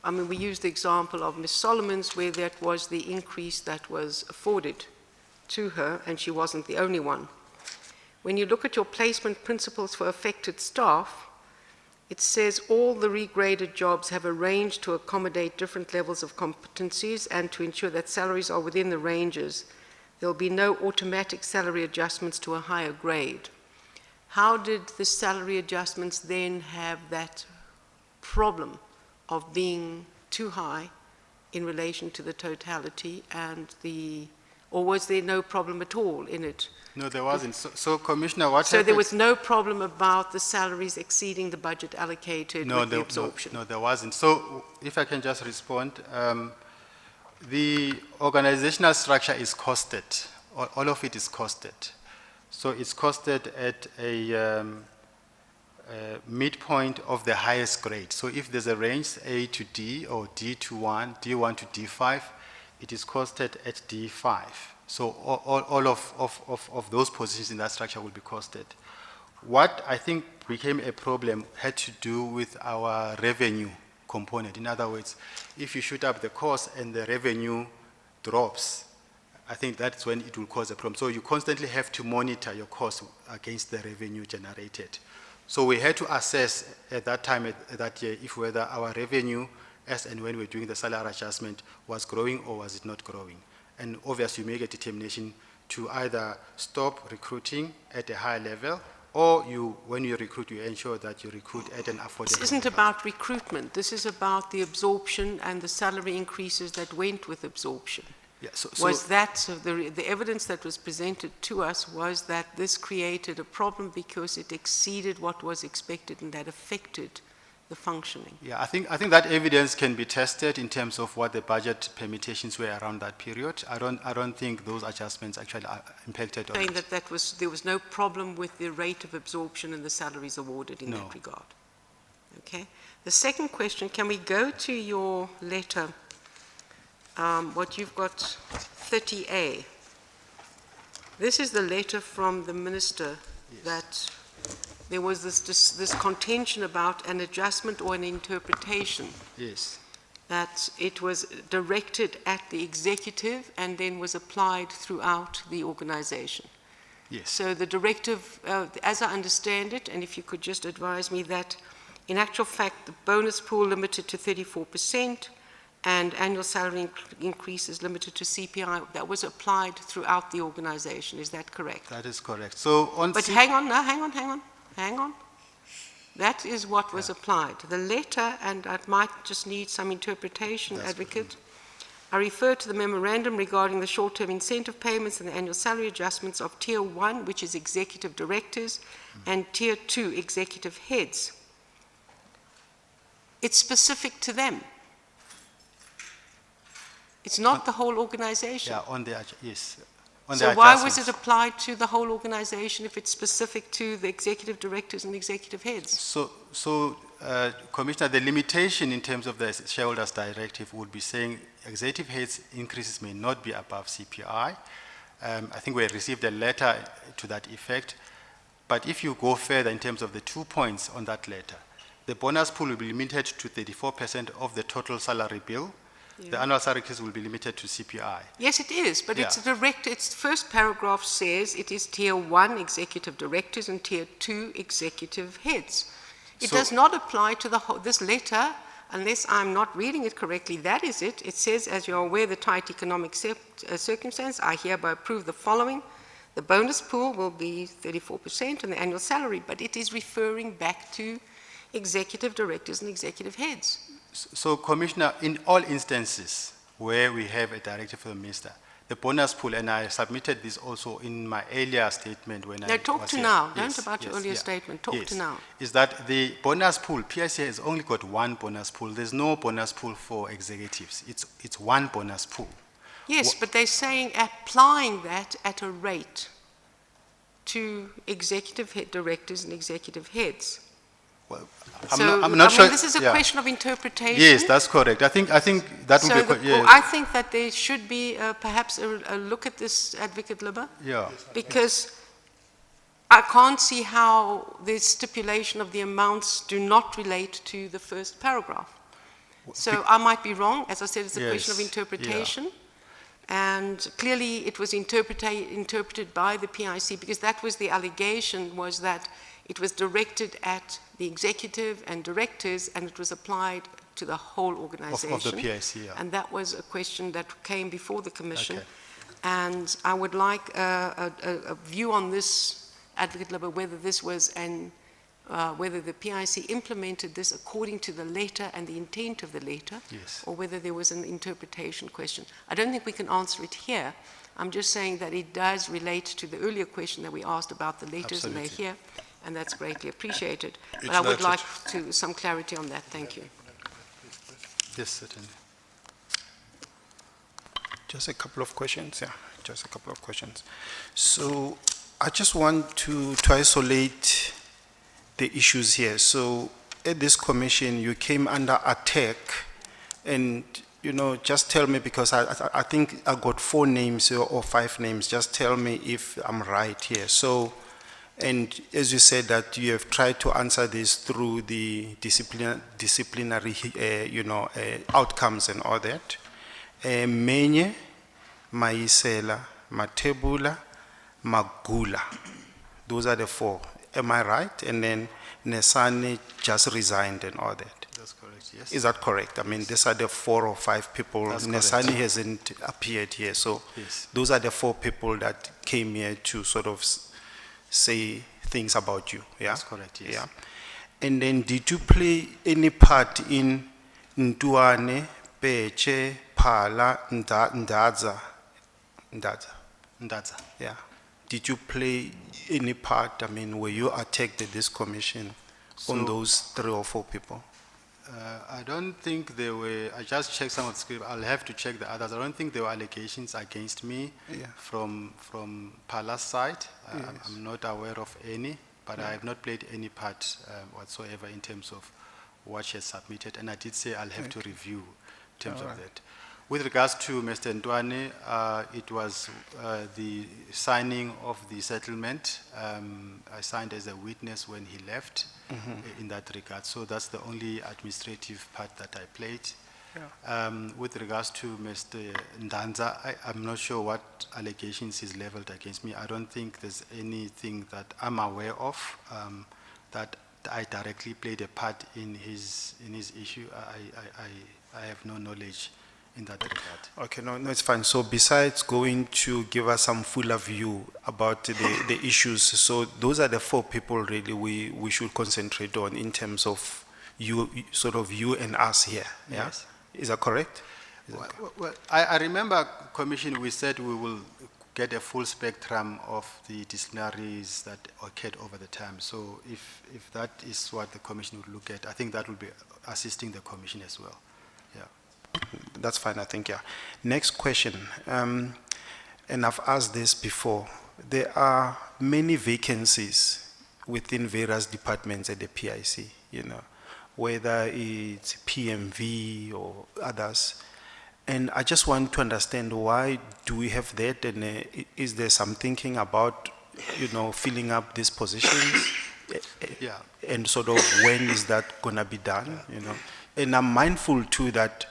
D: I mean, we used the example of Ms. Solomon's where that was the increase that was afforded to her and she wasn't the only one. When you look at your placement principles for affected staff, it says all the regraded jobs have a range to accommodate different levels of competencies and to ensure that salaries are within the ranges. There will be no automatic salary adjustments to a higher grade. How did the salary adjustments then have that problem of being too high in relation to the totality and or was there no problem at all in it?
C: No, there wasn't. So Commissioner, what
D: So
C: happened?
D: there was no problem about the salaries exceeding the budget allocated with the absorption?
C: No, there wasn't. So if I can just respond, the organizational structure is costed. All of it is costed. So it's costed at a midpoint of the highest grade. So if there's a range A to D or D to 1, D1 to D5, it is costed at D5. So all of those positions in that structure will be costed. What I think became a problem had to do with our revenue component. In other words, if you shoot up the cost and the revenue drops, I think that's when it will cause a problem. So you constantly have to monitor your costs against the revenue generated. So we had to assess at that time, that year, if whether our revenue, as and when we're doing the salary adjustment, was growing or was it not growing. And obviously you make a determination to either stop recruiting at a high level, or when you recruit, you ensure that you recruit at an affordable
D: This isn't
C: level.
D: about recruitment. This is about the absorption and the salary increases that went with absorption.
C: Yeah, so
D: The evidence that was presented to us was that this created a problem because it exceeded what was expected and that affected the functioning.
C: Yeah, I think that evidence can be tested in terms of what the budget permutations were around that period. I don't think those adjustments actually are impacted on
D: Saying
C: it.
D: that there was no problem with the rate of absorption and the salaries awarded in
C: No.
D: that regard. Okay. The second question, can we go to your letter, what you've got, 30A. This is the letter from the minister that there was this contention about an adjustment or an interpretation,
C: Yes.
D: that it was directed at the executive and then was applied throughout the organization.
C: Yes.
D: So the directive, as I understand it, and if you could just advise me that, in actual fact, the bonus pool limited to 34% and annual salary increase is limited to CPI, that was applied throughout the organization. Is that correct?
C: That is correct. So on
D: But hang on. That is what was applied. The letter, and I might just need some interpretation,
C: That's
D: Advocate. I refer to the memorandum regarding the short-term incentive payments and the annual salary adjustments of Tier 1, which is executive directors, and Tier 2, executive heads. It's specific to them. It's not the whole organization.
C: Yeah, on the, yes. On
D: So
C: the
D: why was
C: adjustments.
D: it applied to the whole organization if it's specific to the executive directors and executive heads?
C: So, Commissioner, the limitation in terms of the shareholders directive would be saying executive heads increases may not be above CPI. I think we received a letter to that effect. But if you go further in terms of the 2 points on that letter, the bonus pool will be limited to 34% of the total salary bill. The annual salary increase will be limited to CPI.
D: Yes, it is, but it's
C: Yeah.
D: direct. Its first paragraph says it is Tier 1 executive directors and Tier 2 executive heads. It
C: So-
D: does not apply to the whole, this letter, unless I'm not reading it correctly. That is it. It says, as you're aware, the tight economic circumstance, I hereby approve the following. The bonus pool will be 34% and the annual salary, but it is referring back to executive directors and executive heads.
C: So, Commissioner, in all instances where we have a directive from the minister, the bonus pool, and I submitted this also in my earlier statement when I
D: No, talk
C: was
D: to
C: here.
D: now.
C: Yes,
D: Don't about your
C: yes,
D: earlier
C: yeah.
D: statement. Talk
C: Yes.
D: to now.
C: Is that the bonus pool, PIC has only got one bonus pool. There's no bonus pool for executives. It's one bonus pool.
D: Yes, but they're saying applying that at a rate to executive head directors and executive heads.
C: Well,
D: So,
C: I'm not
D: I
C: sure.
D: mean, this is a
C: yeah.
D: question of interpretation.
C: Yes, that's correct. I think that would
D: So
C: be.
D: the- I think that there should be perhaps a look at this, Advocate Libba,
C: Yeah.
D: because I can't see how the stipulation of the amounts do not relate to the first paragraph. So I might be wrong. As I said, it's a question of
C: Yes, yeah.
D: interpretation. And clearly it was interpreted by the PIC because that was the allegation, was that it was directed at the executive and directors and it was applied to the whole organization.
C: Of the PIC, yeah.
D: And that was a question that came before the commission.
C: Okay.
D: And I would like a view on this, Advocate Libba, whether this was whether the PIC implemented this according to the letter and the intent of the letter,
C: Yes.
D: or whether there was an interpretation question. I don't think we can answer it here. I'm just saying that it does relate to the earlier question that we asked about the letters, and they're
C: Absolutely.
D: here, and that's greatly appreciated. But
B: It's
D: I would
B: noted.
D: like some clarity on that. Thank you.
C: Yes, certainly.
E: Just a couple of questions, yeah, just a couple of questions. So I just want to isolate the issues here. So at this commission, you came under attack, and, you know, just tell me, because I think I got 4 names or 5 names, just tell me if I'm right here. So, and as you said that you have tried to answer this through the disciplinary, outcomes and all that. Menye, Maisela, Matebula, Magula. Those are the 4. Am I right? And then Nesane just resigned and all that.
C: That's correct, yes.
E: Is that correct? I mean, these are the 4 or 5 people.
C: That's
E: Nesane
C: correct.
E: hasn't appeared here. So
C: Yes.
E: those are the 4 people that came here to sort of say things about you. Yeah?
C: That's correct, yes.
E: Yeah. And then did you play any part in Ntuane, Peche, Phala, Ndaza?
C: Ndaza.
E: Yeah. Did you play any part? I mean, were you attacked at this commission on
C: So-
E: those 3 or 4 people?
C: I don't think there were, I just checked some of the script, I'll have to check the others. I don't think there were allegations against me
E: Yeah.
C: from Pala's side.
E: Yes.
C: I'm not aware of any, but I have not played any part whatsoever in terms of what she has submitted, and I did say I'll have to review in terms of that. With regards to Mr. Ntwane, it was the signing of the settlement. I signed as a witness when he left in that regard. So that's the only administrative part that I played. With regards to Mr. Ndanza, I'm not sure what allegations he's leveled against me. I don't think there's anything that I'm aware of that I directly played a part in his issue. I have no knowledge in that regard.
E: Okay, no, it's fine. So besides going to give us some fuller view about the issues, so those are the 4 people really we should concentrate on in terms of you and us here. Yeah?
C: Yes.
E: Is that correct?
C: Well, I remember, Commission, we said we will get a full spectrum of the disciplinaries that occurred over the time. So if that is what the Commission would look at, I think that will be assisting the Commission as well. Yeah.
E: That's fine, I think, yeah. Next question, and I've asked this before. There are many vacancies within various departments at the PIC, you know, whether it's PMV or others. And I just want to understand, why do we have that, and is there some thinking about, you know, filling up these positions?
C: Yeah.
E: And sort of when is that gonna be done, you know? And I'm mindful too that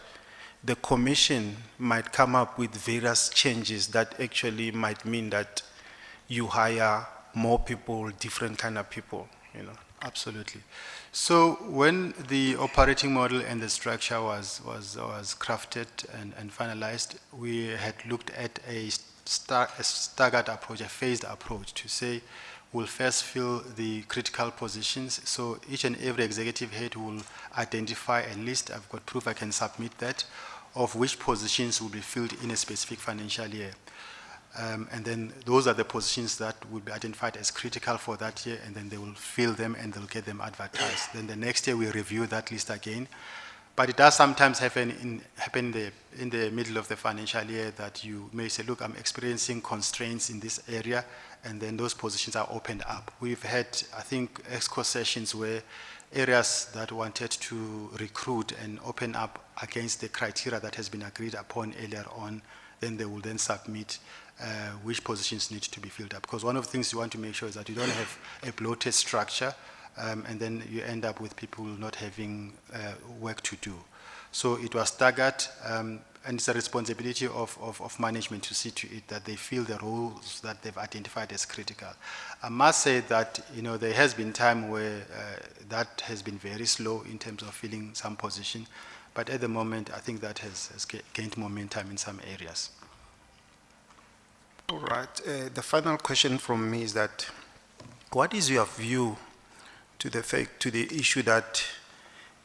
E: the Commission might come up with various changes that actually might mean that you hire more people, different kind of people, you know?
C: Absolutely. So when the operating model and the structure was crafted and finalized, we had looked at a staggered approach, a phased approach, to say we'll first fill the critical positions. So each and every executive head will identify a list, I've got proof I can submit that, of which positions will be filled in a specific financial year. And then those are the positions that will be identified as critical for that year, and then they will fill them and they'll get them advertised. Then the next year we review that list again. But it does sometimes happen in the middle of the financial year that you may say, look, I'm experiencing constraints in this area, and then those positions are opened up. We've had, I think, EXCO sessions where areas that wanted to recruit and open up against the criteria that has been agreed upon earlier on, then they will then submit which positions need to be filled up. Because one of the things you want to make sure is that you don't have a bloated structure, and then you end up with people not having work to do. So it was staggered, and it's a responsibility of management to see to it that they fill the roles that they've identified as critical. I must say that, you know, there has been time where that has been very slow in terms of filling some position, but at the moment I think that has gained momentum in some areas.
E: All right. The final question from me is that, what is your view to the issue that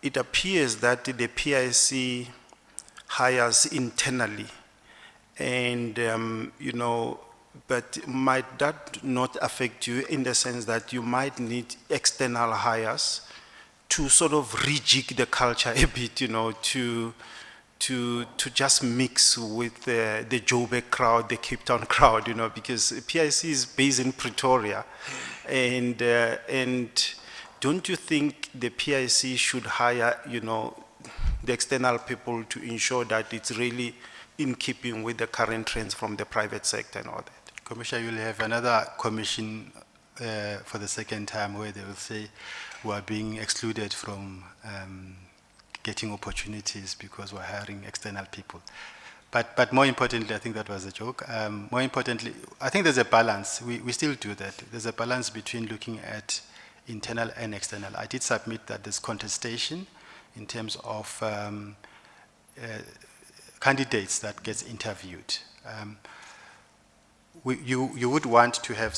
E: it appears that the PIC hires internally, and you know, but might that not affect you in the sense that you might need external hires to sort of rejig the culture a bit, you know, to just mix with the Joburg crowd, the Cape Town crowd, you know, because PIC is based in Pretoria, and don't you think the PIC should hire, you know, the external people to ensure that it's really in keeping with the current trends from the private sector and all that?
C: Commissioner, you'll have another commission for the second time where they will say we are being excluded from getting opportunities because we're hiring external people. But more importantly, I think that was a joke. More importantly, I think there's a balance. We still do that. There's a balance between looking at internal and external. I did submit that there's contestation in terms of candidates that gets interviewed. You would want to have,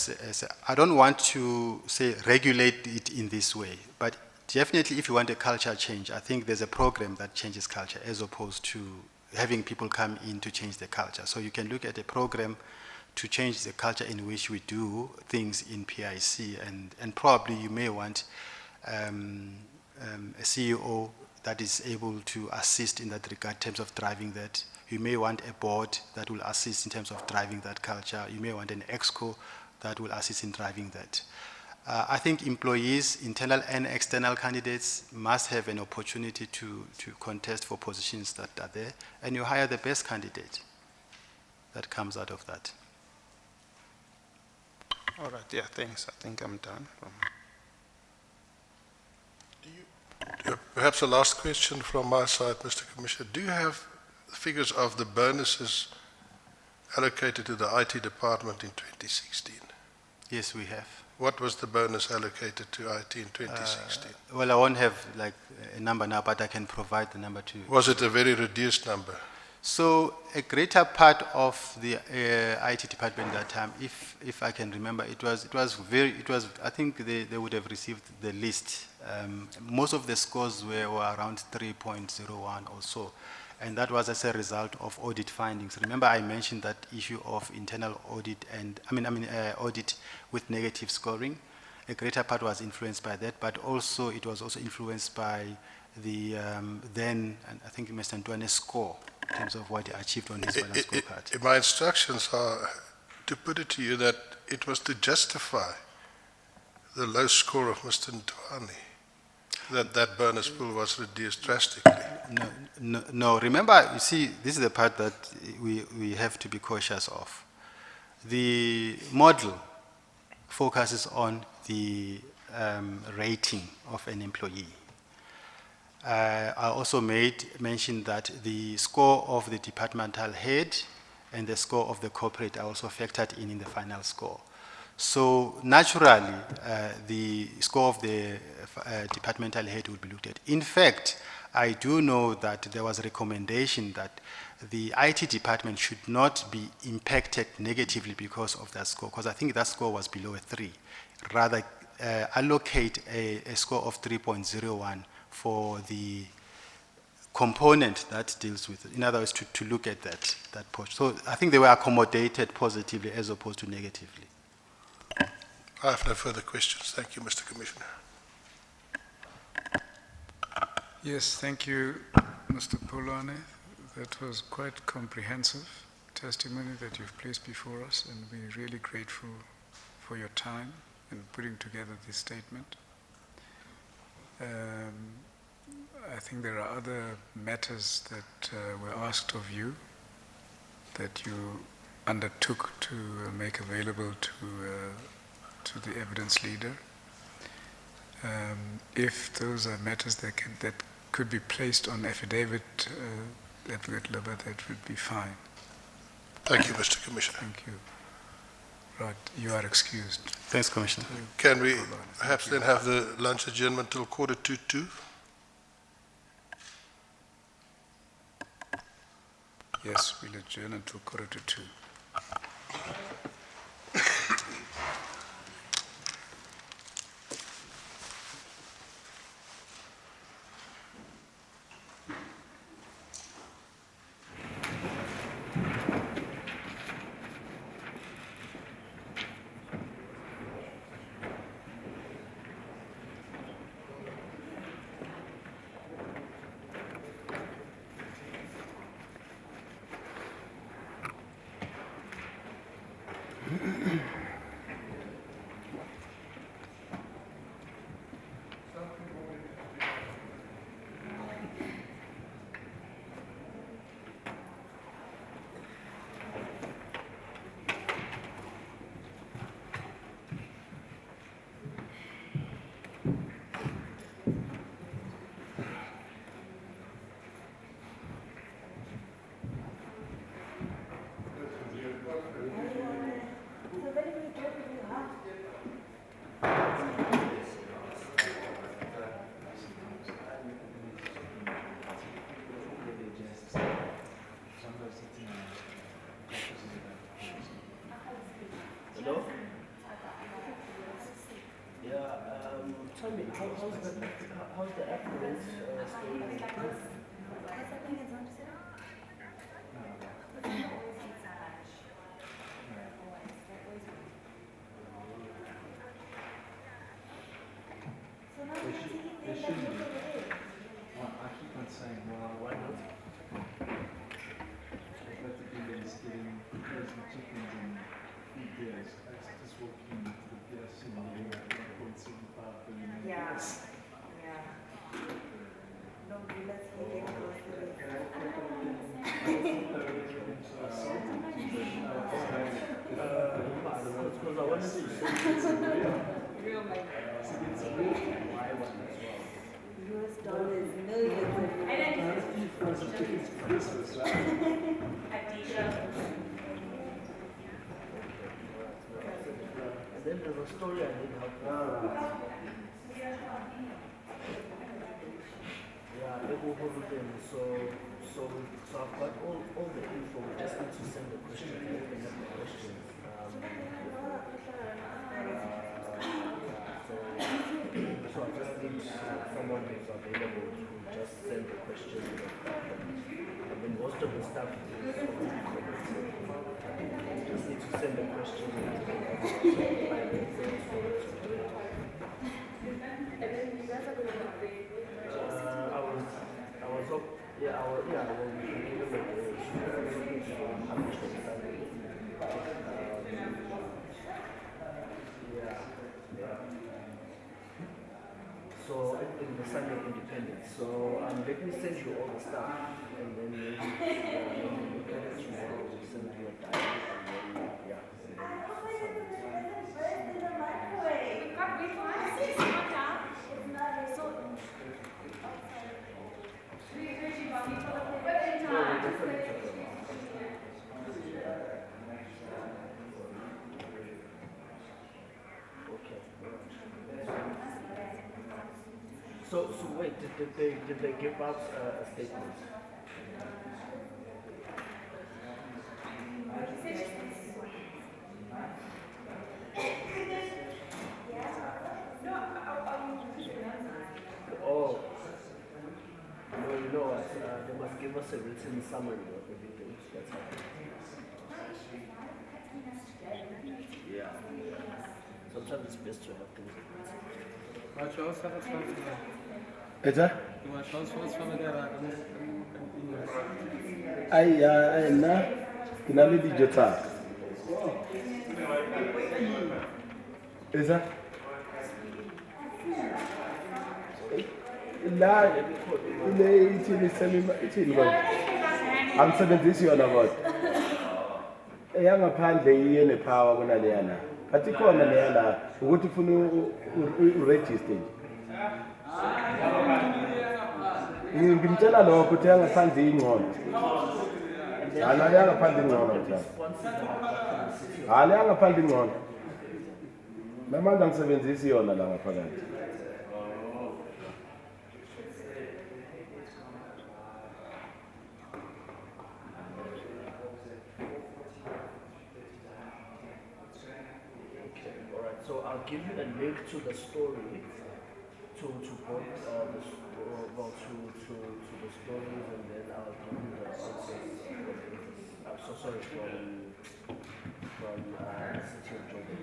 C: I don't want to say regulate it in this way, but definitely if you want a culture change, I think there's a program that changes culture as opposed to having people come in to change the culture. So you can look at a program to change the culture in which we do things in PIC, and probably you may want a CEO that is able to assist in that regard in terms of driving that. You may want a board that will assist in terms of driving that culture. You may want an exco that will assist in driving that. I think employees, internal and external candidates, must have an opportunity to contest for positions that are there, and you hire the best candidate that comes out of that.
E: All right, yeah, thanks. I think I'm done.
B: Perhaps a last question from my side, Mr. Commissioner. Do you have figures of the bonuses allocated to the IT department in 2016?
C: Yes, we have.
B: What was the bonus allocated to IT in 2016?
C: Well, I won't have like a number now, but I can provide the number to you.
B: Was it a very reduced number?
C: So a greater part of the IT department that time, if I can remember, I think they would have received the list. Most of the scores were around 3.01 or so. And that was as a result of audit findings. Remember, I mentioned that issue of internal audit and, audit with negative scoring. A greater part was influenced by that, but also it was also influenced by the then, and I think Mr. Ntwane's score in terms of what he achieved on his balance scorecard.
B: My instructions are to put it to you that it was to justify the low score of Mr. Ntwane that bonus pool was reduced drastically.
C: No. Remember, you see, this is the part that we have to be cautious of. The model focuses on the rating of an employee. I also mentioned that the score of the departmental head and the score of the corporate are also factored in the final score. So naturally, the score of the departmental head would be looked at. In fact, I do know that there was a recommendation that the IT department should not be impacted negatively because of that score, because I think that score was below a 3. Rather, allocate a score of 3.01 for the component that deals with it. In other words, to look at that portion. So I think they were accommodated positively as opposed to negatively.
B: I have no further questions. Thank you, Mr. Commissioner.
A: Yes, thank you, Mr. Polwane. That was quite comprehensive testimony that you've placed before us, and we're really grateful for your time in putting together this statement. I think there are other matters that were asked of you that you undertook to make available to the evidence leader. If those are matters that could be placed on affidavit, Advocate Lubber, that would be fine.
B: Thank you, Mr. Commissioner.
A: Thank you. Right, you are excused.
C: Thanks, Commissioner.
B: Can we perhaps then have the lunch adjournment till 1:45?
A: Yes, we'll adjourn until 1:45.
F: How's the affluence story? There shouldn't be. Because I wanted to say US dollars, millions and then there's a story I need help with. Yeah, so I've got all the info. We just need to send the questions. Open up the questions. So I just need someone who's available to just send the questions. And then most of the stuff is just need to send the questions. I will be able to publish the study. So in the Sunday Independence. So let me send you all the stuff, and then maybe look at it tomorrow. We'll send you a diary, and then So wait, did they give out a statement? Oh, no, you know what? They must give us a written summary of everything. That's how. Yeah. Sometimes it's best to have things written.
G: Is that? I na kinali dijo tsa. Is that? La ile ithi semi ithi lo. Angisebenzisi yona kodwa. Eyangaphandle iye nepower kuna leyana. But ikhona leyana ukuthi ufuna uregister. Ngimtshela lokho ukuthi angaphandle ingcono. Hala yangaphandle ingcono mthana. Hala yangaphandle ingcono. Namanje ngisebenzisa yona la ngaphakathi.
F: So I'll give you a link to the story, to both to the stories, and then I'll give you the answers. I'm so sorry from the city of Jordan.